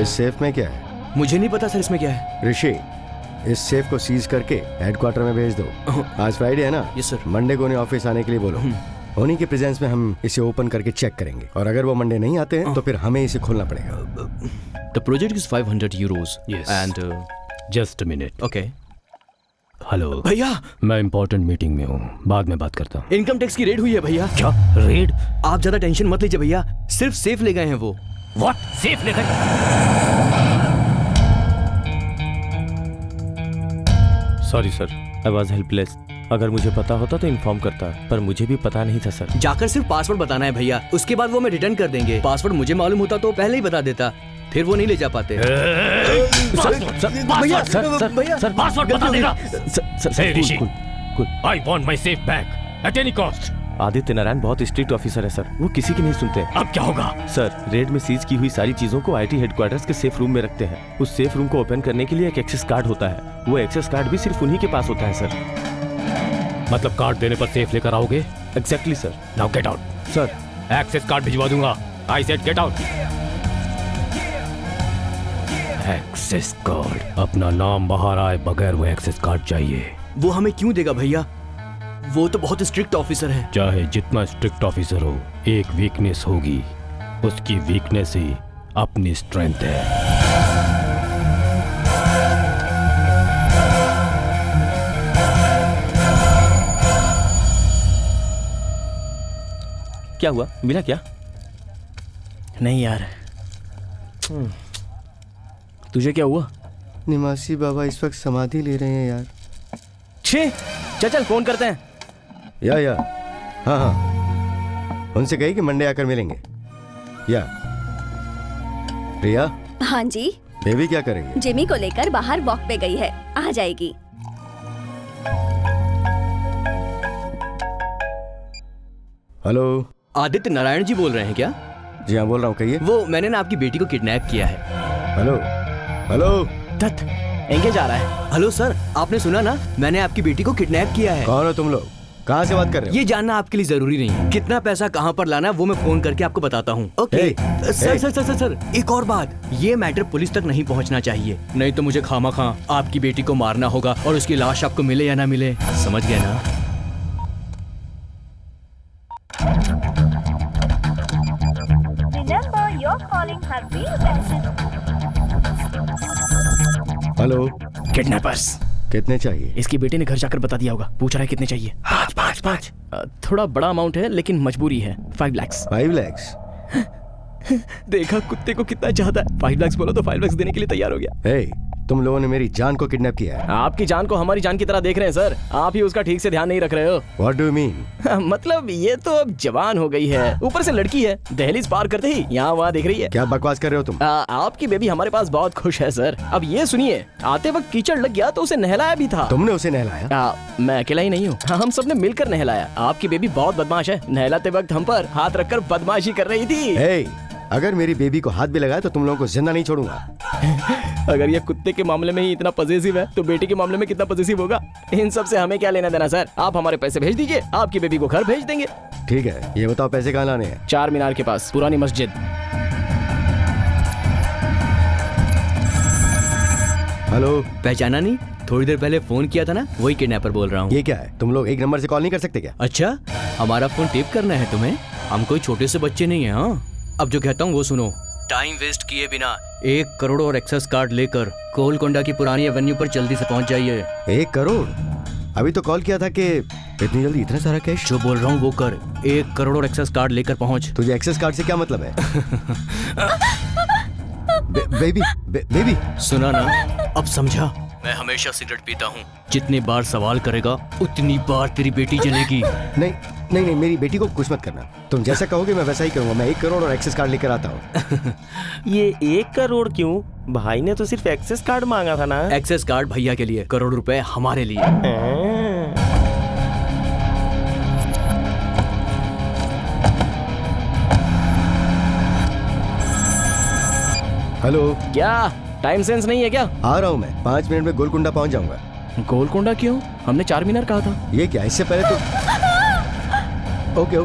इस सेफ में क्या है? मुझे नहीं पता सर इसमें क्या है। ऋषि, इस सेफ को सीज करके हेडक्वार्टर में भेज दो। आज फ्राइडे है ना? Yes sir. मंडे को उन्हें ऑफिस आने के लिए बोलो। उन्हीं के प्रेजेंस में हम इसे ओपन करके चेक करेंगे, और अगर वो मंडे नहीं आते हैं तो फिर हमें इसे खोलना पड़ेगा। The project is 500 Euros and just a minute. Okay. Hello भैया, मैं इंपॉर्टेंट मीटिंग में हूँ, बाद में बात करता हूँ। इनकम टैक्स की रेड हुई है भैया। क्या रेड? आप ज्यादा टेंशन मत लीजिए भैया, सिर्फ सेफ ले गए हैं वो। व्हाट? सेफ ले गए? Sorry sir, I was helpless. अगर मुझे पता होता तो इन्फॉर्म करता, पर मुझे भी पता नहीं था सर। जाकर सिर्फ पासवर्ड बताना है भैया, उसके बाद वो हमें रिटर्न कर देंगे। पासवर्ड मुझे मालूम होता तो पहले ही बता देता, फिर वो नहीं ले जा पाते। भैया सर पासवर्ड बता देगा। Rishi, I want my safe back at any cost. Aditya Narayan बहुत स्ट्रिक्ट ऑफिसर है सर, वो किसी की नहीं सुनते। अब क्या होगा? सर रेड में सीज की हुई सारी चीजों को IT हेडक्वार्टर्स के सेफ रूम में रखते हैं। उस सेफ रूम को ओपन करने के लिए एक एक्सेस कार्ड होता है, वो एक्सेस कार्ड भी सिर्फ उन्हीं के पास होता है सर। मतलब कार्ड देने पर सेफ लेकर आओगे? Exactly sir. Now get out. Sir access card भिजवा दूंगा। I said get out. Access card? अपना नाम बाहर आए बगैर वो एक्सेस कार्ड चाहिए। वो हमें क्यों देगा भैया? वो तो बहुत स्ट्रिक्ट ऑफिसर है। चाहे जितना स्ट्रिक्ट ऑफिसर हो, एक वीकनेस होगी, उसकी वीकनेस ही अपनी स्ट्रेंथ है। क्या हुआ? मिला क्या? नहीं यार। तुझे क्या हुआ? निवासी बाबा इस वक्त समाधि ले रहे हैं यार। छे, चल फोन करते हैं। या हाँ, उनसे कही कि मंडे आकर मिलेंगे। या प्रिया। हाँ जी। बेबी क्या करेगी? जिमी को लेकर बाहर वॉक पे गई है, आ जाएगी। हेलो, आदित्य नारायण जी बोल रहे हैं क्या? जी हाँ बोल रहा हूँ, कहिए। वो मैंने ना आपकी बेटी को किडनैप किया है। Hello hello. दत्त एंगेज आ रहा है। हेलो सर, आपने सुना ना, मैंने आपकी बेटी को किडनैप किया है। कौन हो तुम लोग? कहाँ से बात कर रहे हो? ये जानना आपके लिए जरूरी नहीं है। कितना पैसा कहाँ पर लाना है वो मैं फोन करके आपको बताता हूँ। ओके। सर, एक और बात, ये मैटर पुलिस तक नहीं पहुँचना चाहिए, नहीं तो मुझे खामा आपकी बेटी को मारना होगा और उसकी लाश आपको मिले या ना मिले, समझ गए ना? हेलो। किडनैपर्स। कितने चाहिए? इसकी बेटे ने घर जाकर बता दिया होगा, पूछ रहा है कितने चाहिए। पाँच। थोड़ा बड़ा अमाउंट है लेकिन मजबूरी है। 5 लाख। 5 लाख? देखा कुत्ते को कितना चाहता है। 5 लाख बोला तो 5 लाख देने के लिए तैयार हो गया। hey, तुम लोगों ने मेरी जान को किडनैप किया है। आपकी जान को हमारी जान की तरह देख रहे हैं सर, आप ही उसका ठीक से ध्यान नहीं रख रहे हो। What do you mean? मतलब ये तो अब जवान हो गई है, ऊपर से लड़की है, दहलीज पार करते ही यहाँ वहाँ देख रही है। क्या बकवास कर रहे हो तुम? आपकी बेबी हमारे पास बहुत खुश है सर। अब ये सुनिए, आते वक्त कीचड़ लग गया तो उसे नहलाया भी था। तुमने उसे नहलाया? मैं अकेला ही नहीं हूँ, हम सबने मिलकर नहलाया। आपकी बेबी बहुत बदमाश है, नहलाते वक्त हम पर हाथ रखकर बदमाशी कर रही थी। hey, अगर मेरी बेबी को हाथ भी लगाए तो तुम लोगों को जिंदा नहीं छोड़ूंगा। अगर ये कुत्ते के मामले में ही इतना पॉजिटिव है तो बेटी के मामले में कितना पॉजिटिव होगा? इन सब से हमें क्या लेना देना सर? आप हमारे पैसे भेज दीजिए, आपकी बेबी को घर भेज देंगे। ठीक है, ये बताओ पैसे कहाँ लाने हैं? 4 मीनार के पास, पुरानी मस्जिद। हेलो। पहचाना नहीं? थोड़ी देर पहले फोन किया था ना, वही किडनैपर बोल रहा हूँ। ये क्या है, तुम लोग एक नंबर से कॉल नहीं कर सकते क्या? अच्छा, हमारा फोन टेप करना है तुम्हें? हम कोई छोटे से बच्चे नहीं हैं। हाँ, अब जो कहता हूँ वो सुनो। टाइम वेस्ट किए बिना 1 करोड़ और एक्सेस कार्ड लेकर गोलकोंडा की पुरानी एवेन्यू पर जल्दी से पहुँच जाइए। 1 करोड़? अभी तो कॉल किया था कि इतनी जल्दी इतना सारा कैश। जो बोल रहा हूँ वो कर। 1 करोड़ और एक्सेस कार्ड लेकर पहुँच। तुझे एक्सेस कार्ड से क्या मतलब है? बेबी सुना ना, अब समझा। मैं हमेशा सिगरेट पीता हूँ। जितनी बार सवाल करेगा उतनी बार तेरी बेटी जलेगी। नहीं, मेरी बेटी को कुछ मत करना। तुम जैसा कहोगे मैं वैसा ही करूंगा। मैं 1 करोड़ और एक्सेस कार्ड लेकर आता हूँ। ये 1 करोड़ क्यों? भाई ने तो सिर्फ एक्सेस कार्ड मांगा था ना। एक्सेस कार्ड भैया के लिए, करोड़ रुपए हमारे लिए। हेलो, क्या टाइम सेंस नहीं है क्या? आ रहा हूँ मैं, 5 मिनट में गोलकुंडा पहुँच जाऊंगा। गोलकुंडा क्यों? हमने 4 मीनार कहा था। ये क्या, इससे पहले तो ओके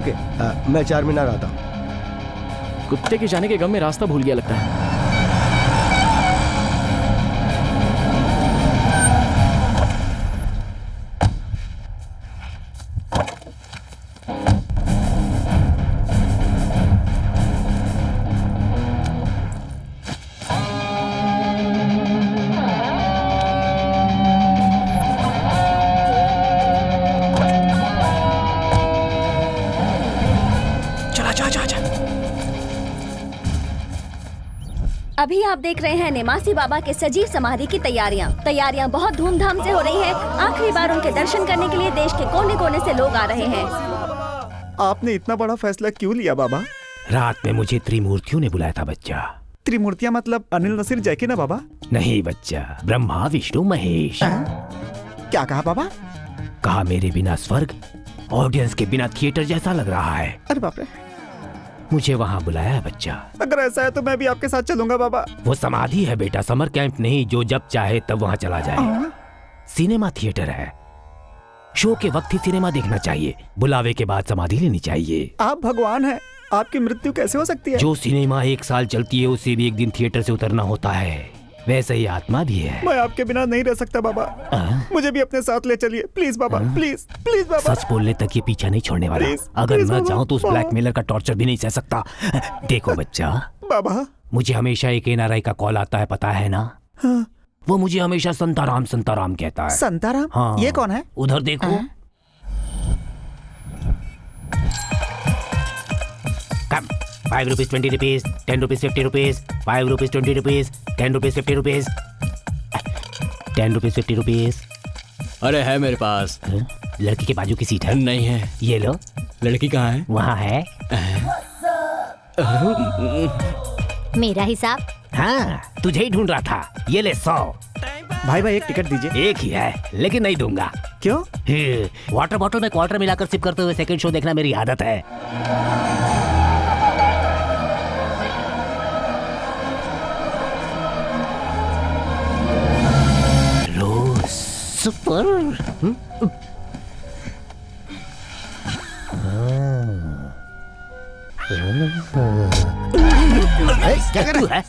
मैं 4 मीनार आता हूँ। कुत्ते के जाने के गम में रास्ता भूल गया लगता है। अभी आप देख रहे हैं नेमासी बाबा के सजीव समाधि की तैयारियां बहुत धूमधाम से हो रही है। आखिरी बार उनके दर्शन करने के लिए देश के कोने कोने से लोग आ रहे हैं। आपने इतना बड़ा फैसला क्यों लिया बाबा? रात में मुझे त्रिमूर्तियों ने बुलाया था बच्चा। त्रिमूर्तियां मतलब अनिल नसीर जैकी ना बाबा? नहीं बच्चा, ब्रह्मा विष्णु महेश। क्या कहा बाबा? कहा मेरे बिना स्वर्ग ऑडियंस के बिना थिएटर जैसा लग रहा है। अरे बाप रे, मुझे वहाँ बुलाया है बच्चा। अगर ऐसा है तो मैं भी आपके साथ चलूंगा बाबा। वो समाधि है बेटा, समर कैंप नहीं जो जब चाहे तब वहाँ चला जाए। सिनेमा थिएटर है, शो के वक्त ही सिनेमा देखना चाहिए, बुलावे के बाद समाधि लेनी चाहिए। आप भगवान हैं, आपकी मृत्यु कैसे हो सकती है? जो सिनेमा 1 साल चलती है उसे भी एक दिन थिएटर से उतरना होता है, वैसे ही आत्मा भी है। मैं आपके बिना नहीं रह सकता बाबा। मुझे भी अपने साथ ले चलिए प्लीज बाबा, प्लीज प्लीज बाबा। सच बोलने तक ये पीछा नहीं छोड़ने वाला। अगर न जाऊं तो उस ब्लैकमेलर का टॉर्चर भी नहीं सह सकता। देखो बच्चा बाबा, मुझे हमेशा एक NRI का कॉल आता है, पता है ना? हाँ। वो मुझे हमेशा संताराम संताराम कहता है। संताराम? हाँ। ये कौन है? उधर देखो। कम 5 rupees 20 rupees 10 rupees 50 rupees 5 rupees 20 rupees 10 rupees 50 rupees 10 rupees 50 rupees. अरे है मेरे पास। लड़की के बाजू की सीट है? नहीं है। ये लो। लड़की कहाँ है? वहाँ है। मेरा हिसाब? हाँ, तुझे ही ढूंढ रहा था। ये ले 100। भाई एक टिकट दीजिए। एक ही है लेकिन नहीं दूंगा। क्यों? वाटर बॉटल में क्वार्टर मिलाकर सिप करते हुए सेकंड शो देखना मेरी आदत है। सुपर। क्या कर रहा है?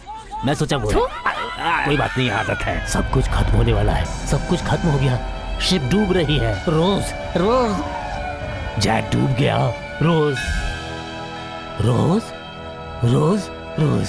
मैं सोचा वो कोई बात नहीं, आदत है। सब कुछ खत्म होने वाला है, सब कुछ खत्म हो गया। शिप डूब रही है। रोज रोज जैक डूब गया। रोज रोज रोज रोज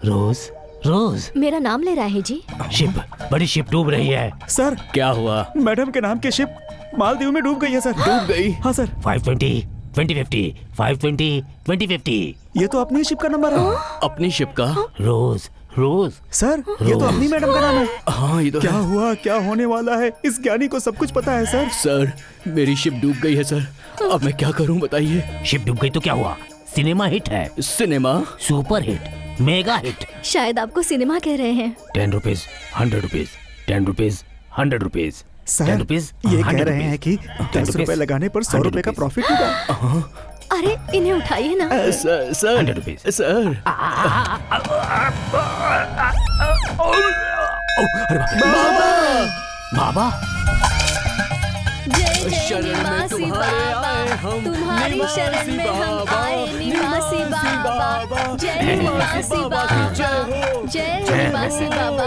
रोज रोज। मेरा नाम ले रहा है जी। शिप, बड़ी शिप डूब रही है। सर क्या हुआ? मैडम के नाम की शिप मालदीव में डूब गई है सर। डूब गई? हाँ सर। 520 2050 520 2050। ये तो अपनी शिप का नंबर है। अपनी शिप का? रोज रोज। सर ये तो अपनी मैडम का नाम है। हाँ ये तो क्या हुआ, क्या होने वाला है? इस ज्ञानी को सब कुछ पता है सर। सर मेरी शिप डूब गई है सर, अब मैं क्या करूँ बताइए? शिप डूब गई तो क्या हुआ? सिनेमा हिट है। Cinema? Super hit, mega hit. शायद आपको सिनेमा कह रहे हैं। 10 rupees 100 rupees 10 rupees 100 rupees. Sir ये कह रहे हैं कि 10 रुपए लगाने पर 100 रुपए का प्रॉफिट होगा। अरे इन्हें उठाइए ना। Sir 100 rupees sir. बाबा। जय जय शरण में निवासी तुम्हारे बाबा, आए हम, तुम्हारी निवासी शरण में हम बाबा, आए निवासी बाबा, जय निवासी बाबा, जय निवासी बाबा,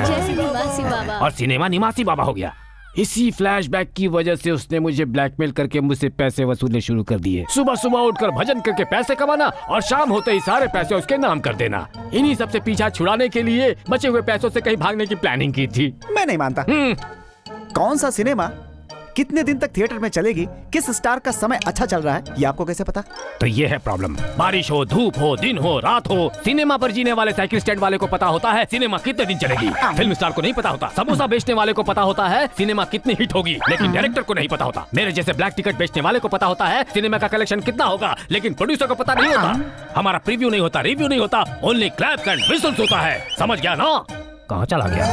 जय निवासी बाबा। और सिनेमा निवासी बाबा हो गया। इसी फ्लैशबैक की वजह से उसने मुझे ब्लैकमेल करके मुझसे पैसे वसूलने शुरू कर दिए। सुबह सुबह उठकर भजन करके पैसे कमाना और शाम होते ही सारे पैसे उसके नाम कर देना। इन्हीं सबसे पीछा छुड़ाने के लिए बचे हुए पैसों से कहीं भागने की प्लानिंग की थी। मैं नहीं मानता। कौन सा सिनेमा कितने दिन तक थिएटर में चलेगी, किस स्टार का समय अच्छा चल रहा है, ये आपको कैसे पता? तो ये है प्रॉब्लम। बारिश हो, धूप हो, दिन हो, रात हो, सिनेमा पर जीने वाले साइकिल स्टैंड वाले को पता होता है सिनेमा कितने दिन चलेगी। फिल्म स्टार को नहीं पता होता। समोसा बेचने वाले को पता होता है सिनेमा कितनी हिट होगी, लेकिन डायरेक्टर को नहीं पता होता। मेरे जैसे ब्लैक टिकट बेचने वाले को पता होता है सिनेमा का कलेक्शन कितना होगा, लेकिन प्रोड्यूसर को पता नहीं होता। हमारा प्रीव्यू नहीं होता, रिव्यू नहीं होता, ओनली क्लैप्स एंड व्हिसल्स होता है। समझ गया ना? कहाँ चला गया?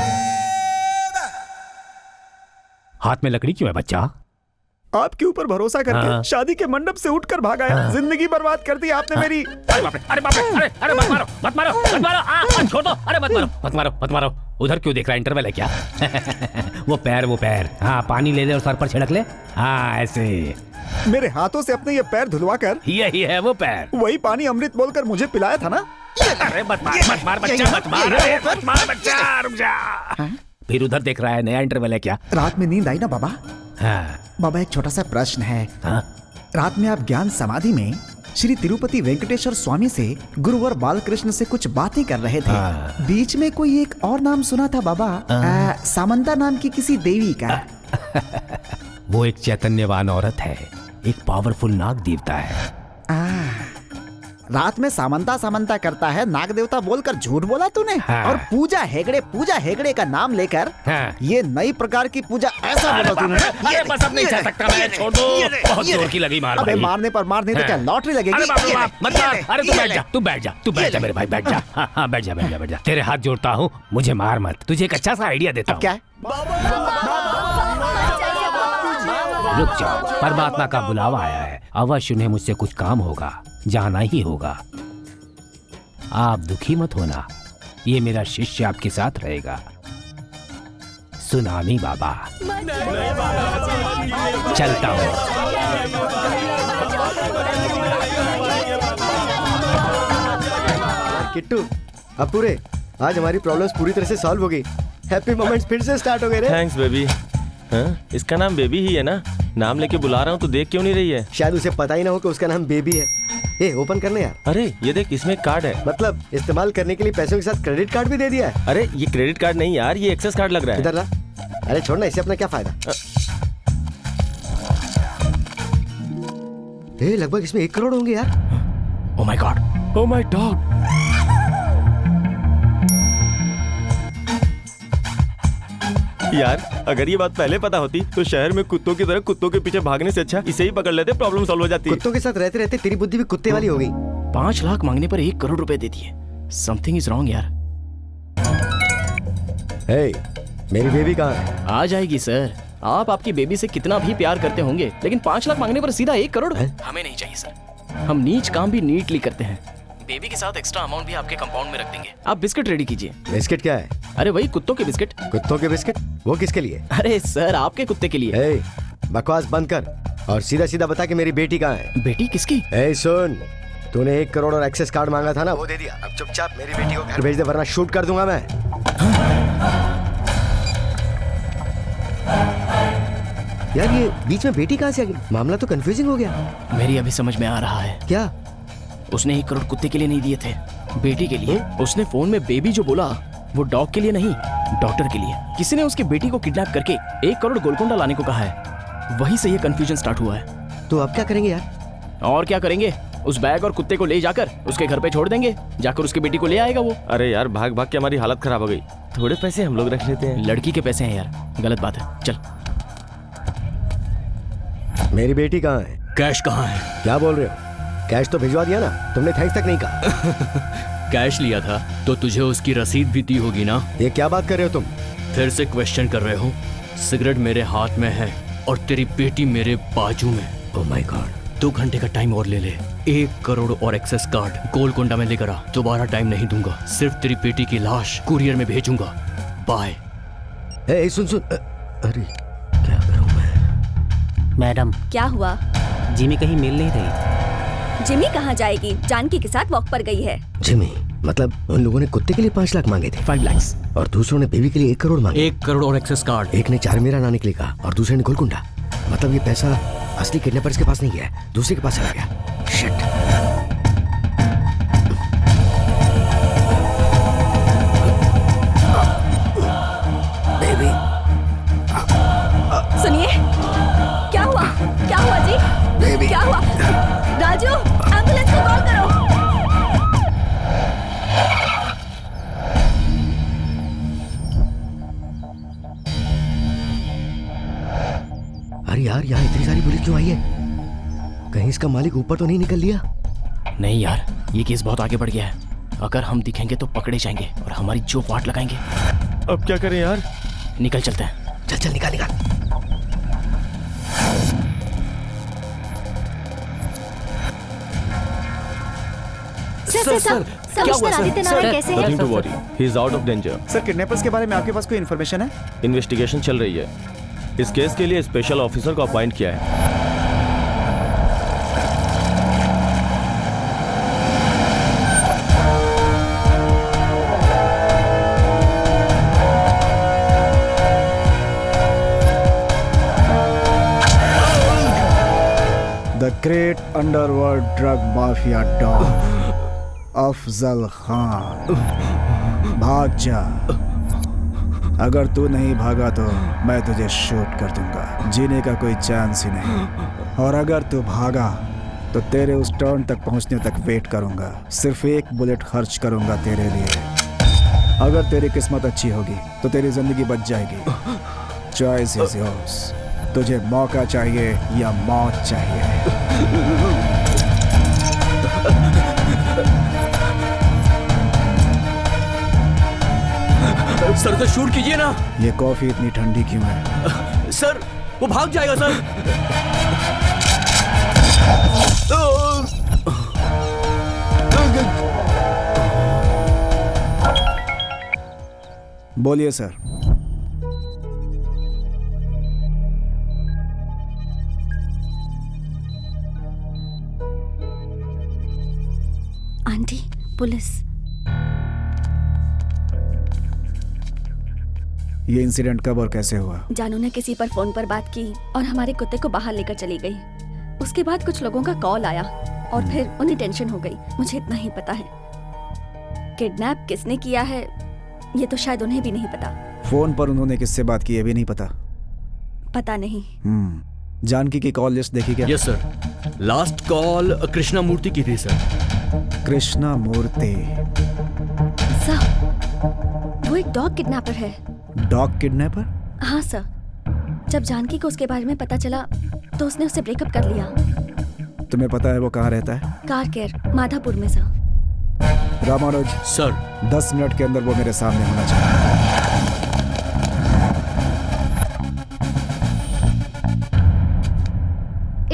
हाथ में लकड़ी क्यों है बच्चा? आपके ऊपर भरोसा करके शादी के मंडप से उठकर भागा है। जिंदगी बर्बाद कर दी आपने मेरी। अरे बाप रे, अरे बाप रे, अरे अरे मत मारो, मत मारो, मत मारो, छोड़ दो। अरे मत मारो, मत मारो, मत मारो। उधर क्यों देख रहा है? इंटरवल है क्या? वो पैर। हाँ, पानी ले ले और सर पर छिड़क ले। हाँ, ऐसे मेरे हाथों से अपने ये पैर धुलवा कर, यही है वो पैर। वही पानी अमृत बोलकर मुझे पिलाया था ना। अरे मत मार बच्चा, मत मार बच्चा, रुक जा। फिर उधर देख रहा है, नया इंटरवल है क्या? रात में नींद आई ना बाबा? हाँ। बाबा एक छोटा सा प्रश्न है। हाँ? रात में आप ज्ञान समाधि में श्री तिरुपति वेंकटेश्वर स्वामी से गुरुवर बालकृष्ण से कुछ बातें कर रहे थे। हाँ। बीच में कोई एक और नाम सुना था बाबा, सामंता नाम की किसी देवी का। वो एक चैतन्यवान औरत है, एक पावरफुल नाग देवता है। रात में सामंता करता है नाग देवता बोलकर झूठ बोला तूने। हाँ। और पूजा हेगड़े का नाम लेकर ये नई प्रकार की पूजा ऐसा बोला तूने। अरे बस अब नहीं चल सकता मैं, छोड़ दो। बहुत जोर की लगी मार। अबे मारने पर मार नहीं तो क्या लॉटरी लगेगी? अरे बाप रे बाप, मत मार। अरे तू बैठ जा मेरे भाई, बैठ जा। हाँ, बैठ जा। तेरे हाथ जोड़ता हूँ, मुझे मार मत। तुझे एक अच्छा सा आइडिया देता हूँ। क्या है? रुक जाओ, परमात्मा का बुलावा आया है। अवश्य उन्हें मुझसे कुछ काम होगा, जाना ही होगा। आप दुखी मत होना, ये मेरा शिष्य आपके साथ रहेगा, सुनामी बाबा। चलता हूँ। किट्टू, अब पूरे आज हमारी प्रॉब्लम्स पूरी तरह से सॉल्व हो गई। हैप्पी मोमेंट्स फिर से स्टार्ट हो गए रे। Thanks baby. इसका नाम बेबी ही है ना? नाम लेके बुला रहा हूँ तो देख क्यों नहीं रही है? शायद उसे पता ही ना हो कि उसका नाम बेबी है। ए, ओपन करने यार। अरे ये देख, इसमें कार्ड है। मतलब इस्तेमाल करने के लिए पैसों के साथ क्रेडिट कार्ड भी दे दिया है। अरे ये क्रेडिट कार्ड नहीं यार, ये एक्सेस कार्ड लग रहा है। इधर ला। अरे छोड़ना, इससे अपना क्या फायदा? लगभग इसमें 1 करोड़ होंगे यार। Oh my God, oh my dog. यार अगर ये बात पहले पता होती तो शहर में कुत्तों की तरह कुत्तों के पीछे भागने से अच्छा इसे ही पकड़ लेते, प्रॉब्लम सॉल्व हो जाती। कुत्तों के साथ रहते रहते तेरी बुद्धि भी कुत्ते वाली हो गई। 5 लाख मांगने पर 1 करोड़ रुपए दे दिए। समथिंग इज रॉन्ग यार। मेरी बेबी कहाँ है? आ जाएगी सर। आप आपकी बेबी से कितना भी प्यार करते होंगे, लेकिन 5 लाख मांगने पर सीधा 1 करोड़ हमें नहीं चाहिए सर। हम नीच काम भी नीटली करते हैं। बेबी के साथ एक्स्ट्रा अमाउंट भी आपके कंपाउंड में रख देंगे। आप बिस्किट रेडी कीजिए। बिस्किट क्या है? अरे वही कुत्तों के बिस्किट। कुत्तों के बिस्किट? वो किसके लिए? अरे सर, आपके कुत्ते के लिए। बकवास बंद कर और सीधा सीधा बता कि मेरी बेटी कहाँ है। बेटी किसकी? सुन, तूने 1 करोड़ और एक्सेस कार्ड मांगा था ना, वो दे दिया। अब चुपचाप मेरी बेटी को घर भेज दे वरना शूट कर दूंगा मैं। यार ये बीच में बेटी कहाँ से आ गई? मामला तो कंफ्यूजिंग हो गया। मेरी अभी समझ में आ रहा है। क्या? उसने 1 करोड़ कुत्ते के लिए नहीं दिए थे, बेटी के लिए। उसने फोन में बेबी जो बोला वो डॉग के लिए नहीं, डॉक्टर के लिए। किसी ने उसकी बेटी को किडनैप करके 1 करोड़ गोलकोंडा लाने को कहा है। वहीं से ये कंफ्यूजन स्टार्ट हुआ है। तो अब क्या करेंगे यार? और क्या करेंगे, उस बैग और कुत्ते को ले जाकर उसके घर पे छोड़ देंगे। जाकर उसकी बेटी को ले आएगा वो। अरे यार भाग भाग के हमारी हालत खराब हो गई। थोड़े पैसे हम लोग रख लेते हैं। लड़की के पैसे हैं यार, गलत बात है। चल। मेरी बेटी कहाँ है? कैश कहाँ है? क्या बोल रहे हो? कैश तो भिजवा दिया ना, तुमने थैंक्स तक नहीं कहा। कैश लिया था तो तुझे उसकी रसीद भी दी होगी ना। ये क्या बात कर रहे हो तुम? फिर से क्वेश्चन कर रहे हो? सिगरेट मेरे हाथ में है और तेरी बेटी मेरे बाजू में। Oh my God. 2 घंटे का टाइम और ले ले। 1 करोड़ और एक्सेस कार्ड गोलकोंडा में लेकर आ। दोबारा टाइम नहीं दूंगा, सिर्फ तेरी बेटी की लाश कुरियर में भेजूंगा। बाय। सुन। अरे क्या करूं मैं? मैडम, क्या हुआ? जिमी कहीं मिल नहीं रही। जिमी कहाँ जाएगी? जानकी के साथ वॉक पर गई है। जिमी मतलब उन लोगों ने कुत्ते के लिए 5 लाख मांगे थे, 5 लाख, और दूसरों ने बेबी के लिए 1 करोड़ मांगे। 1 करोड़ और एक्सेस कार्ड। एक ने चारमीरा लाने के लिए कहा और दूसरे ने गोलकुंडा। मतलब ये पैसा असली किडनैपर्स के पास नहीं गया, दूसरे के पास चला गया। शिट। बेबी सुनिए, क्या हुआ? क्या हुआ जी? बेबी क्या हुआ? राजू, एम्बुलेंस को कॉल करो। अरे यार, यहाँ इतनी सारी पुलिस क्यों आई है? कहीं इसका मालिक ऊपर तो नहीं निकल लिया? नहीं यार, ये केस बहुत आगे बढ़ गया है। अगर हम दिखेंगे तो पकड़े जाएंगे और हमारी जो वाट लगाएंगे। अब क्या करें यार? निकल चलते हैं। चल चल निकाल निकाल। सर, कमिश्नर आदित्य नारायण कैसे हैं? Nothing to worry. He is out of danger. Sir, kidnappers के बारे में आपके पास कोई इन्फॉर्मेशन है? इन्वेस्टिगेशन चल रही है। इस केस के लिए स्पेशल ऑफिसर को अपॉइंट किया है। The great underworld drug mafia don Afzal Khan, भाग जा। अगर तू नहीं भागा तो मैं तुझे शूट कर दूंगा। जीने का कोई चांस ही नहीं। और अगर तू भागा तो तेरे उस टर्न तक पहुंचने तक वेट करूंगा। सिर्फ 1 बुलेट खर्च करूंगा तेरे लिए। अगर तेरी किस्मत अच्छी होगी तो तेरी जिंदगी बच जाएगी। Choice is yours. तुझे मौका चाहिए या मौत चाहिए? सर तो शूट कीजिए ना। ये कॉफी इतनी ठंडी क्यों है? सर वो भाग जाएगा सर। बोलिए सर। Aunty, police. ये इंसिडेंट कब और कैसे हुआ? जानू ने किसी पर फोन पर बात की और हमारे कुत्ते को बाहर लेकर चली गई। उसके बाद कुछ लोगों का कॉल आया और फिर उन्हें टेंशन हो गई। मुझे इतना ही पता है। किडनैप किसने किया है ये तो शायद उन्हें भी नहीं पता। फोन पर उन्होंने किससे बात की ये भी नहीं पता? पता नहीं। जानकी की कॉल लिस्ट देखी क्या? Yes sir. Last call Krishna Murthy की थी सर। कृष्णा मूर्ति? सर, वो एक डॉग किडनैपर है। Dog kidnapper? हाँ सर। जब जानकी को उसके बारे में पता चला तो उसने उससे ब्रेकअप कर लिया। तुम्हें पता है वो कहाँ रहता है? कार केयर, माधापुर में सर। रामानुज सर, 10 मिनट के अंदर वो मेरे सामने होना चाहिए।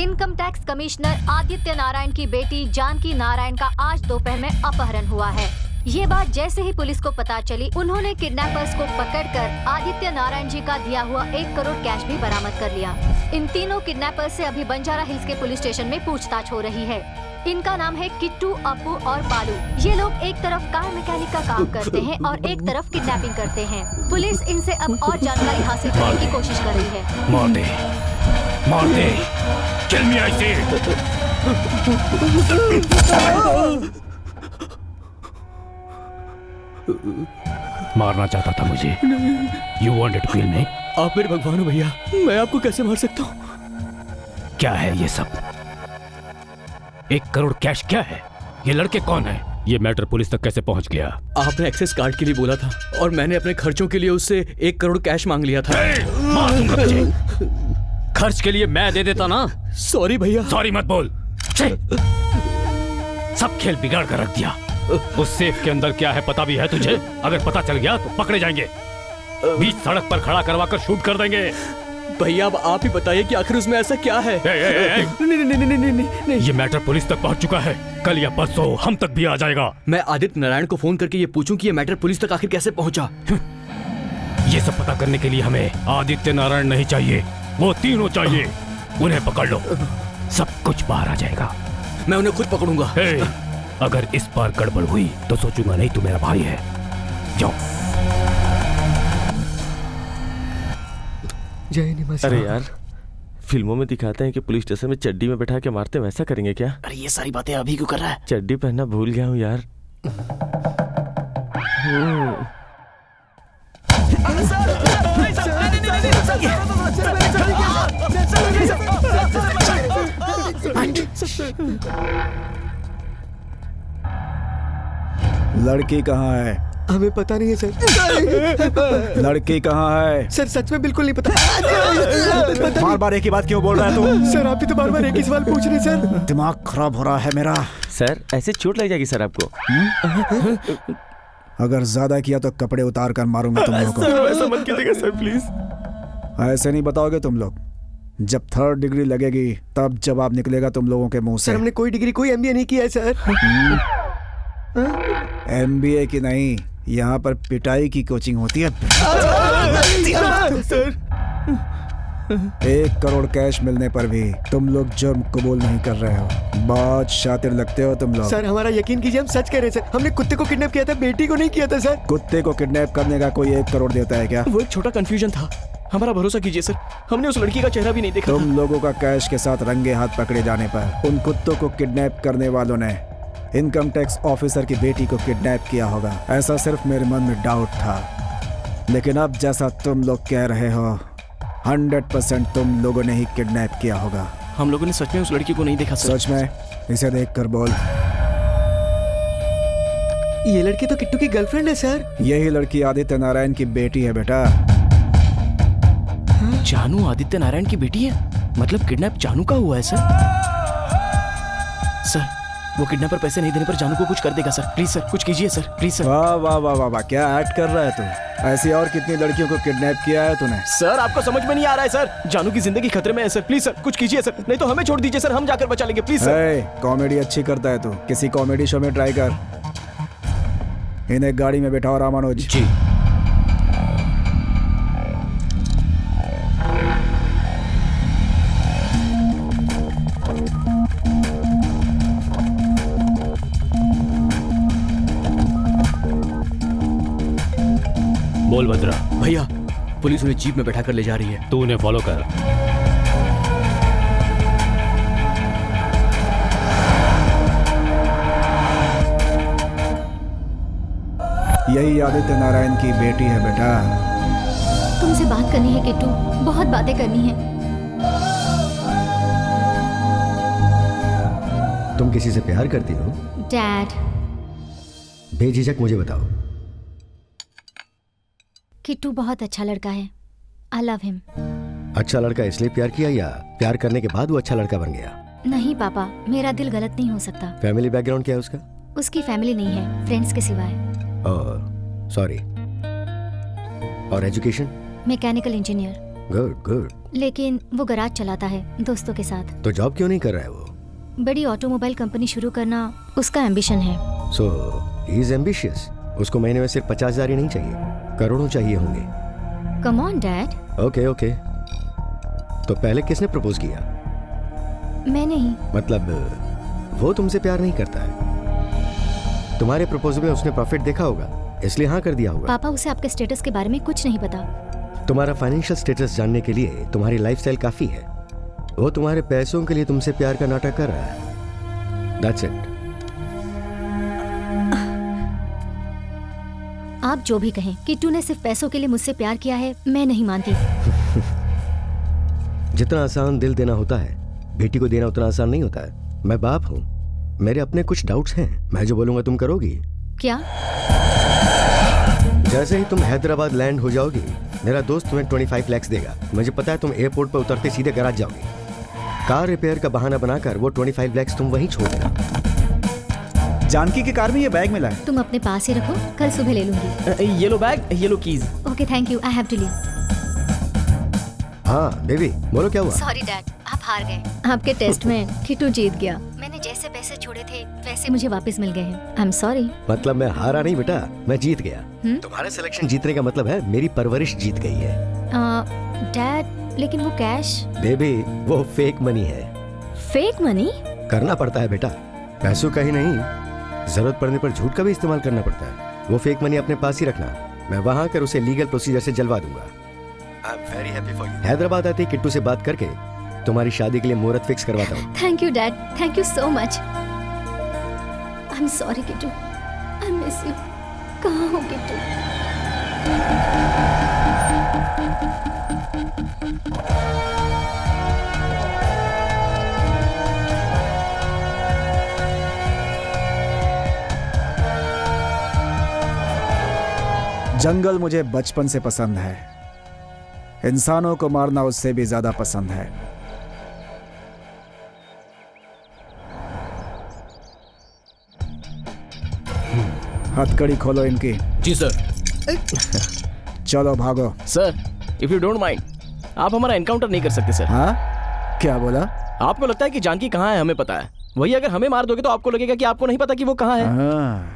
Income tax commissioner Aditya Narayan की बेटी जानकी नारायण का आज दोपहर में अपहरण हुआ है। ये बात जैसे ही पुलिस को पता चली, उन्होंने किडनैपर्स को पकड़कर आदित्य नारायण जी का दिया हुआ 1 करोड़ कैश भी बरामद कर लिया। इन तीनों किडनैपर्स से अभी बंजारा हिल्स के पुलिस स्टेशन में पूछताछ हो रही है। इनका नाम है किट्टू, अपू और बालू। ये लोग एक तरफ कार मैकेनिक का काम करते हैं और एक तरफ किडनैपिंग करते हैं। पुलिस इनसे अब और जानकारी हासिल करने की कोशिश कर रही है। मार दे, मार दे, किल मी आई से। मारना चाहता था मुझे? You wanted to kill me? आप मेरे भगवान हो भैया, मैं आपको कैसे मार सकता हूँ? क्या है ये सब? 1 करोड़ कैश क्या है? ये लड़के कौन है? ये मैटर पुलिस तक कैसे पहुंच गया? आपने एक्सेस कार्ड के लिए बोला था और मैंने अपने खर्चों के लिए उससे 1 करोड़ कैश मांग लिया था। मार दूंगा तुझे। खर्च के लिए मैं दे देता ना। सॉरी भैया। सॉरी मत बोल। सब खेल बिगाड़ कर रख दिया। उस सेफ के अंदर क्या है पता भी है तुझे? अगर पता चल गया तो पकड़े जाएंगे। बीच सड़क पर खड़ा करवा कर शूट कर देंगे। भैया अब आप ही बताइए कि आखिर उसमें ऐसा क्या है? नहीं, ये मैटर पुलिस तक पहुंच चुका है। कल या परसों हम तक भी आ जाएगा। मैं आदित्य नारायण को फोन करके ये पूछूं कि ये मैटर पुलिस तक आखिर कैसे पहुंचा? ये सब पता करने के लिए हमें आदित्य नारायण नहीं चाहिए, वो तीनों चाहिए। उन्हें पकड़ लो, सब कुछ बाहर आ जाएगा। मैं उन्हें खुद पकड़ूंगा। अगर इस बार गड़बड़ हुई तो सोचूंगा नहीं तू मेरा भाई है। जाओ। जय निवासी। अरे यार, फिल्मों में दिखाते हैं कि पुलिस स्टेशन में चड्डी में बैठा के मारते, वैसा करेंगे क्या? अरे ये सारी बातें अभी क्यों कर रहा है? चड्डी पहनना भूल गया हूँ यार। लड़की कहाँ है? हमें पता नहीं है सर। लड़की कहाँ है? सर सच में बिल्कुल नहीं पता। बार बार एक ही बात क्यों बोल रहा है तू? सर आप भी तो बार बार एक ही सवाल पूछ रहे हैं सर। दिमाग खराब हो रहा है मेरा। सर ऐसे चोट लग जाएगी सर आपको। अगर ज्यादा किया तो कपड़े उतार कर मारूंगा तुम लोगों को। ऐसा मत कीजिएगा सर प्लीज। ऐसे नहीं बताओगे तुम लोग। जब 3rd डिग्री लगेगी तब जवाब निकलेगा तुम लोगों के मुंह से। सर हमने कोई डिग्री, कोई MBA नहीं किया है सर। MBA की नहीं, यहाँ पर पिटाई की कोचिंग होती है। सर 1 करोड़ कैश मिलने पर भी तुम लोग जुर्म कबूल नहीं कर रहे हो। बहुत शातिर लगते हो तुम लोग। सर हमारा यकीन कीजिए, हम सच कह रहे हैं सर। हमने कुत्ते को किडनैप किया था, बेटी को नहीं किया था सर। कुत्ते को किडनैप करने का कोई 1 करोड़ देता है क्या? वो एक छोटा कंफ्यूजन था, हमारा भरोसा कीजिए सर। हमने उस लड़की का चेहरा भी नहीं देखा। तुम लोगों का कैश के साथ रंगे हाथ पकड़े जाने पर उन कुत्तों को किडनैप करने वालों ने इनकम टैक्स ऑफिसर की बेटी को किडनैप किया होगा। ऐसा सिर्फ मेरे मन में डाउट था, लेकिन अब जैसा तुम लोग कह रहे हो 100% तुम लोगों ने ही किडनैप किया होगा। हम लोगों ने सच में उस लड़की को नहीं देखा सर। सच में? इसे देख कर बोल। ये लड़की तो किट्टू की गर्लफ्रेंड है सर। यही लड़की आदित्य नारायण की बेटी है बेटा। जानू आदित्य नारायण की बेटी है? मतलब किडनैप जानू का हुआ है सर? सर वो किडनैपर पैसे नहीं देने पर जानू को कुछ कर देगा सर। प्लीज सर कुछ कीजिए सर, प्लीज सर। वाह वाह वाह वाह वाह, क्या एक्ट कर रहा है तू? ऐसी और कितनी लड़कियों को किडनैप किया है तूने? सर आपको समझ में नहीं आ रहा है सर। जानू की जिंदगी खतरे में है सर। प्लीज सर कुछ कीजिए सर, नहीं तो हमें छोड़ दीजिए सर, हम जाकर बचा लेंगे प्लीज सर। कॉमेडी अच्छी करता है तू, किसी कॉमेडी शो में ट्राई कर। इन्हें गाड़ी में बैठाओ रामानुज। जी। बोल भद्रा। भैया पुलिस उन्हें जीप में बैठा कर ले जा रही है। तू उन्हें फॉलो कर। यही आदित्य नारायण की बेटी है बेटा। तुमसे बात करनी है किट्टू, बहुत बातें करनी है। तुम किसी से प्यार करती हो? डैड। बेझिझक मुझे बताओ। किट्टू बहुत अच्छा लड़का है। I love him. अच्छा लड़का इसलिए प्यार किया या प्यार करने के बाद वो अच्छा लड़का बन गया? नहीं पापा, मेरा दिल गलत नहीं हो सकता। फैमिली बैकग्राउंड क्या है उसका? उसकी फैमिली नहीं है, फ्रेंड्स के सिवाय। सॉरी। और education? Mechanical engineer. Good good. लेकिन वो गराज चलाता है दोस्तों के साथ। तो जॉब क्यों नहीं कर रहा है वो? बड़ी ऑटोमोबाइल कंपनी शुरू करना उसका एम्बिशन है। सो ही इज एम्बिशियस। उसको महीने में सिर्फ 50,000 ही नहीं चाहिए, करोड़ों चाहिए होंगे। Come on dad. Okay okay. तो पहले किसने प्रपोज किया? मैं नहीं। मतलब वो तुमसे प्यार नहीं करता है? तुम्हारे प्रपोजल में उसने प्रॉफिट देखा होगा इसलिए हाँ कर दिया होगा। पापा उसे आपके स्टेटस के बारे में कुछ नहीं पता। तुम्हारा फाइनेंशियल स्टेटस जानने के लिए तुम्हारी लाइफस्टाइल काफी है। वो तुम्हारे पैसों के लिए तुमसे प्यार का नाटक कर रहा है। That's it. आप जो भी कहें, किट्टू ने सिर्फ पैसों के लिए मुझसे प्यार किया है, मैं नहीं मानती। जितना आसान दिल देना होता है, बेटी को देना उतना आसान नहीं होता है। मैं बाप हूँ, मेरे अपने कुछ डाउट्स हैं। मैं जो बोलूंगा तुम करोगी? क्या? जैसे ही तुम हैदराबाद लैंड हो जाओगी, मेरा दोस्त तुम्हें 25 लाख देगा। मुझे पता है तुम एयरपोर्ट पर उतरते सीधे गैराज जाओगी। कार रिपेयर का बहाना बनाकर वो 25 लाख तुम वहीं छोड़ देना। जानकी की कार में ये बैग मिला है। तुम अपने पास ही रखो, कल सुबह ले लूंगी। Yellow bag, yellow keys. Okay thank you, I have to leave. हाँ बेबी बोलो क्या हुआ? सॉरी डैड, आप हार गए। आपके टेस्ट में किट्टू जीत गया। मैंने जैसे पैसे छोड़े थे वैसे मुझे वापस मिल गए हैं। I am sorry. मतलब मैं हारा नहीं बेटा, मैं जीत गया। तुम्हारा सिलेक्शन जीतने का मतलब है मेरी परवरिश जीत गई है। डैड लेकिन वो कैश बेबी वो फेक मनी है। Fake money? करना पड़ता है बेटा, पैसों का ही नहीं, जरूरत पड़ने पर झूठ का भी इस्तेमाल करना पड़ता है। वो फेक मनी अपने पास ही रखना, मैं वहां आकर उसे लीगल प्रोसीजर से जलवा दूंगा। I am very happy for you. Hyderabad आते किट्टू से बात करके तुम्हारी शादी के लिए मुहूर्त फिक्स करवाता हूँ। Thank you dad, thank you so much. I am sorry Kittu, I miss you. कहाँ हो किट्टू? जंगल मुझे बचपन से पसंद है, इंसानों को मारना उससे भी ज्यादा पसंद है। हथकड़ी खोलो इनकी। जी सर। चलो भागो। Sir if you don't mind, आप हमारा एनकाउंटर नहीं कर सकते सर। हाँ क्या बोला? आपको लगता है कि जानकी कहाँ है हमें पता है, वही अगर हमेर मार दोगे तो आपको लगेगा कि आपको नहीं पता कि वो कहाँ है।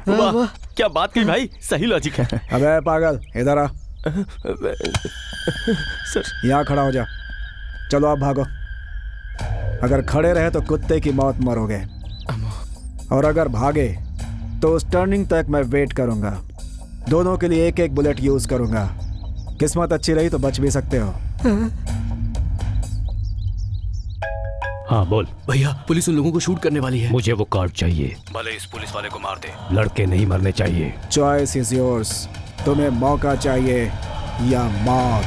वाह क्या बात कही भाई, सही लॉजिक है। अबे पागल इधर आ। सर यहाँ खड़ा हो जा। चलो आप भागो। अगर खड़े रहे तो कुत्ते की मौत मरोगे, और अगर भागे तो उस टर्निंग तक मैं वेट करूंगा। दोनों के लिए एक एक बुलेट यूज करूंगा। किस्मत अच्छी रही तो बच भी सकते हो। हाँ बोल। भैया पुलिस उन लोगों को शूट करने वाली है। मुझे वो कार्ड चाहिए। भले इस पुलिस वाले को मार दे, लड़के नहीं मरने चाहिए। Choice is yours. तुम्हें मौका चाहिए या मौत?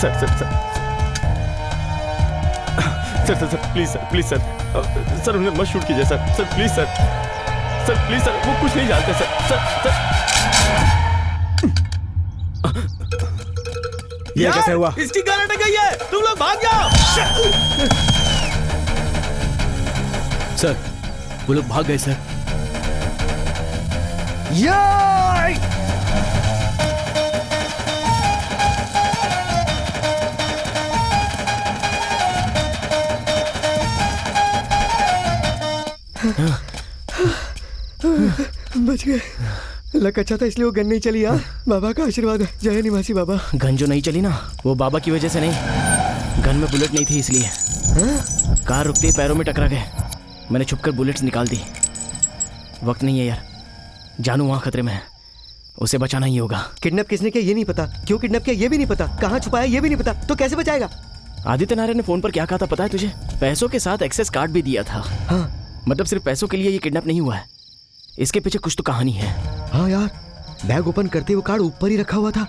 Sir sir sir sir sir sir please sir, please sir, sir उन्हें मत शूट कीजिए sir, sir please sir, sir please sir, वो कुछ नहीं जानते सर, सर सर। ये कैसे हुआ? इसकी गाड़ी अटक गई है, तुम लोग भाग जाओ। सर वो लोग भाग गए सर। बच गए। लक अच्छा था इसलिए वो गन नहीं चली। यार बाबा का आशीर्वाद है। जय निवासी बाबा। गन जो नहीं चली ना वो बाबा की वजह से नहीं, गन में बुलेट नहीं थी इसलिए। कार रुकते ही पैरों में टकरा गए, मैंने छुपकर बुलेट्स निकाल दी। वक्त नहीं है यार, जानू वहाँ खतरे में है, उसे बचाना ही होगा। किडनैप किसने किया ये नहीं पता, क्यों किडनैप किया ये भी नहीं पता, कहाँ छुपाया ये भी नहीं पता, तो कैसे बचाएगा? आदित्य नारायण ने फोन पर क्या कहा था पता है तुझे? पैसों के साथ एक्सेस कार्ड भी दिया था। हाँ मतलब सिर्फ पैसों के लिए ये किडनैप नहीं हुआ है, इसके पीछे कुछ तो कहानी है। हाँ यार बैग ओपन करते वो कार्ड ऊपर ही रखा हुआ था।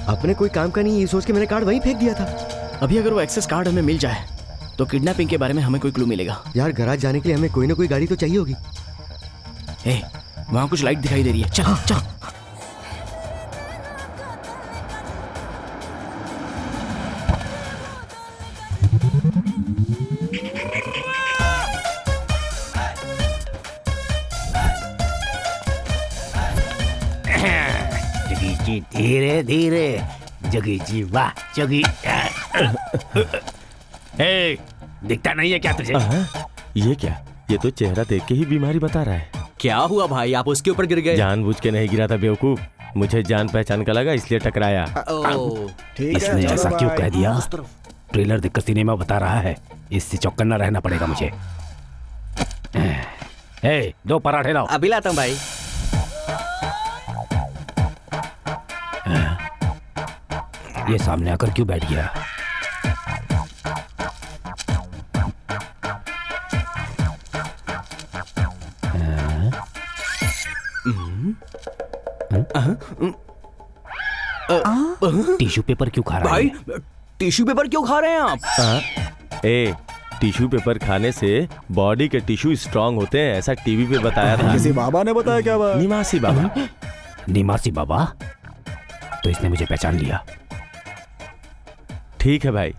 अपने कोई काम का नहीं ये सोच के मैंने कार्ड वहीं फेंक दिया था। अभी अगर वो एक्सेस कार्ड हमें मिल जाए तो किडनैपिंग के बारे में हमें कोई क्लू मिलेगा। यार गैराज जाने के लिए हमें कोई ना कोई गाड़ी तो चाहिए होगी। वहाँ कुछ लाइट दिखाई दे रही है, चल चल। जगी जी धीरे धीरे, जगी जी वाह जगी। ए, दिखता नहीं है क्या तुझे? ये क्या, ये तो चेहरा देख के ही बीमारी बता रहा है। क्या हुआ भाई, आप उसके ऊपर गिर गए? जानबूझ के नहीं गिरा था बेवकूफ, मुझे जान पहचान का लगा इसलिए टकराया। इसने ऐसा क्यों कह दिया? ट्रेलर देखकर सिनेमा बता रहा है, इससे चौकन्ना रहना पड़ेगा मुझे। ए, 2 पराठे लाओ। अभी लाता हूँ भाई। ये सामने आकर क्यों बैठ गया? टिश्यू पेपर क्यों खा रहा है? भाई टिश्यू पेपर क्यों खा रहे हैं आप? ए, टिश्यू पेपर खाने से बॉडी के टिश्यू स्ट्रांग होते हैं, ऐसा टीवी पे बताया था। किसी बाबा ने बताया क्या बात? निवासी बाबा। निवासी बाबा? तो इसने मुझे पहचान लिया। ठीक है भाई,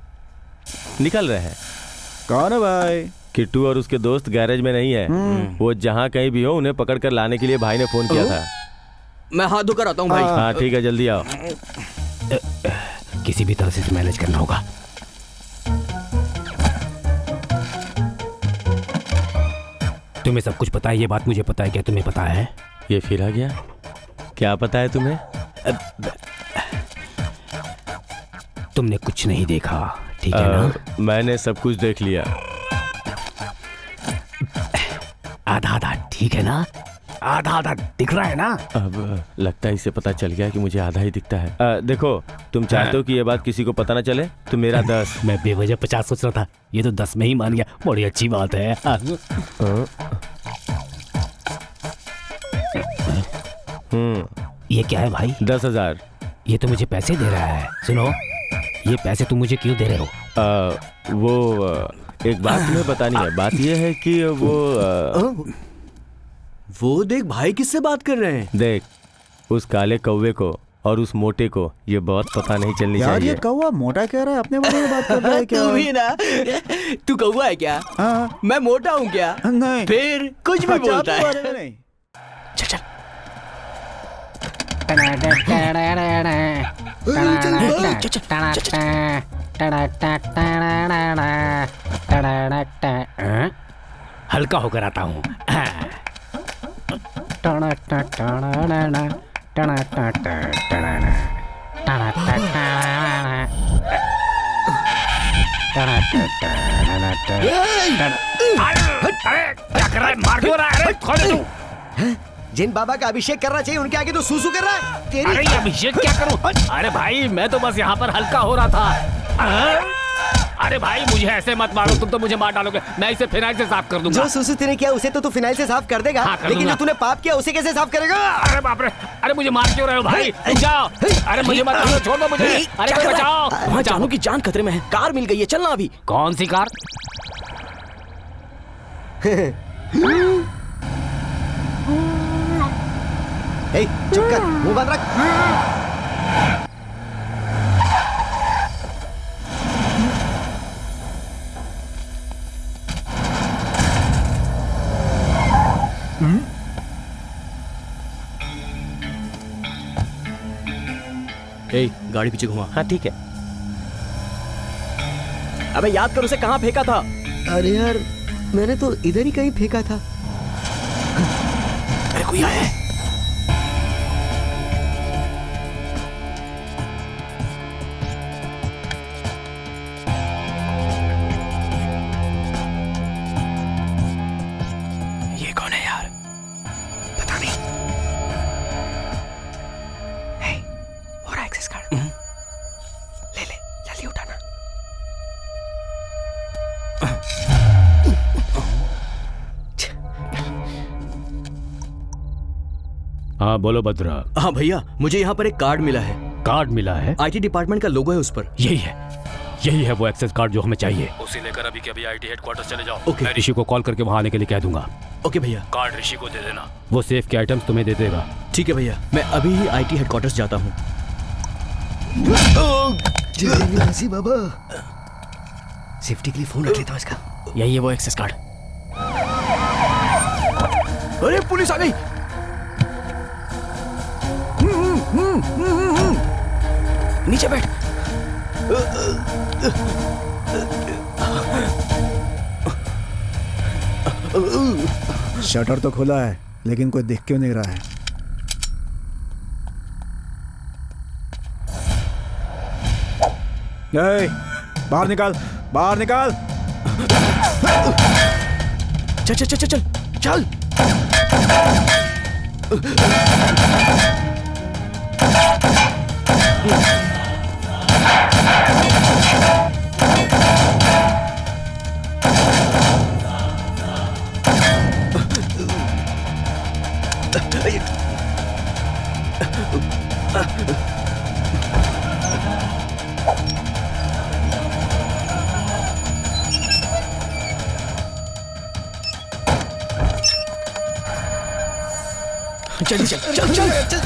निकल रहे हैं। कौन है भाई? किट्टू और उसके दोस्त गैरेज में नहीं है, वो जहाँ कहीं भी हो उन्हें पकड़ कर लाने के लिए भाई ने फोन किया था। मैं हाथ धोकर आता हूँ भाई। हाँ ठीक है, जल्दी आओ। किसी भी तरह से इसे मैनेज करना होगा। तुम्हें सब कुछ पता है, ये बात मुझे पता है। क्या तुम्हें पता है? ये फिर आ गया। क्या पता है तुम्हें? तुमने कुछ नहीं देखा, ठीक है ना? मैंने सब कुछ देख लिया। आधा आधा ठीक है ना? आधा आधा दिख रहा है ना? अब लगता है इसे पता चल गया कि मुझे आधा ही दिखता है। देखो, तुम चाहते हो कि ये बात किसी को पता ना चले तो मेरा 10। मैं बेवजह 50 सोच रहा था, ये तो 10 में ही मान गया। बड़ी अच्छी बात है। ये क्या है भाई? 10,000। ये तो मुझे पैसे दे रहा है। सुनो, ये पैसे तुम मुझे क्यों दे रहे हो? एक बात तुम्हें बतानी है। बात ये है कि वो देख भाई किससे बात कर रहे हैं। देख, उस काले कौवे को और उस मोटे को ये बहुत पता नहीं चलनी यार चाहिए। ये कौवा मोटा कह रहा है, अपने बारे में बात कर रहा है क्या? तू भी ना, तू कौवा है क्या? मैं मोटा हूँ क्या? नहीं। फिर कुछ भी बोलता है। नहीं। चल चल। हल्का होकर आता हूँ। क्या कर रहा है? मार क्यों रहा है? अरे खोल तू। जिन बाबा का अभिषेक करना चाहिए उनके आगे तो सूसू कर रहा है। तेरी अरे ये अभिषेक क्या करूं? अरे भाई मैं तो बस यहाँ पर हल्का हो रहा था। अरे भाई मुझे ऐसे मत मारो, तुम तो मुझे मार डालोगे। मैं इसे फिनाइल से साफ कर दूंगा। जो सूसू तूने किया उसे तो तू फिनाइल से साफ कर देगा। हाँ, कर लेकिन दूंगा। जो तूने पाप किया उसे कैसे साफ करेगा? अरे बाप रे, अरे मुझे मार क्यों रहे हो भाई? जाओ। अरे मुझे मत मारो, छोड़ दो मुझे। अरे कोई बचाओ। वहाँ जानू की जान खतरे में है। कार मिल गई है, चलना अभी। कौन सी कार? चुप कर, मुंह बंद रख। गाड़ी पीछे घुमा। हाँ ठीक है। अबे याद कर उसे कहाँ फेंका था। अरे यार, मैंने तो इधर ही कहीं फेंका था। अरे कोई आया है। ये कौन है यार? पता नहीं। हे, हो रहा एक्सेस कार्ड। ले ले, जल्दी उठाना। हाँ बोलो भद्रा। हाँ भैया, मुझे यहाँ पर एक कार्ड मिला है। कार्ड मिला है? आईटी डिपार्टमेंट का लोगो है उस पर। यही है वो एक्सेस कार्ड जो हमें चाहिए। उसे लेकर अभी के अभी आईटी हेडक्वार्टर्स चले जाओ। ओके। मैं ऋषि को कॉल करके वहाँ आने के लिए कह दूंगा। ओके भैया। कार्ड ऋषि को दे देना। वो सेफ के आइटम्स तुम्हें दे देगा। ठीक है भैया, मैं अभी ही आईटी हेडक्वार्टर्स जाता हूँ। बाबा, सेफ्टी के लिए फोन रख लेता हूँ इसका। यही है वो एक्सेस कार्ड। अरे पुलिस आ गई। नीचे बैठ। शटर तो खुला है, लेकिन कोई दिख क्यों नहीं रहा है? ए, बाहर निकाल, बाहर निकाल। चल चल चल चल चल। जल्दी चल चल चल चल।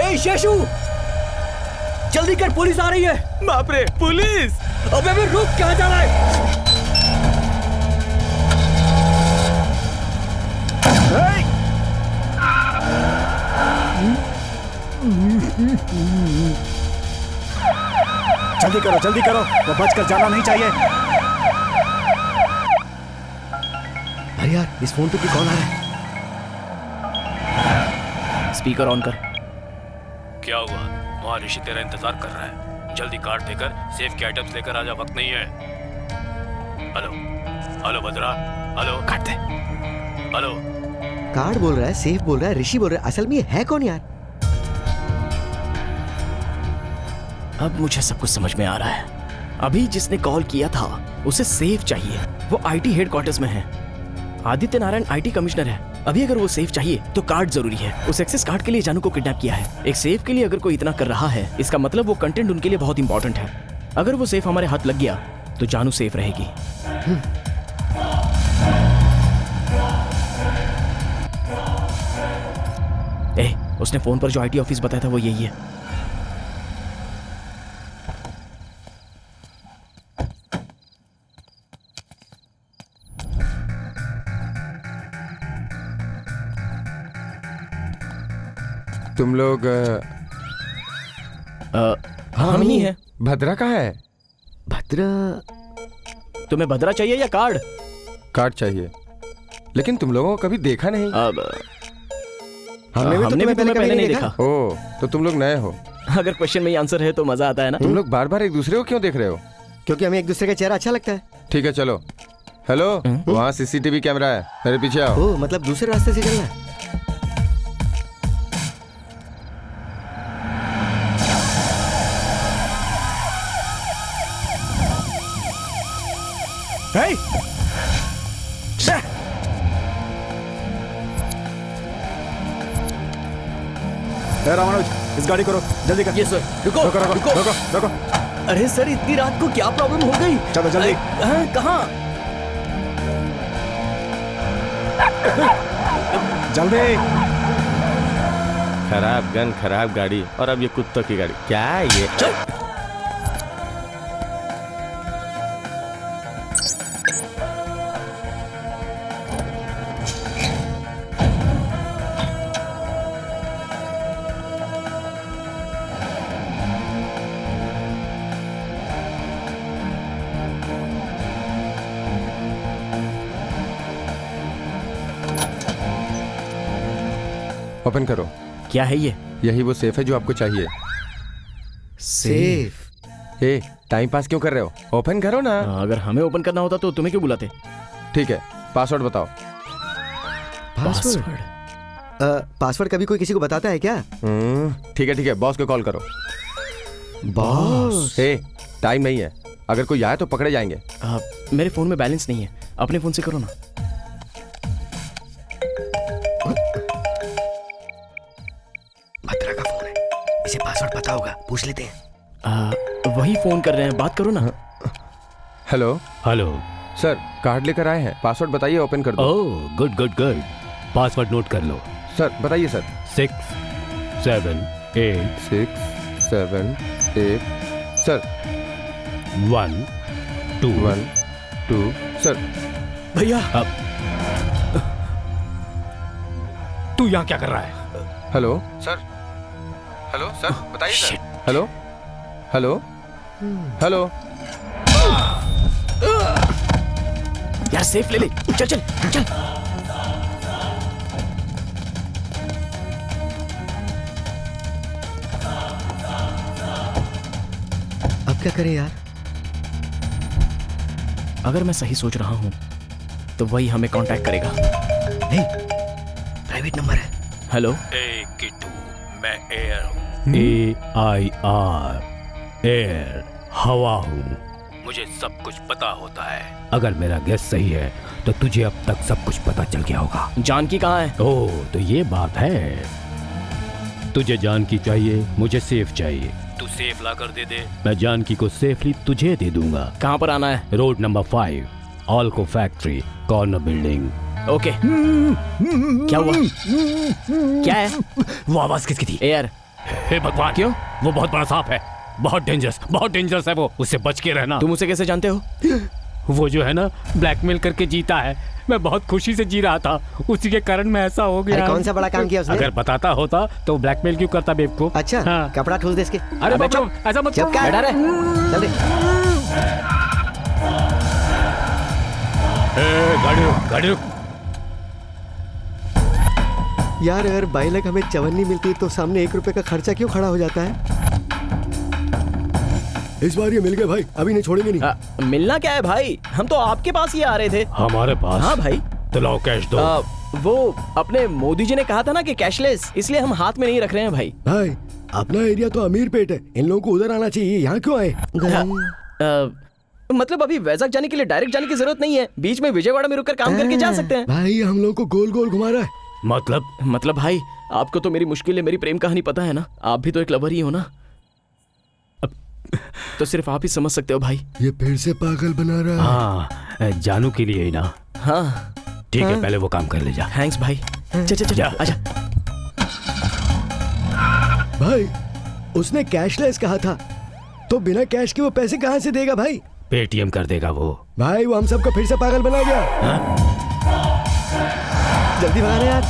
ए शेषू, जल्दी कर, पुलिस आ रही है। बाप रे, पुलिस! अबे रुक, कहाँ जा रहा है? जल्दी करो, वो बचकर जाना नहीं चाहिए। अरे यार इस फोन पे भी कॉल आ रहा है। स्पीकर ऑन कर। क्या हुआ? वहाँ ऋषि तेरा इंतजार कर रहा है। जल्दी कार्ड देकर सेफ के आइटम्स लेकर आजा, वक्त नहीं है। हेलो हेलो भद्रा, हेलो काट दे। हेलो। कार्ड बोल रहा है, सेफ बोल रहा है, ऋषि बोल रहा है, असल में ये है कौन यार? अब मुझे सब कुछ समझ में आ रहा है। अभी जिसने कॉल किया था उसे सेफ चाहिए। वो आईटी हेडक्वार्टर्स में है। आदित्य नारायण आईटी कमिश्नर है। अभी अगर वो सेफ चाहिए तो कार्ड जरूरी है। उस एक्सेस कार्ड के लिए जानू को किडनैप किया है। एक सेफ के लिए अगर कोई इतना कर रहा है, इसका मतलब वो कंटेंट उनके लिए बहुत इंपॉर्टेंट है। अगर वो सेफ हमारे हाथ लग गया तो जानू सेफ रहेगी। उसने फोन पर जो आईटी ऑफिस बताया था वो यही है। तुम लोग हम ही हैं। भद्रा कहाँ है? भद्रा? तुम्हें भद्रा चाहिए या कार्ड? कार्ड चाहिए, लेकिन तुम लोगों को कभी देखा नहीं। अब हमने भी तुम्हें पहले नहीं देखा। ओह, तो तुम लोग नए हो। अगर क्वेश्चन में ही आंसर है तो मजा आता है ना। तुम लोग बार बार एक दूसरे को क्यों देख रहे हो? क्योंकि हमें एक दूसरे का चेहरा अच्छा लगता है। ठीक है चलो। हेलो, वहाँ सीसीटीवी कैमरा है, मेरे पीछे आओ। ओह, मतलब दूसरे रास्ते से चलना है। Hey! रामानुज, इस गाड़ी को रोक, जल्दी कर। ये सर, रुको रुको रुको रुको। रुको रुको। अरे सर, इतनी रात को क्या प्रॉब्लम हो गई? चलो जल्दी। कहाँ? जल्दी। खराब गन, खराब गाड़ी, और अब ये कुत्तों की गाड़ी। क्या है ये? ओपन करो। क्या है ये? यही वो सेफ है जो आपको चाहिए। सेफ? ए, टाइम पास क्यों कर रहे हो? ओपन करो ना। अगर हमें ओपन करना होता तो तुम्हें क्यों बुलाते? ठीक है, पासवर्ड बताओ। पासवर्ड? पासवर्ड कभी कोई किसी को बताता है क्या? ठीक है, बॉस को कॉल करो। बॉस? ए, टाइम नहीं है, अगर कोई आए तो पकड़े जाएंगे। मेरे फोन में बैलेंस नहीं है, अपने फोन से करो ना। भद्रा का फोन है, इसे पासवर्ड पता होगा, पूछ लेते हैं। वही फोन कर रहे हैं, बात करो ना। हेलो हेलो सर, कार्ड लेकर आए हैं, पासवर्ड बताइए, ओपन कर दो। Oh, good good good. Password note कर लो। सर बताइए सर। 6 7 8 6 7 8 sir 1 2 1 2 sir. भैया, तू यहाँ क्या कर रहा है? हेलो सर, बताइए सर। Hello hello hello. यार सेफ ले ले, चल चल चल। अब क्या करें यार? अगर मैं सही सोच रहा हूं तो वही हमें कांटेक्ट करेगा। प्राइवेट नंबर है। हेलो। ए किट्टू, मैं एयर हूँ। AIR, एयर, हवा हूँ। मुझे सब कुछ पता होता है। अगर मेरा गेस सही है तो तुझे अब तक सब कुछ पता चल गया होगा। जानकी कहाँ है? ओह, तो ये बात है। तुझे जानकी चाहिए, मुझे सेफ चाहिए। तू सेफ ला कर दे दे। मैं जानकी को सेफली तुझे दे दूंगा। कहाँ पर आना है? Road number 5, Alco factory, corner building. Okay. क्या हुआ? क्या है? वो आवाज किसकी थी? एयर। हे भगवान, क्यों? वो बहुत बड़ा सांप है, बहुत डेंजरस है वो, उससे बच के रहना। तुम उसे कैसे जानते हो? वो जो है ना, ब्लैकमेल करके जीता है। मैं बहुत खुशी से जी रहा था, उसी के कारण मैं ऐसा हो गया। अरे कौन सा बड़ा काम किया उसने? अगर बताता होता तो ब्लैकमेल क्यों करता बेवकूफ? अच्छा, हाँ। कपड़ा ठूस दे इसके। अरे बाप रे, ऐसा मत चुप कर। बैठा रहे। चल गाड़ी रुक, गाड़ी रुक। यार अगर बाइलक हमें चवन्नी मिलती तो सामने 1 रुपए का खर्चा क्यों खड़ा हो जाता है? इस बार ये मिल गए भाई, अभी नहीं छोड़ेंगे नहीं। मिलना क्या है भाई, हम तो आपके पास ही आ रहे थे। हमारे पास? हाँ भाई। तो लाओ कैश दो। वो अपने मोदी जी ने कहा था ना कि कैशलेस, इसलिए हम हाथ में नहीं रख रहे हैं भाई। भाई अपना एरिया तो अमीर पेट है, इन लोगों को उधर आना चाहिए, यहाँ क्यों आए? मतलब अभी वैजाग जाने के लिए डायरेक्ट जाने की जरूरत नहीं है, बीच में विजयवाड़ा में रुककर काम करके जा सकते हैं। भाई हम लोग को गोल गोल घुमा रहा है। मतलब भाई आपको तो मेरी मुश्किल मेरी प्रेम कहानी पता है ना, आप भी तो एक लवर ही हो ना, तो सिर्फ आप ही समझ सकते हो भाई। ये फिर से पागल बना रहा है। हाँ, जानू के लिए ही ना। हाँ ठीक है, पहले वो काम कर ले जा। थैंक्स भाई। चल आजा। भाई उसने कैशलेस कहा था, तो बिना कैश के वो पैसे कहाँ से देगा भाई? पेटीएम कर देगा वो। भाई वो हम सबको फिर से पागल बना गया। जल्दी भगाना यार।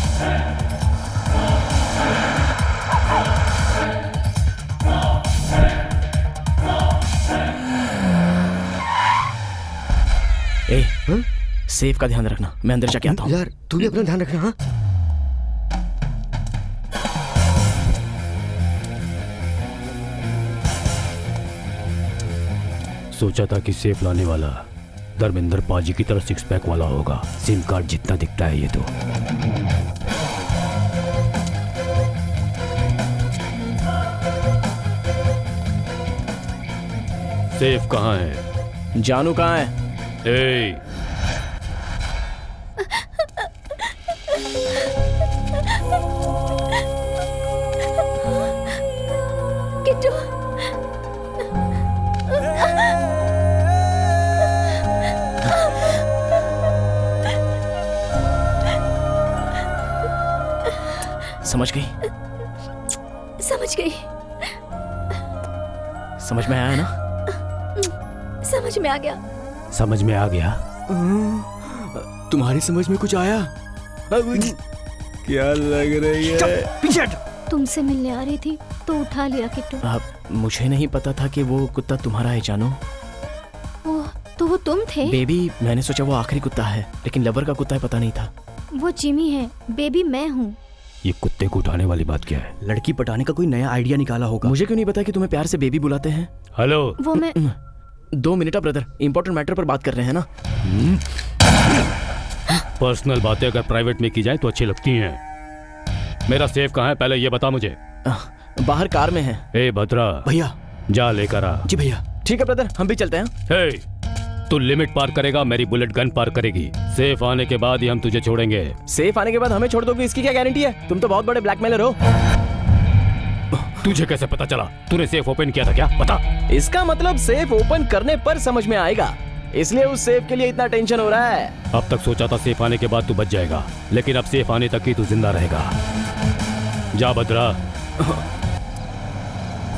सेफ का ध्यान रखना, मैं अंदर जाके आता हूँ। यार तू भी अपना ध्यान रखना। हाँ सोचा था कि सेफ लाने वाला धर्मेंद्र पाजी की तरह 6 पैक वाला होगा, सिम कार्ड जितना दिखता है ये तो। सेफ कहाँ है? जानू कहाँ है? किट्टू, समझ गई? समझ गई। समझ में आया ना? समझ में आ गया। समझ में आ गया? तुम्हारी समझ में कुछ आया? क्या लग रही है? पीछे तुमसे मिलने आ रही थी तो उठा लिया किट्टू। मुझे नहीं पता था कि वो कुत्ता तुम्हारा है जानू। तो वो तुम थे? बेबी, मैंने सोचा वो आखिरी कुत्ता है, लेकिन लवर का कुत्ता है पता नहीं था। वो जिमी है, बेबी मैं हूँ। ये कुत्ते को उठाने वाली बात क्या है? लड़की पटाने का कोई नया आइडिया निकाला होगा। मुझे क्यों नहीं पता कि तुम्हें प्यार से बेबी बुलाते हैं? हेलो। वो मैं 2 मिनट ब्रदर, इंपॉर्टेंट मैटर पर बात कर रहे हैं ना। पर्सनल बातें अगर प्राइवेट में की जाए तो अच्छी लगती हैं। मेरा सेफ कहाँ है पहले ये बता मुझे। बाहर कार में है। ए भद्रा भैया, जा लेकर आ। जी भैया। ठीक है ब्रदर, हम भी चलते हैं। तू लिमिट पार करेगा, मेरी बुलेट गन पार करेगी। सेफ आने के बाद ही हम तुझे छोड़ेंगे। सेफ आने के बाद हमें छोड़ दोगे, इसकी क्या गारंटी है? तुम तो बहुत बड़े ब्लैकमेलर हो। तुझे कैसे पता चला? तूने सेफ ओपन किया था क्या? बता। इसका मतलब सेफ ओपन करने पर समझ में आएगा, इसलिए उस सेफ के लिए इतना टेंशन हो रहा है। अब तक सोचा था सेफ आने के बाद तू बच जाएगा, लेकिन अब सेफ आने तक ही तू जिंदा रहेगा। जा भद्रा।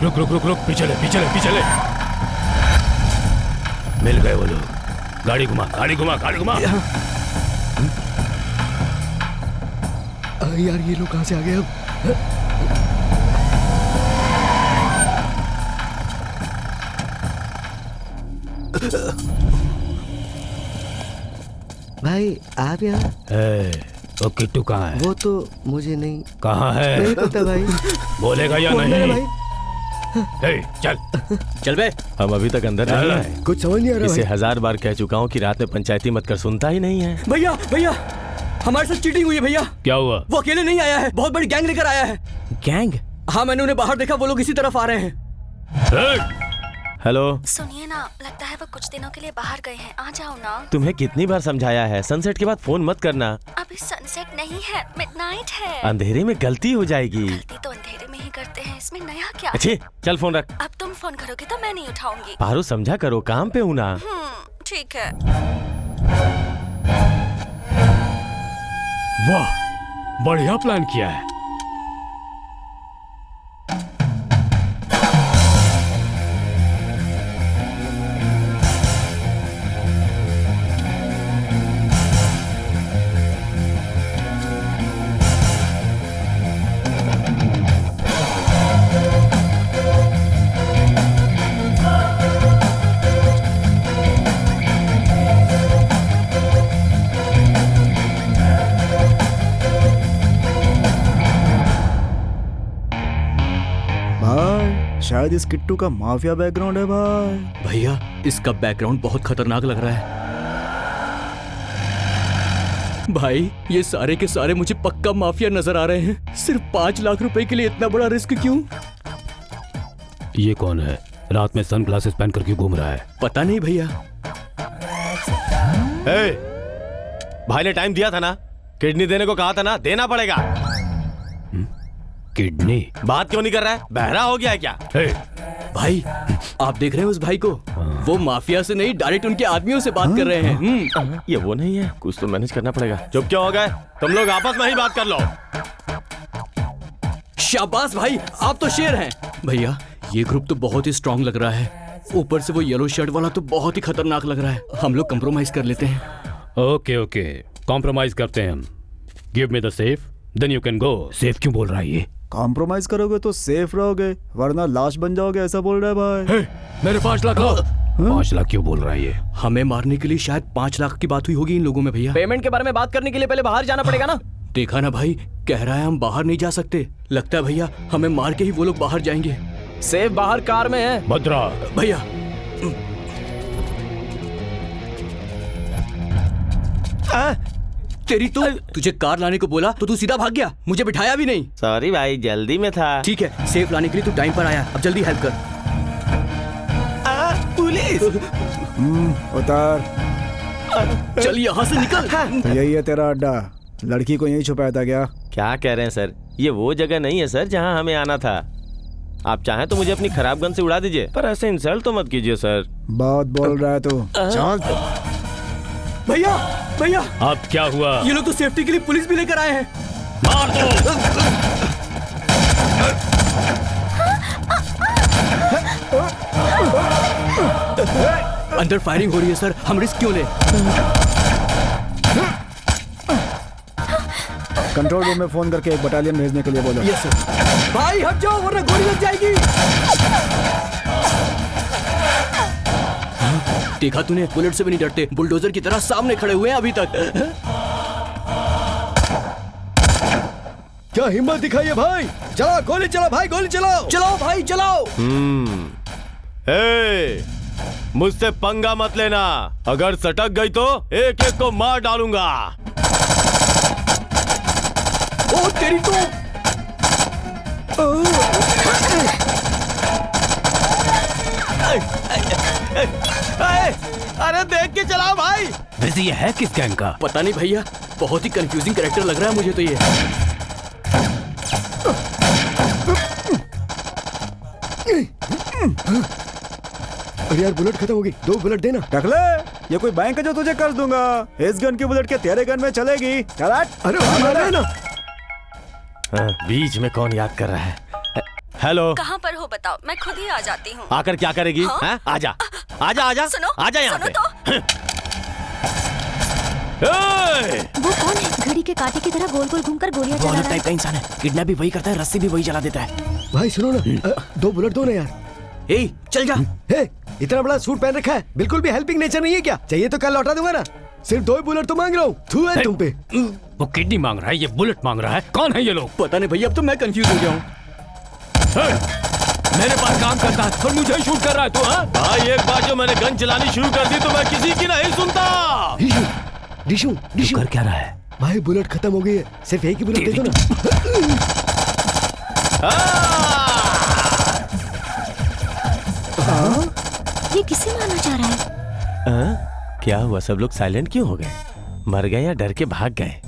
रुक रुक रुक रुक, पीछे ले पीछे ले पीछे ले। मिल गए वो लोग। गाड़ी घुमा गाड़ी घुमा गाड़ी घुमा। यार ये लोग कहाँ से आ गए अब? भाई आप यहाँ? वो किट्टू कहाँ है? वो तो मुझे नहीं। कहाँ है? नहीं पता भाई। बोलेगा या नहीं? भाई चल चल बे, हम अभी तक अंदर नहीं आए। कुछ समझ नहीं आ रहा। इसे 1000 बार कह चुका हूँ कि रात में पंचायती मत कर, सुनता ही नहीं है। भैया भैया, हमारे साथ चीटिंग हुई है भैया। क्या हुआ? वो अकेले नहीं आया है, बहुत बड़ी गैंग लेकर आया है। गैंग? हाँ, मैंने उन्हें बाहर देखा, वो लोग इसी तरफ आ रहे हैं। हेलो, सुनिए ना, लगता है वो कुछ दिनों के लिए बाहर गए हैं, आ जाओ ना। तुम्हें कितनी बार समझाया है सनसेट के बाद फोन मत करना। अभी सनसेट नहीं है, मिडनाइट है। अंधेरे में गलती हो जाएगी। गलती तो अंधेरे में ही करते हैं, इसमें नया क्या? अच्छी, चल फोन रख। अब तुम फोन करोगे तो मैं नहीं उठाऊंगी। पारू समझा करो, काम पे हूँ ना। ठीक है। वाह, बढ़िया प्लान किया है। शायद इस किट्टू का माफिया बैकग्राउंड है भाई। भैया इसका बैकग्राउंड बहुत खतरनाक लग रहा है। भाई ये सारे के सारे मुझे पक्का माफिया नजर आ रहे हैं। सिर्फ 5 लाख रुपए के लिए इतना बड़ा रिस्क क्यों? ये कौन है? रात में सनग्लासेस पहन कर क्यों घूम रहा है? पता नहीं भैया। भाई ने टाइम दिया था ना, किडनी देने को कहा था ना, देना पड़ेगा। किडनी? बात क्यों नहीं कर रहा है? बहरा हो गया है क्या? भाई आप देख रहे हैं उस भाई को? वो माफिया से नहीं डायरेक्ट उनके आदमियों से बात कर रहे हैं। ये वो नहीं है, कुछ तो मैनेज करना पड़ेगा। चुप क्यों हो गए? तुम लोग आपस में ही बात कर लो। शाबाश भाई, आप तो शेर हैं। भैया ये ग्रुप तो बहुत ही स्ट्रांग लग रहा है, ऊपर से वो येलो शर्ट वाला तो बहुत ही खतरनाक लग रहा है। हम लोग कंप्रोमाइज कर लेते हैं। ओके कॉम्प्रोमाइज करते हैं हम। Give me the safe, then you can go. Safe क्यों बोल रहा है ये? कॉम्प्रोमाइज करोगे तो सेफ रहोगे, वरना लाश बन जाओगे, ऐसा बोल रहा है भाई। मेरे 5 लाख लो। 5 लाख क्यों बोल रहा है ये? हमें मारने के लिए शायद 5 लाख की बात हुई होगी इन लोगों में भैया। पेमेंट के बारे में बात करने के लिए पहले बाहर जाना पड़ेगा ना। देखा ना भाई, कह रहा है हम बाहर नहीं जा सकते। लगता है भैया हमें मार के ही वो लोग बाहर जाएंगे। सेफ बाहर कार में है। भद्रा भैया तेरी तो तुझे कार लाने को बोला तो तू सीधा भाग गया, मुझे बिठाया भी नहीं। सॉरी भाई, जल्दी में था। ठीक है, सेफ लाने के लिए तू टाइम पर आया, अब जल्दी हेल्प कर। पुलिस उतार। चल यहाँ से निकल। तो यही है तेरा अड्डा? लड़की को यही छुपाया था क्या? क्या कह रहे हैं सर? ये वो जगह नहीं है सर जहाँ हमें आना था। आप चाहें तो मुझे अपनी खराब गन से उड़ा दीजिए, पर ऐसे इंसल्ट तो मत कीजिए सर। बहुत बोल रहा है तू। चल भैया भैया। अब क्या हुआ? ये लोग तो सेफ्टी के लिए पुलिस भी लेकर आए हैं। मार दो। अंदर फायरिंग हो रही है सर, हम रिस्क क्यों ले? कंट्रोल रूम में फोन करके एक बटालियन भेजने के लिए बोलो। Yes sir. भाई हट जाओ वरना गोली लग जाएगी। देखा तूने, बुलेट से भी नहीं डरते, बुलडोजर की तरह सामने खड़े हुए हैं अभी तक। क्या हिम्मत दिखाई है भाई? चलो गोली चलो भाई, गोली चलाओ। चलाओ भाई चलाओ। मुझसे पंगा मत लेना, अगर सटक गई तो एक एक को मार डालूंगा। ओ तेरी तो। अरे देख के चलाओ भाई। वैसे ये है किस गैंग का? पता नहीं भैया, बहुत ही कंफ्यूजिंग कैरेक्टर लग रहा है मुझे तो ये। अरे यार बुलेट खत्म हो गई, 2 बुलेट देना। टकले, ये कोई बैंक है जो तुझे कर दूंगा? इस गन की बुलेट के तेरे गन में चलेगी। चल हट। अरे मार ना। बीच में कौन याद कर रहा है? हेलो, कहाँ पर हो बताओ, मैं खुद ही आ जाती हूँ। आकर क्या करेगी? हाँ? आजा आजा आजा, सुनो, आजा यहाँ पे। वो कौन है? घड़ी के कांटे की तरह गोल गोल घूमकर गोलियां चला रहा है। टाइप का इंसान है, किडनैप भी वही करता है, रस्सी भी वही चला देता है। भाई सुनो ना, 2 बुलेट दो ना यार। ए चल जा। हे, इतना बड़ा सूट पहन रखा है, बिल्कुल भी हेल्पिंग नेचर नहीं है क्या? चाहिए तो कल लौटा दूंगा ना। सिर्फ 2 बुलेट तो मांग रहा हूँ, थू है तुम पे। वो किडनी मांग रहा है, ये बुलेट मांग रहा है। कौन है ये लोग? पता नहीं भैया, अब तो मैं कंफ्यूज हो गया हूँ। मेरे पास काम करता है और मुझे शूट कर रहा है तू? हाँ भाई, एक बार जो मैंने गन चलानी शुरू कर दी तो मैं किसी की नहीं सुनता। डिशू कर क्या रहा है? भाई बुलेट खत्म हो गई है, सिर्फ एक ही बुलेट दे दो ना। ये किसे मारना चाह रहा है? क्या हुआ? सब लोग साइलेंट क्यों हो गए? मर गए या डर के भाग गए?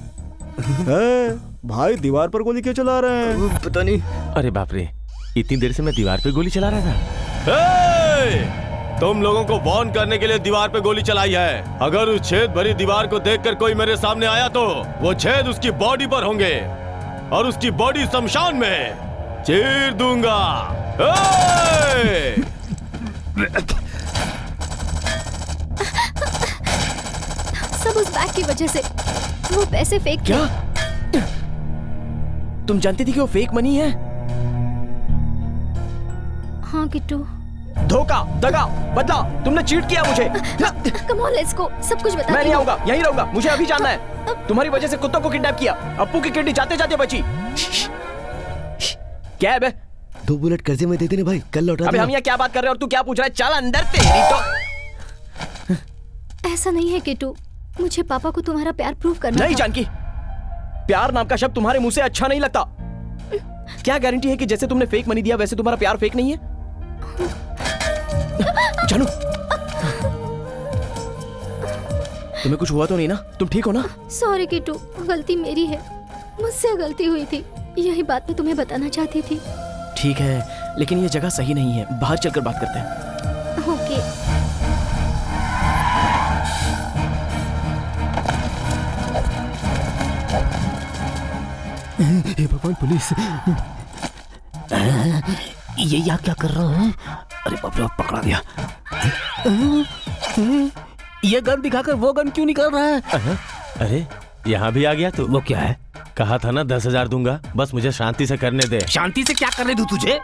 भाई दीवार पर गोली क्यों चला रहे हैं? पता नहीं। अरे बाप रे, इतनी देर से मैं दीवार पे गोली चला रहा था। तुम लोगों को वार्न करने के लिए दीवार पे गोली चलाई है। अगर उस छेद भरी दीवार को देखकर कोई मेरे सामने आया तो वो छेद उसकी बॉडी पर होंगे और उसकी बॉडी शमशान में चीर दूंगा। सब उस बैग की वजह से। वो पैसे फेक क्या? तुम जानती थी कि वो फेक मनी है? हाँ किट्टू। धोखा, दगा, बदला, तुमने चीट किया मुझे। कम ऑन लेट्स गो, सब कुछ बता। मैं नहीं आऊंगा, यहीं रहूंगा, मुझे अभी जानना है। तुम्हारी वजह से कुत्तों को किडनैप किया, अप्पू की किडनी जाते जाते बची। क्या है बे? 2 बुलेट कर्जे में दे देने भाई, कल लौटा अबे हम यहाँ क्या बात कर रहे हैं और तू क्या पूछ रहा है? चल अंदर, तेरी तो। ऐसा नहीं है किट्टू, मुझे पापा को तुम्हारा प्यार प्रूव करना नहीं था। जानकी, प्यार नाम का शब्द तुम्हारे मुंह से अच्छा नहीं लगता। क्या गारंटी है कि जैसे तुमने फेक मनी दिया वैसे तुम्हारा प्यार फेक नहीं है? जानू, तुम्हें कुछ हुआ तो नहीं ना? तुम ठीक हो ना? सॉरी किट्टू, गलती मेरी है, मुझसे गलती हुई थी, यही बात मैं तुम्हें बताना चाहती थी। ठीक है, लेकिन ये जगह सही नहीं है, बाहर चलकर बात करते हैं। ओके। हे भगवान, पुलिस! ये यहाँ क्या कर रहा है? अरे बाप रे, पकड़ा गया। ये गन दिखाकर वो गन क्यों निकाल रहा है? अरे यहाँ भी आ गया तू? वो क्या है? कहा था ना 10,000 दूंगा, बस मुझे शांति से करने दे। शांति से क्या करने दूं तुझे?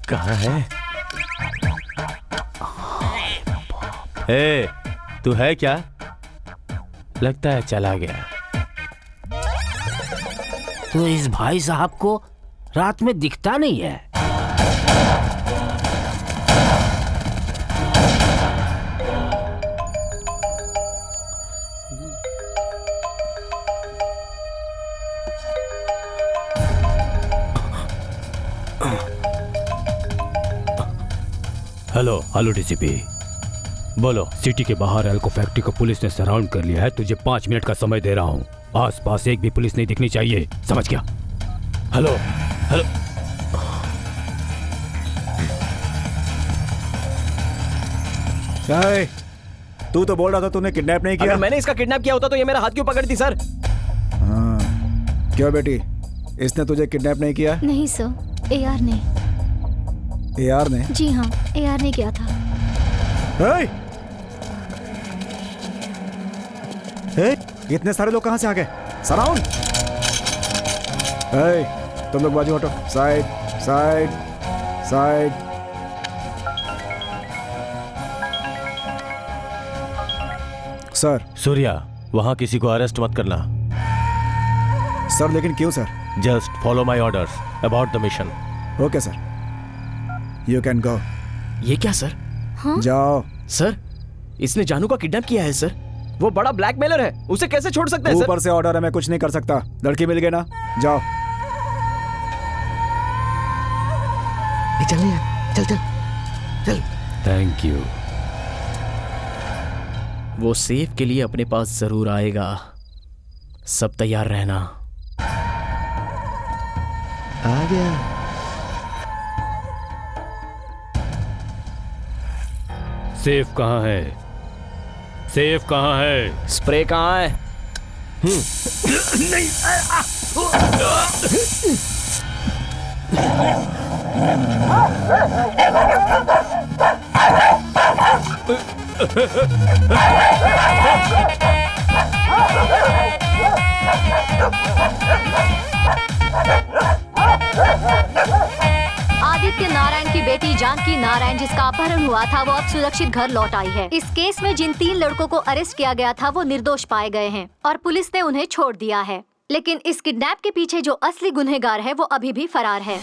कहाँ है? ए, तू है क्या? लगता है चला गया। तो इस भाई साहब को रात में दिखता नहीं है। हेलो डीसीपी, बोलो। सिटी के बाहर एल्को फैक्ट्री को पुलिस ने सराउंड कर लिया है। तुझे 5 मिनट का समय दे रहा हूँ। आसपास एक भी पुलिस नहीं दिखनी चाहिए, समझ गया? Hello hello. तू तो बोल रहा था तूने किडनैप नहीं किया। अगर मैंने इसका किडनैप किया होता तो ये मेरा हाथ क्यों पकड़ती सर? हाँ, क्यों बेटी, इसने तुझे किडनैप नहीं किया? नहीं सर, एआर ने। एआर ने? जी हाँ, एआर ने किया था। इतने सारे लोग कहाँ से आ गए? सराउंड! तुम लोग बाजू हटो। Side side side. Sir. Surya, वहां किसी को अरेस्ट मत करना। सर लेकिन क्यों sir? Just follow my orders about the mission. Okay sir, you can गो। ये क्या सर? हाँ? जाओ। सर, इसने जानू का किडनैप किया है सर। वो बड़ा ब्लैकमेलर है, उसे कैसे छोड़ सकते हैं सर? ऊपर से ऑर्डर है, मैं कुछ नहीं कर सकता। लड़की मिल गई ना, जाओ। चल चल चल चल। Thank you. वो सेफ के लिए अपने पास जरूर आएगा, सब तैयार रहना। आ गया। सेफ कहाँ है? सेफ कहाँ है? स्प्रे कहाँ है? नहीं। आदित्य नारायण की बेटी जानकी नारायण, जिसका अपहरण हुआ था, वो अब सुरक्षित घर लौट आई है। इस केस में जिन 3 लड़कों को अरेस्ट किया गया था वो निर्दोष पाए गए हैं और पुलिस ने उन्हें छोड़ दिया है। लेकिन इस किडनैप के पीछे जो असली गुनहगार है वो अभी भी फरार है।